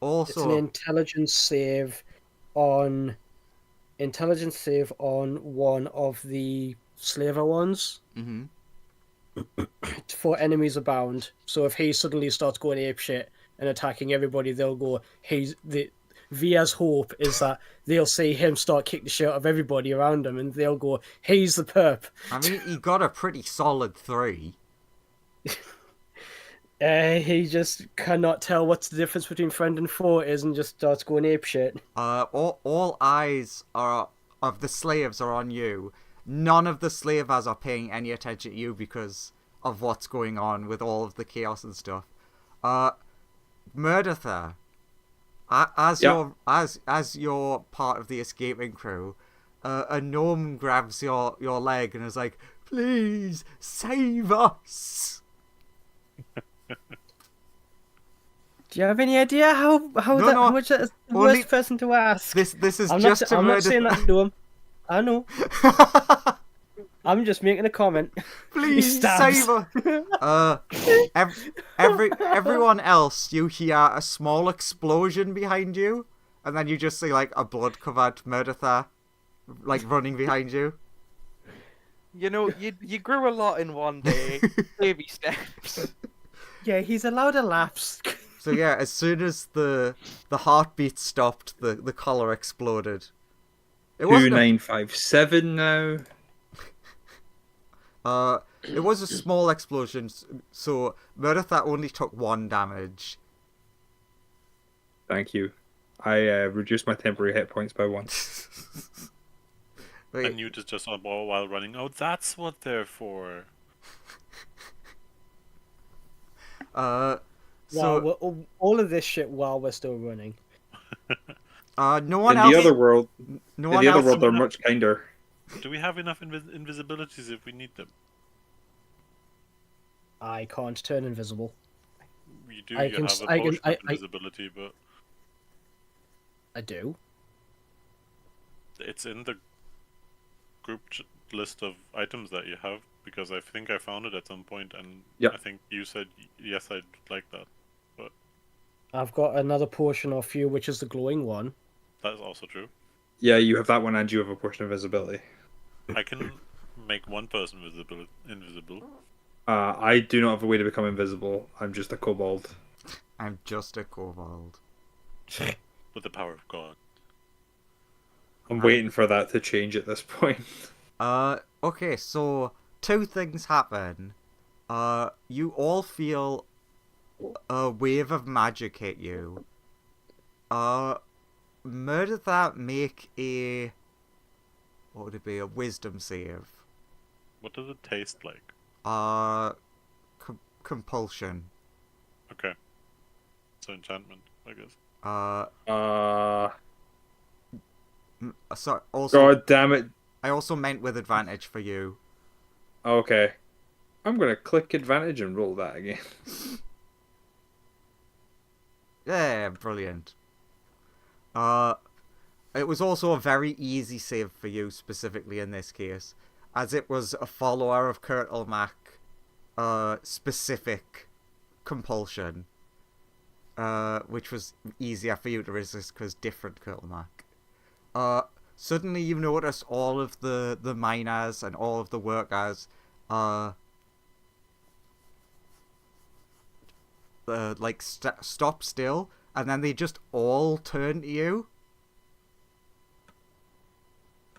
Also, it's an intelligence save on one of the slaver ones. Mm-hmm. For enemies abound. So if he suddenly starts going apeshit and attacking everybody, they'll go. Via's hope is that they'll see him start kicking the shit out of everybody around him, and they'll go, "He's the perp." I mean, he got a pretty solid 3. He just cannot tell what's the difference between friend and foe is, and just starts going apeshit. All eyes of the slaves are on you. None of the slavers are paying any attention to you because of what's going on with all of the chaos and stuff. Murdertha, as you're part of the escaping crew, a gnome grabs your leg and is like, "Please save us." Do you have any idea how much that is the worst person to ask? This is I'm just I'm not saying that to him. I know. I'm just making a comment. Please save us. Everyone else, you hear a small explosion behind you, and then you just see like a blood-covered Murdertha, like running behind you. You know, you grew a lot in one day. Baby steps. Yeah, he's allowed a lapse. So yeah, as soon as the heartbeat stopped, the collar exploded. It wasn't 2957 now. It was a small explosion, so Murdertha only took 1 damage. Thank you. I reduced my temporary hit points by 1. Wait, And you just on ball while running. Oh, that's what they're for. so all of this shit while we're still running. no one In else. the other world, no in one the other else. world, they're much kinder. Do we have enough invisibilities if we need them? I can't turn invisible. You do. I You can have s- a I can- potion I- of invisibility, but I do. it's in the group list of items that you have because I think I found it at some point, and Yep. I think you said yes, I'd like that. I've got another portion of you, which is the glowing one. That's also true. Yeah, you have that one, and you have a portion of invisibility. I can make one person invisible. I do not have a way to become invisible. I'm just a kobold. I'm just a kobold. With the power of God. I'm waiting for that to change at this point. Okay, so 2 things happen. You all feel a wave of magic hit you. Murder make a... What would it be? A wisdom save. What does it taste like? Compulsion. Okay. So enchantment, I guess. Sorry, also... God damn it. I also meant with advantage for you. Okay. I'm gonna click advantage and roll that again. Yeah, brilliant. It was also a very easy save for you, specifically in this case, as it was a follower of Kurtlemak, specific compulsion, which was easier for you to resist because different Kurtlemak. Suddenly you notice all of the miners and all of the workers, stop still, and then they just all turn to you.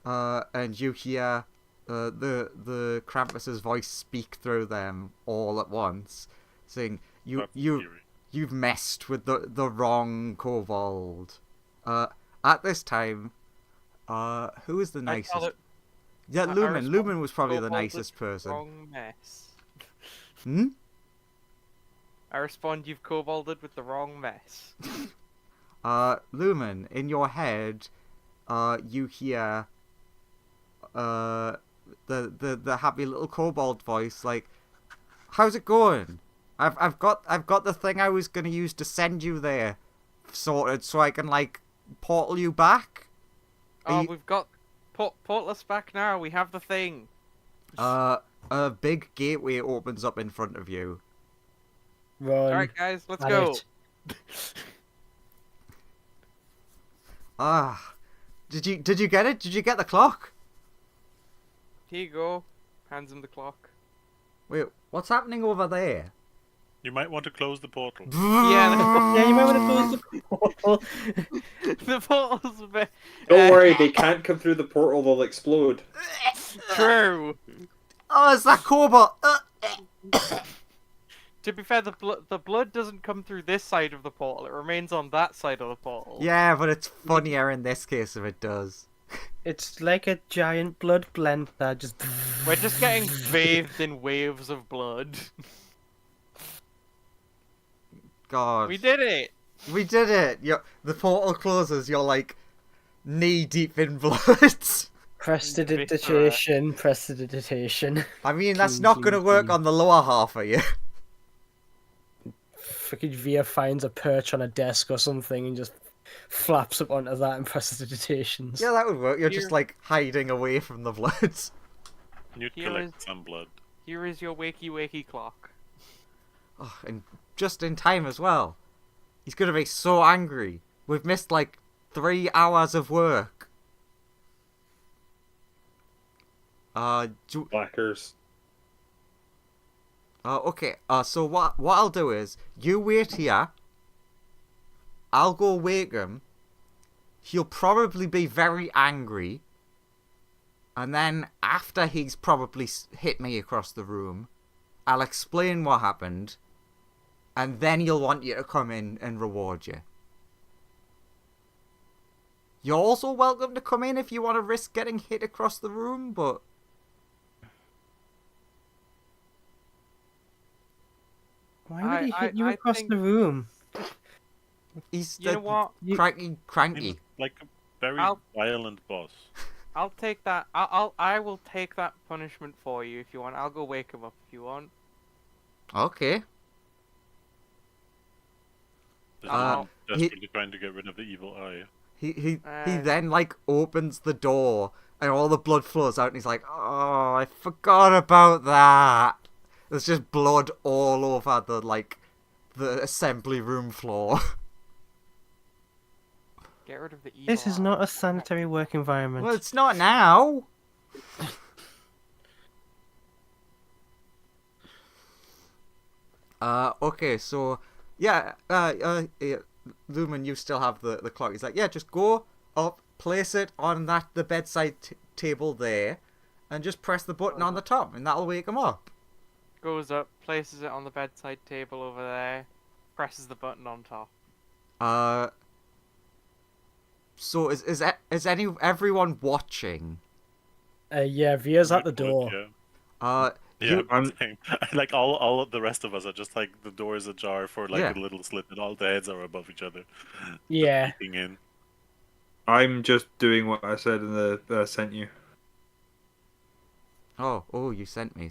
And you hear the Krampus's voice speak through them all at once, saying, "You've messed with the wrong kobold." At this time, who is the nicest? Yeah, Lumen. Lumen was probably the nicest person. Wrong mess. Hmm? I respond, you've kobolded with the wrong mess. Lumen, in your head, you hear the happy little kobold voice like, "How's it going? I've got the thing I was gonna use to send you there sorted so I can like portal you back." We've got portless back now. We have the thing. A big gateway opens up in front of you. Run. All right, guys, let's at go. it. Did you get it? Did you get the clock? Here you go. Hands him the clock. Wait, what's happening over there? You might want to close the portal. Yeah, Yeah, you might want to close the portal. the portal's a bit... Don't worry, they can't come through the portal, they'll explode. True. Oh, it's that kobold. To be fair, the blood doesn't come through this side of the portal. It remains on that side of the portal. Yeah, but it's funnier in this case if it does. It's like a giant blood blend that just... We're just getting bathed in waves of blood. God. We did it! We did it! The portal closes, you're like knee deep in blood. Prestidigitation, prestidigitation. I mean, that's not going to work on the lower half of you. Freaking Via finds a perch on a desk or something and just flaps up onto that and prestigitations. Yeah, that would work. You're just like hiding away from the blood. You'd Here collect some blood. Here is your wakey clock. Oh, and just in time as well. He's going to be so angry. We've missed like 3 hours of work. Blackers. Okay. So what I'll do is you wait here. I'll go wake him. He'll probably be very angry. And then after he's probably hit me across the room, I'll explain what happened. And then he'll want you to come in and reward you. You're also welcome to come in if you want to risk getting hit across the room, but... Why would he hit you I across think- the room? He's You know what? cranky. Like a very I'll- violent boss. I'll take that. I will take that punishment for you if you want. I'll go wake him up if you want. Okay. Desperately trying to get rid of the evil eye. He then like opens the door and all the blood flows out and he's like, oh, I forgot about that. There's just blood all over the assembly room floor. Get rid of the evil. This is not a sanitary work environment. Well, it's not now. Okay, so yeah, Lumen, you still have the clock. He's like, yeah, just go up, place it on the bedside table there, and just press the button on the top, and that'll wake him up. Goes up, places it on the bedside table over there, presses the button on top. So is everyone watching? Yeah, Via's at the door. Yeah. Yeah, Same. Like all of the rest of us are just like the door is ajar for like a little slit, and all the heads are above each other. Yeah. Peeking in. I'm just doing what I said in the sent you. Oh, you sent me.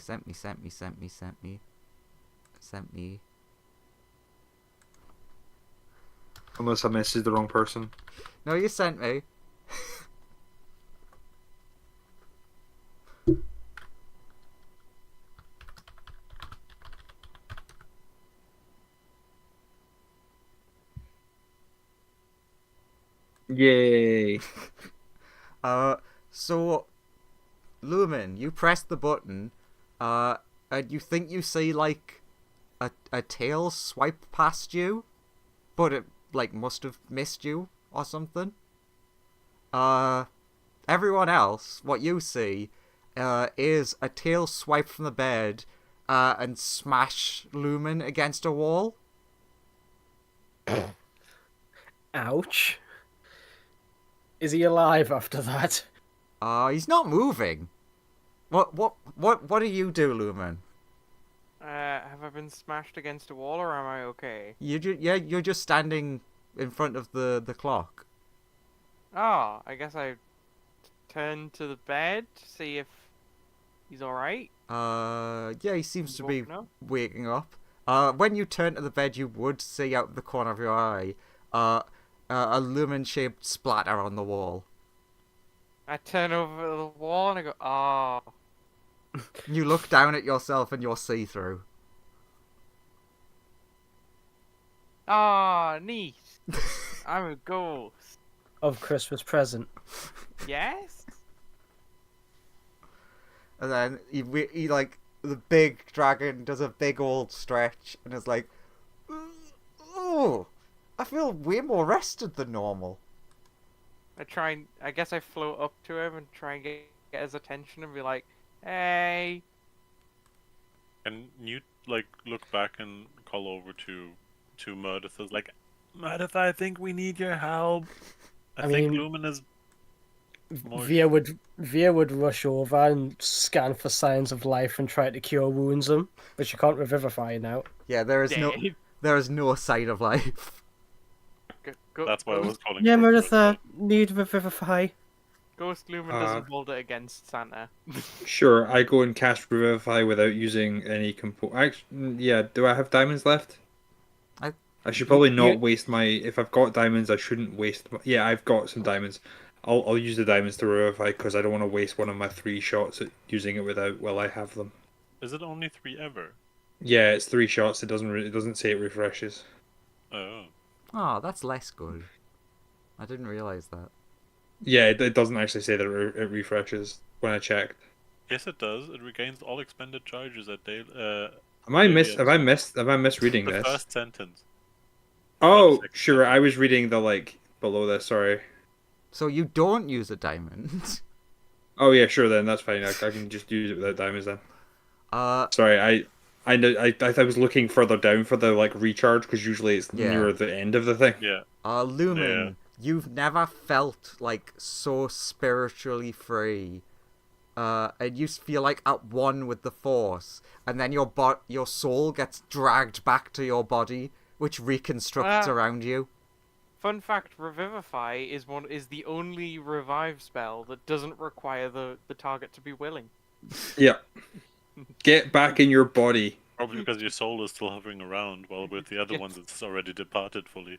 Unless I messaged the wrong person. No, you sent me. Yay! So, Lumen, you press the button, and you think you see like a tail swipe past you, but it like must have missed you or something. Everyone else, what you see, is a tail swipe from the bed, and smash Lumen against a wall. Ouch. Is he alive after that? He's not moving. What do you do, Lumen? Have I been smashed against a wall, or am I okay? You're just standing in front of the clock. Oh, I guess I turn to the bed to see if he's alright. Yeah, he seems to be Woken up? waking up. When you turn to the bed, you would see out the corner of your eye, a lumen-shaped splatter on the wall. I turn over the wall and I go, oh. You look down at yourself and you're see-through. Ah, neat. I'm a ghost. Of Christmas present. Yes? And then he like, the big dragon does a big old stretch and is like, oh, I feel way more rested than normal. I guess I float up to him and try and get his attention and be like, hey. And you like look back and call over to Meredith, like, Meredith, I think we need your help. I think mean, Lumen is more... Via would rush over and scan for signs of life and try to cure wounds him, but she can't revivify now. Yeah, there is no sign of life. That's why I was calling. Yeah, for Meredith, need revivify. Ghost Lumen doesn't hold it against Santa. Sure, I go and cast Revivify without using any yeah, do I have diamonds left? I should probably not waste my... If I've got diamonds, I shouldn't waste... Yeah, I've got some diamonds. I'll use the diamonds to Revivify because I don't want to waste one of my 3 shots at using it without... Well, I have them. Is it only 3 ever? Yeah, it's 3 shots. It doesn't say it refreshes. Oh. Oh, that's less good. I didn't realise that. Yeah, it doesn't actually say that it refreshes when I checked. Yes, it does. It regains all expended charges at day. Have I misreading The this? first sentence. Oh, sure. I was reading the below this. Sorry. So you don't use a diamond? Oh yeah, sure. Then that's fine. I can just use it without diamonds then. Sorry, I was looking further down for the recharge because usually it's near the end of the thing. Yeah. Lumen, you've never felt so spiritually free. And you feel at one with the Force, and then your soul gets dragged back to your body, which reconstructs around you. Fun fact: Revivify is the only revive spell that doesn't require the target to be willing. Yeah. Get back in your body. Probably because your soul is still hovering around, while with the other ones it's already departed fully.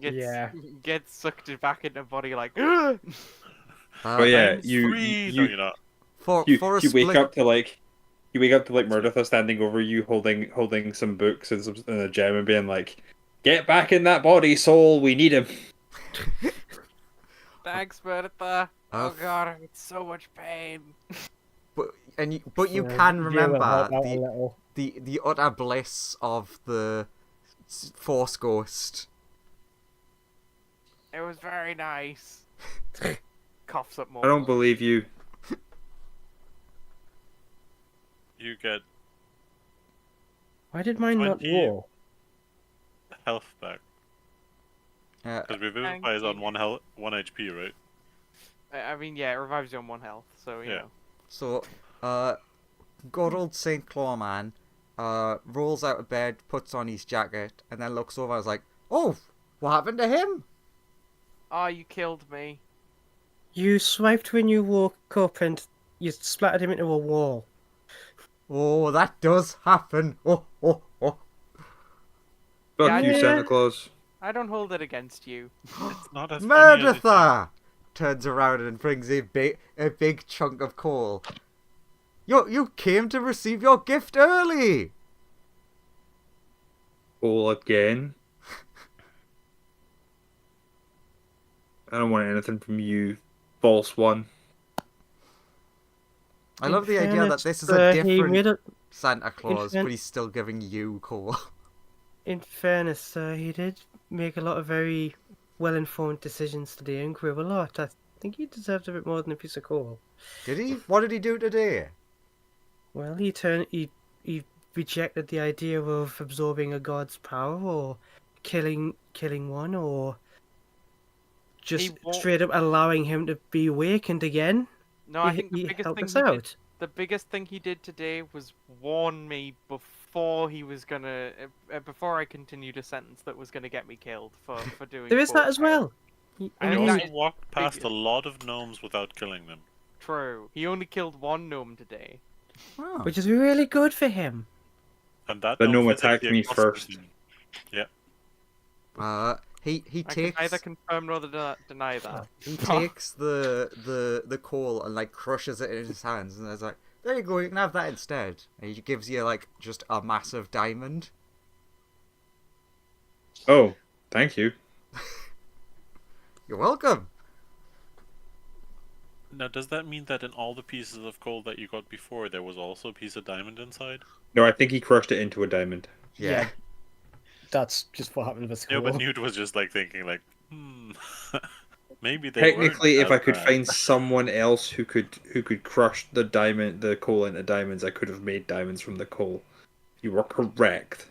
Gets sucked back into the body like. But yeah, I'm free! No, you're not. For a you split, wake up to like Murdertha standing over you, holding some books and a gem, and being like, "Get back in that body, soul. We need him." Thanks, Bertha. Oh god, I'm in so much pain. but you can remember the utter bliss of the Force Ghost. It was very nice. Coughs up more. I don't believe you. You get Why did mine not 20 roll? health back. Because Revivify is on 1 HP, right? I mean, yeah, it revives you on 1 health, so you know. So, good old St. Clawman rolls out of bed, puts on his jacket, and then looks over and is like, "Oh, what happened to him?" Oh, you killed me. You swiped when you woke up and you splattered him into a wall. Oh, that does happen. Oh. Fuck Yeah, you, yeah. Santa Claus. I don't hold it against you. It's not as funny as you think. Murdertha turns around and brings a big chunk of coal. You came to receive your gift early. All again. I don't want anything from you, false one. I love the idea that this is a different Santa Claus, but he's still giving you coal. In fairness, he did make a lot of very well-informed decisions today and grew a lot. I think he deserved a bit more than a piece of coal. Did he? What did he do today? Well, he rejected the idea of absorbing a god's power or killing one or just straight up allowing him to be awakened again. No, I think he helped us out. The biggest thing he did today was warn me before he was gonna, before I continued a sentence that was gonna get me killed for doing. There is that as well. He also walked past a lot of gnomes without killing them. True. He only killed 1 gnome today. Oh. Which is really good for him. And that The gnome physically attacked me accosted first. him. Yeah. He I takes. can neither confirm nor deny that. He takes the coal and like crushes it in his hands, and there's like, "There you go, you can have that instead." And he gives you like just a massive diamond. Oh, thank you. You're welcome. Now, does that mean that in all the pieces of coal that you got before, there was also a piece of diamond inside? No, I think he crushed it into a diamond. Yeah. That's just what happened with No, coal. but Newt was just like thinking, like, maybe they Technically, weren't if I as could bad. find someone else who could crush the coal into diamonds, I could have made diamonds from the coal. You were correct.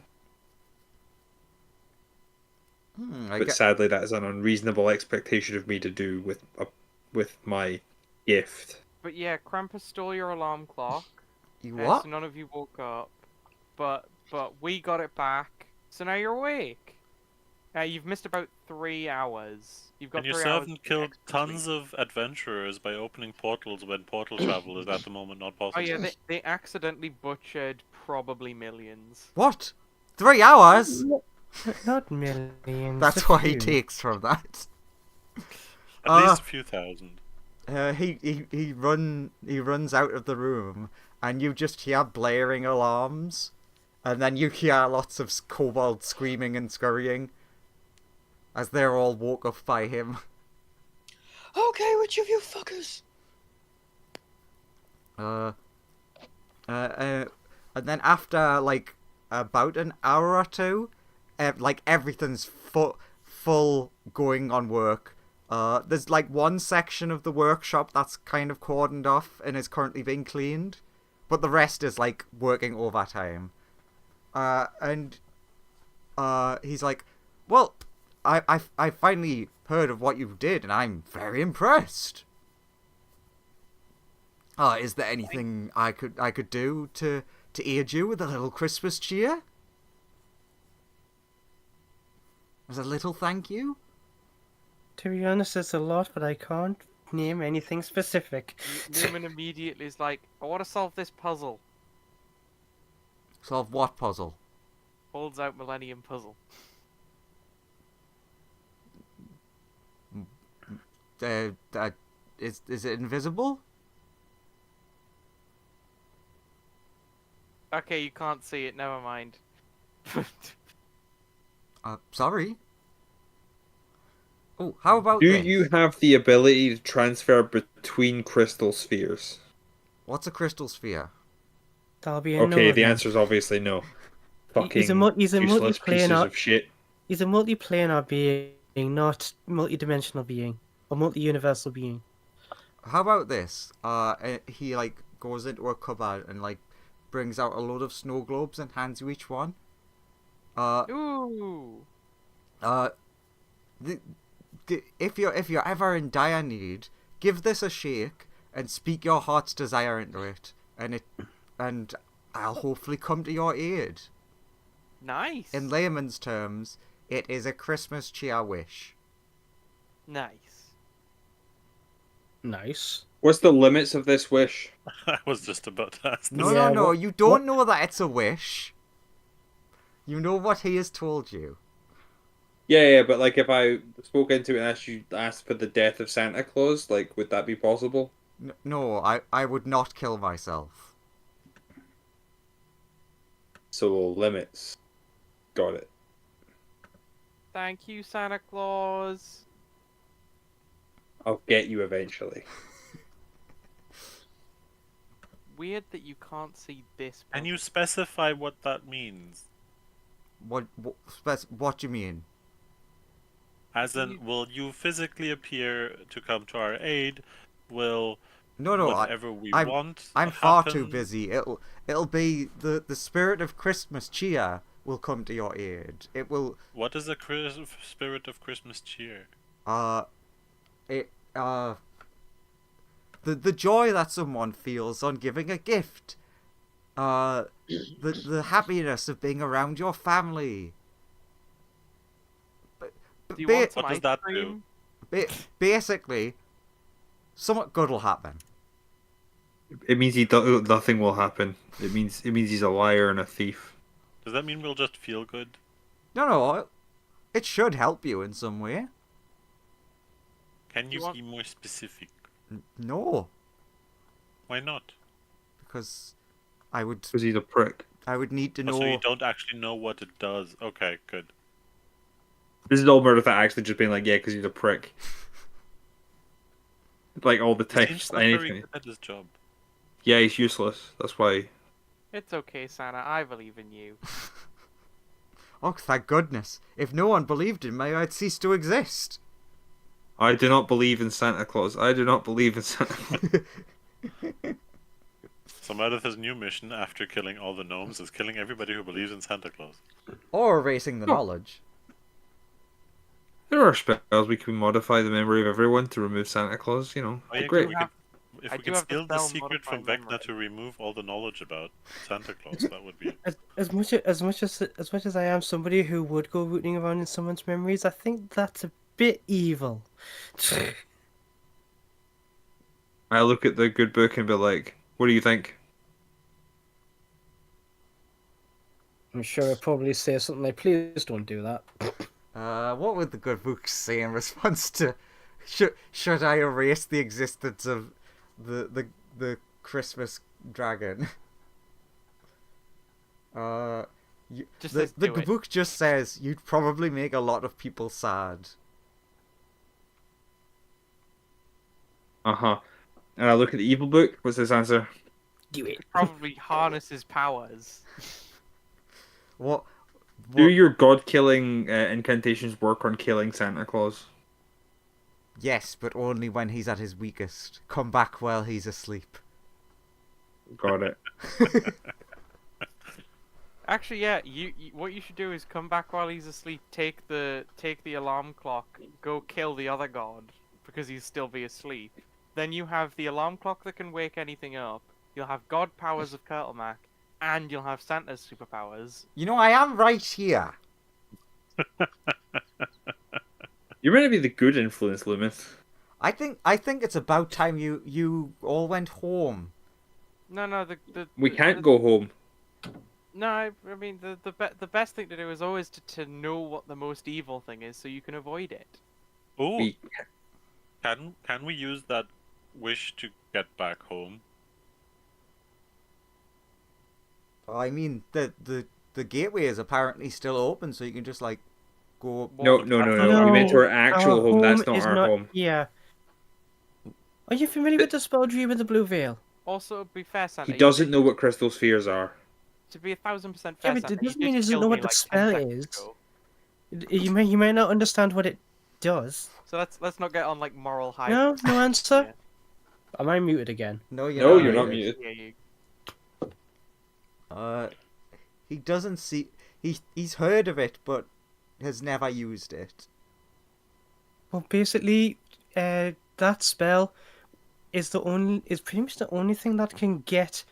But sadly, that is an unreasonable expectation of me to do with my gift. But yeah, Krampus stole your alarm clock. You what? So none of you woke up. But we got it back. So now you're awake. You've missed about 3 hours. You've got And your 3 hours. servant killed tons of adventurers by opening portals when portal travel is at the moment not possible. Oh yeah, they accidentally butchered probably millions. What? 3 hours? Not millions. That's a what he few. takes from that. At least a few thousand. He runs out of the room, and you just hear blaring alarms, and then you hear lots of kobolds screaming and scurrying, as they're all woke up by him. Okay, which of you fuckers? And then after like about an hour or two, like everything's full going on work. There's like one section of the workshop that's kind of cordoned off and is currently being cleaned, but the rest is like working overtime. And he's like, "Well, I finally heard of what you did, and I'm very impressed. Is there anything I could do to aid you with a little Christmas cheer? As a little thank you?" To be honest, it's a lot, but I can't name anything specific. Lumen immediately is like, I want to solve this puzzle. Solve what puzzle? Holds out Millennium Puzzle. Is it invisible? Okay, you can't see it. Never mind. Sorry. Oh, how about Do this? you have the ability to transfer between crystal spheres? What's a crystal sphere? That'll be a Okay, no. the then. answer is obviously no. He's a Fucking useless pieces multiplanar. of shit. He's a multiplanar being, not multi-dimensional being or multi-universal being. How about this? He like goes into a cupboard and like brings out a load of snow globes and hands you each one. Ooh. If you're ever in dire need, give this a shake and speak your heart's desire into it, and I'll hopefully come to your aid. Nice. In layman's terms, it is a Christmas cheer wish. Nice. Nice. What's the limits of this wish? I was just about to ask this. No, Yeah, no, what- you don't know that it's a wish. You know what he has told you. Yeah, but like if I spoke into it and asked for the death of Santa Claus, like would that be possible? No, I would not kill myself. So limits. Got it. Thank you, Santa Claus. I'll get you eventually. Weird that you can't see this. Can you specify what that means? What do you mean? As in, will you physically appear to come to our aid? Will No, whatever we I'm- want I'm far too happen? busy. It'll be the spirit of Christmas cheer will come to your aid. It will What is the spirit of Christmas cheer? the joy that someone feels on giving a gift. The happiness of being around your family. Do you want some What does ice that cream? Basically, something good will happen. It means nothing will happen. It means he's a liar and a thief. Does that mean we'll just feel good? No, it should help you in some way. Can you You want- be more specific? No, Why not? because I would Because he's a prick. need to Oh, know. so you don't actually know what it does. Okay, good. This is all Meredith actually just being like, yeah, because he's a prick. Like all the He time, seems just not very anything. good at his job. Yeah, he's useless. That's why. It's okay, Santa. I believe in you. Oh, thank goodness! If no one believed in me, I'd cease to exist. I do not believe in Santa Claus. I do not believe in Santa Claus. So Meredith's new mission after killing all the gnomes is killing everybody who believes in Santa Claus. Or erasing the knowledge. There are spells we can modify the memory of everyone to remove Santa Claus. You know, Oh, yeah, great. we have- if I we do can have the steal the spell secret from modify Vecna memory. to remove all the knowledge about Santa Claus, that would be... As much as I am somebody who would go rooting around in someone's memories, I think that's a bit evil. I look at the good book and be like, "What do you think?" I'm sure I'd probably say something like, "Please don't do that." What would the good book say in response to should I erase the existence of the Christmas dragon? Just the says do it. book just says you'd probably make a lot of people sad. And I look at the evil book. What's this answer? Do it. Probably harness his powers. What? Do your god-killing incantations work on killing Santa Claus? Yes, but only when he's at his weakest. Come back while he's asleep. Got it. Actually, yeah. You what you should do is come back while he's asleep. Take the alarm clock. Go kill the other god because he'll still be asleep. Then you have the alarm clock that can wake anything up. You'll have god powers of Kurtlemak, and you'll have Santa's superpowers. You know, I am right here. You're meant to be the good influence, Loomis. I think it's about time you all went home. No, We can't go home. No, I mean the best thing to do is always to know what the most evil thing is, so you can avoid it. Oh, We can we use that wish to get back home? I mean, the gateway is apparently still open, so you can just like go. no. No, We meant our actual our home. That's home not is our not home. here. Are you familiar with the spell Dream of the Blue Veil? Also, to be fair, Santa, He you doesn't did- know what crystal spheres are. To be 1,000% Yeah, fair, but Santa, it you doesn't did mean he doesn't kill know me what the like 10 spell seconds is. ago. You may not understand what it does. So let's not get on like moral high. No answer. Yeah. Am I muted again? No, you're No, not. you're not muted. muted. Yeah, He doesn't see. He's heard of it, but has never used it. Well, basically, that spell is pretty much the only thing that can get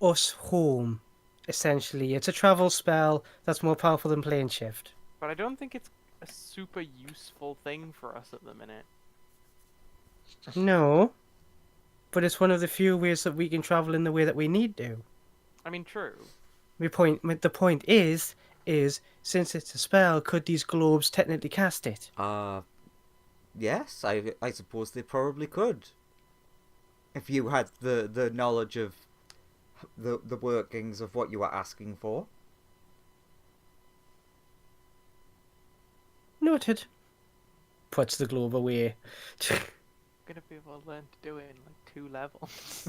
us home. Essentially, it's a travel spell that's more powerful than Plane Shift. But I don't think it's a super useful thing for us at the minute. No, but it's one of the few ways that we can travel in the way that we need to. I mean, true. The point is since it's a spell, could these globes technically cast it? Yes, I suppose they probably could. If you had the knowledge of the workings of what you were asking for. Noted. Puts the globe away. I'm gonna be able to learn to do it in like 2 levels.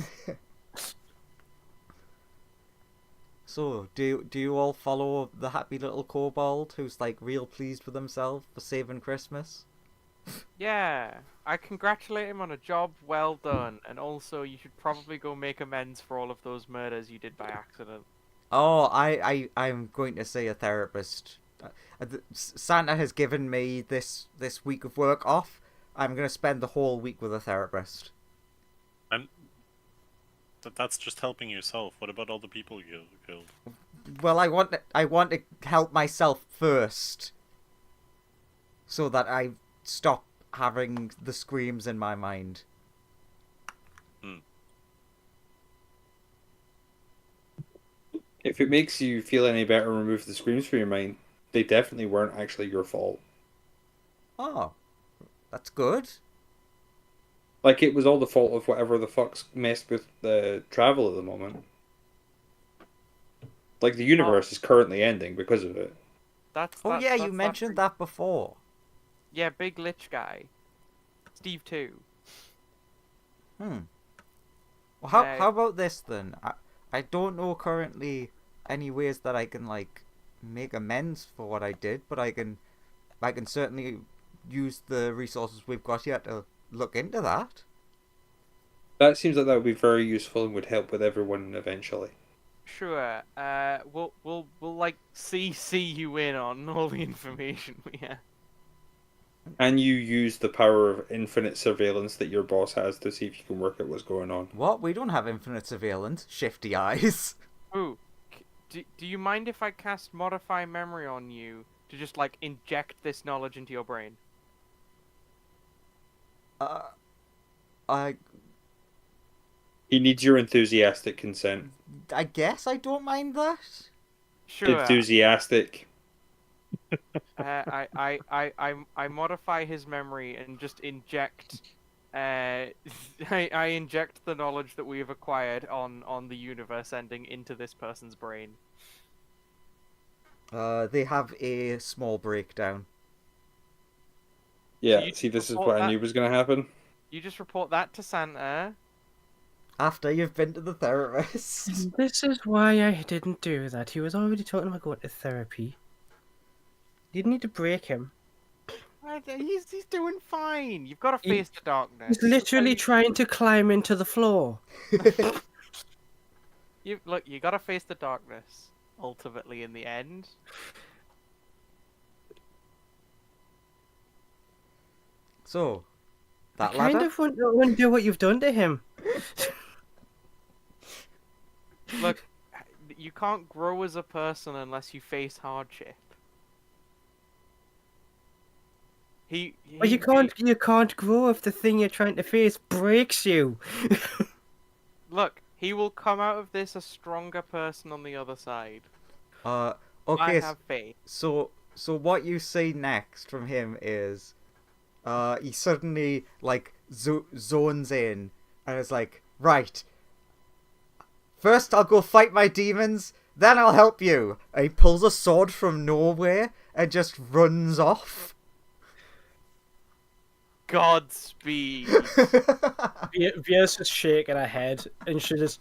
So, do you all follow the happy little kobold who's like real pleased with himself for saving Christmas? Yeah, I congratulate him on a job well done, and also you should probably go make amends for all of those murders you did by accident. Oh, I'm going to see a therapist. Santa has given me this week of work off. I'm going to spend the whole week with a therapist. That's just helping yourself. What about all the people you killed? Well, I want to help myself first, so that I stop having the screams in my mind. If it makes you feel any better, remove the screams from your mind. They definitely weren't actually your fault. Oh, that's good. Like, it was all the fault of whatever the fuck's messed with the travel at the moment. Like, the universe is currently ending because of it. You mentioned that before. Yeah, big lich guy. Steve too. Well, how about this then? I don't know currently any ways that I can like make amends for what I did, but I can certainly use the resources we've got here to look into that. That seems like that would be very useful and would help with everyone eventually. Sure. We'll like CC you in on all the information we have. And you use the power of infinite surveillance that your boss has to see if you can work out what's going on. What? We don't have infinite surveillance. Shifty eyes. Ooh, do you mind if I cast Modify Memory on you to just like inject this knowledge into your brain? He needs your enthusiastic consent. I guess I don't mind that. Sure. Enthusiastic. I modify his memory and just inject. I inject the knowledge that we have acquired on the universe ending into this person's brain. They have a small breakdown. Yeah, you see, this is report what I that- knew was going to happen. You just report that to Santa. After you've been to the therapist. This is why I didn't do that. He was already talking about going to therapy. Didn't need to break him. He's doing fine. You've got to face the darkness. He's literally trying to climb into the floor. You got to face the darkness. Ultimately, in the end. So, that I kind ladder? of want to undo what you've done to him. Look, you can't grow as a person unless you face hardship. Well, you can't grow if the thing you're trying to face breaks you. Look, he will come out of this a stronger person on the other side. I Okay. have faith. So what you see next from him is, he suddenly like zones in and is like, right. First, I'll go fight my demons. Then I'll help you. And he pulls a sword from nowhere and just runs off. Godspeed. Via's just shaking her head, and she just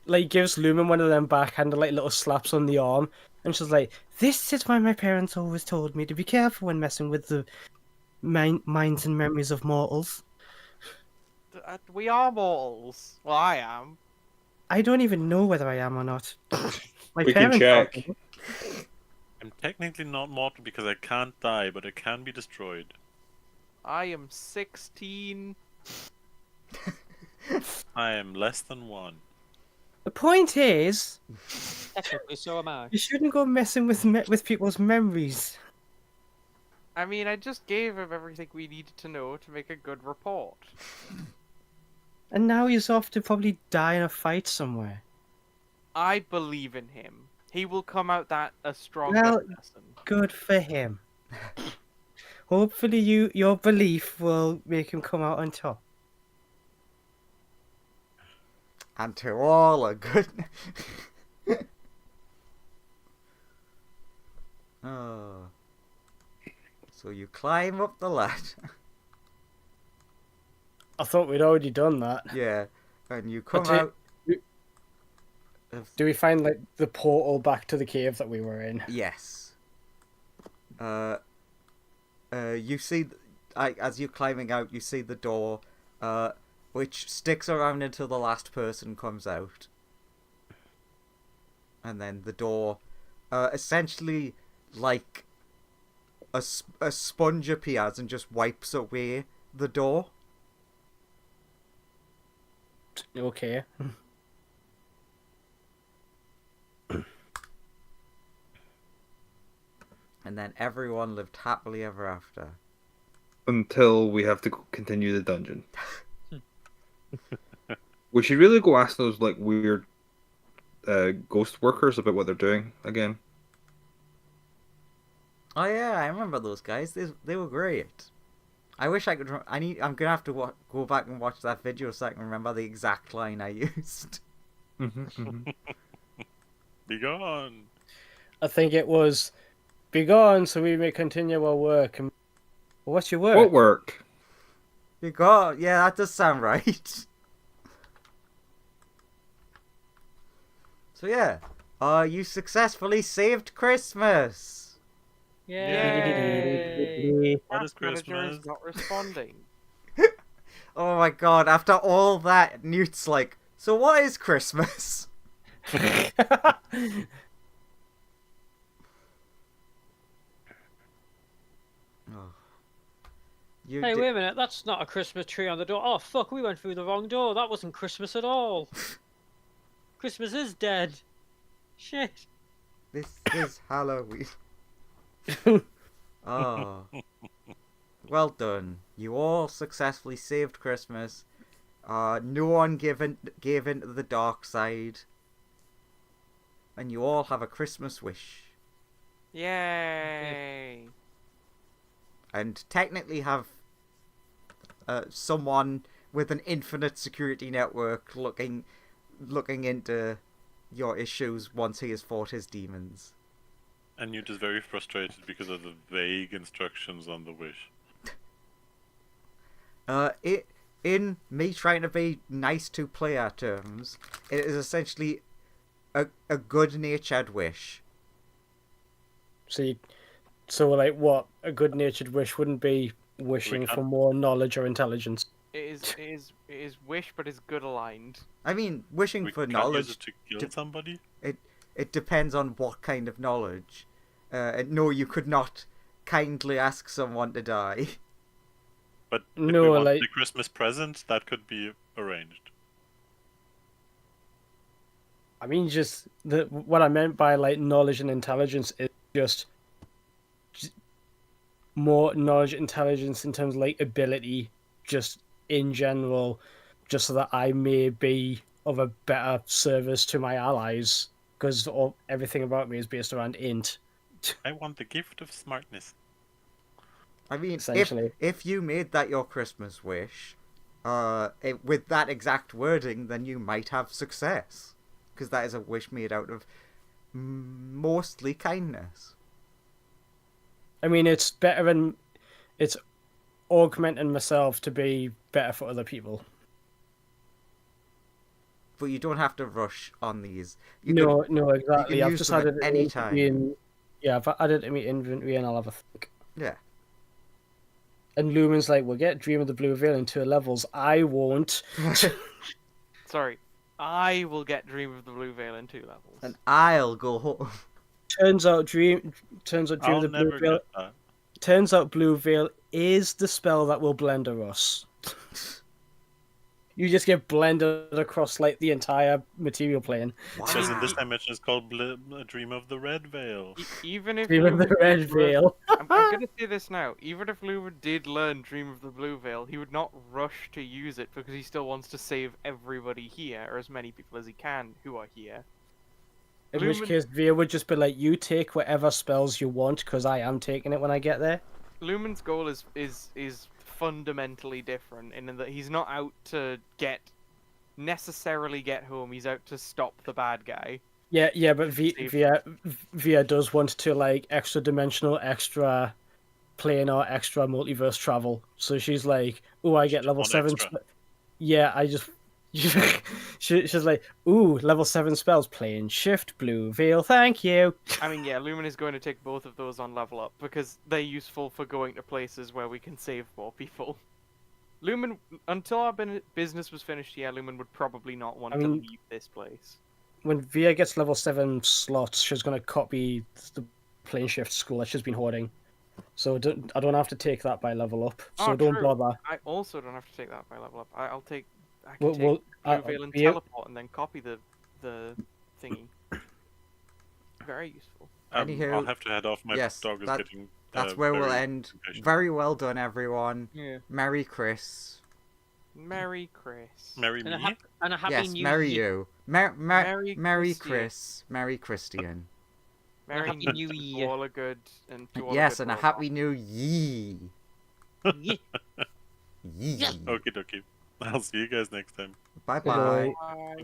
like gives Lumen one of them backhanded like little slaps on the arm, and she's like, "This is why my parents always told me to be careful when messing with the minds and memories of mortals." We are mortals. Well, I am. I don't even know whether I am or not. My We can parents check. are. I'm technically not mortal because I can't die, but I can be destroyed. I am 16. I am less than 1. The point is, Technically, so am I. you shouldn't go messing with people's memories. I mean, I just gave him everything we needed to know to make a good report. And now he's off to probably die in a fight somewhere. I believe in him. He will come out that a stronger Well, person. good for him. Hopefully your belief will make him come out on top. And to all a good... Oh. So you climb up the ladder. I thought we'd already done that. Yeah. And you come But out... Do we find like the portal back to the cave that we were in? Yes. You see, as you're climbing out, you see the door, which sticks around until the last person comes out. And then the door, essentially, like, a sponge appears and just wipes away the door. Okay. And then everyone lived happily ever after. Until we have to continue the dungeon. We should really go ask those like weird ghost workers about what they're doing again. Oh yeah, I remember those guys. They were great. I wish I could. I'm gonna have to go back and watch that video so I can remember the exact line I used. Be gone. I think it was, "Be gone, so we may continue our work." And what's your work? What work? You got, yeah, that does sound right. So yeah, you successfully saved Christmas. Yay! What is Task manager Christmas? is not responding. Oh my god! After all that, Newt's like, so what is Christmas? Oh. Hey, wait a minute, that's not a Christmas tree on the door. Oh, fuck, we went through the wrong door. That wasn't Christmas at all. Christmas is dead. Shit. This is Halloween. Oh. Well done. You all successfully saved Christmas. No one gave in to the dark side. And you all have a Christmas wish. Yay! And technically have someone with an infinite security network looking into your issues once he has fought his demons. And Newt is very frustrated because of the vague instructions on the wish. In me trying to be nice to player terms, it is essentially a good-natured wish. So like what? A good-natured wish wouldn't be wishing for more knowledge or intelligence. It is wish, but is good aligned. I mean, wishing We for can't knowledge. use it to kill somebody? It depends on what kind of knowledge. No, you could not kindly ask someone to die. But if No, we want like- the Christmas present, that could be arranged. I mean, just what I meant by like knowledge and intelligence is just more knowledge, intelligence in terms of like ability, just in general, just so that I may be of a better service to my allies, because everything about me is based around int, I want the gift of smartness. I mean, essentially. if you made that your Christmas wish, with that exact wording, then you might have success, because that is a wish made out of mostly kindness. I mean, it's better than it's augmenting myself to be better for other people. But you don't have to rush on these. No, exactly. You can I've use just them added at it any into time. I've added it to my inventory and I'll have a think. Yeah. And Lumen's like, we'll get Dream of the Blue Veil in 2 levels. I won't. Sorry, I will get Dream of the Blue Veil in 2 levels. And I'll go home. Turns out Dream I'll of the Blue never Veil. get that. Turns out Blue Veil is the spell that will blender us. You just get blended across like the entire material plane. Because in this Wow. dimension it's called A Dream of the Red Veil. Even if Dream of the Lumen Red did learn- Veil. I'm gonna say this now. Even if Lumen did learn Dream of the Blue Veil, he would not rush to use it because he still wants to save everybody here, or as many people as he can who are here. In which case, Veil would just be like, you take whatever spells you want, because I am taking it when I get there. Lumen's goal is fundamentally different in that he's not out to necessarily get home. He's out to stop the bad guy. Yeah, but Save. Via does want to like extra dimensional, extra planar, extra multiverse travel. So she's like, "Ooh, I get level want 7." extra. Yeah, I just she's like, "Ooh, level 7 spells, plane shift, blue veil, thank you." I mean, yeah, Lumen is going to take both of those on level up because they're useful for going to places where we can save more people. Lumen, until our business was finished, yeah, Lumen would probably not want to leave this place. When Via gets level 7 slots, she's gonna copy the plane shift school that she's been hoarding. So I don't have to take that by level up. So don't true. bother. I also don't have to take that by level up. I can take Well, Blue well, Veil and Via- teleport and then copy the thingy. Very useful. Anywho, I'll have to head off. My yes, dog is getting. That's where we'll very end. impatient. Very well done, everyone. Yeah. Merry Chris. Merry Chris. Marry And a, me? hap- and a happy Yes, new marry year. you. Merry Merry Christian. Chris. Merry Christian. Merry Happy New to Year. all a good and to all Yes, a good and a world. happy new ye. Yeah. Ye. Okie dokie. I'll see you guys next time. Bye bye. Bye. Bye.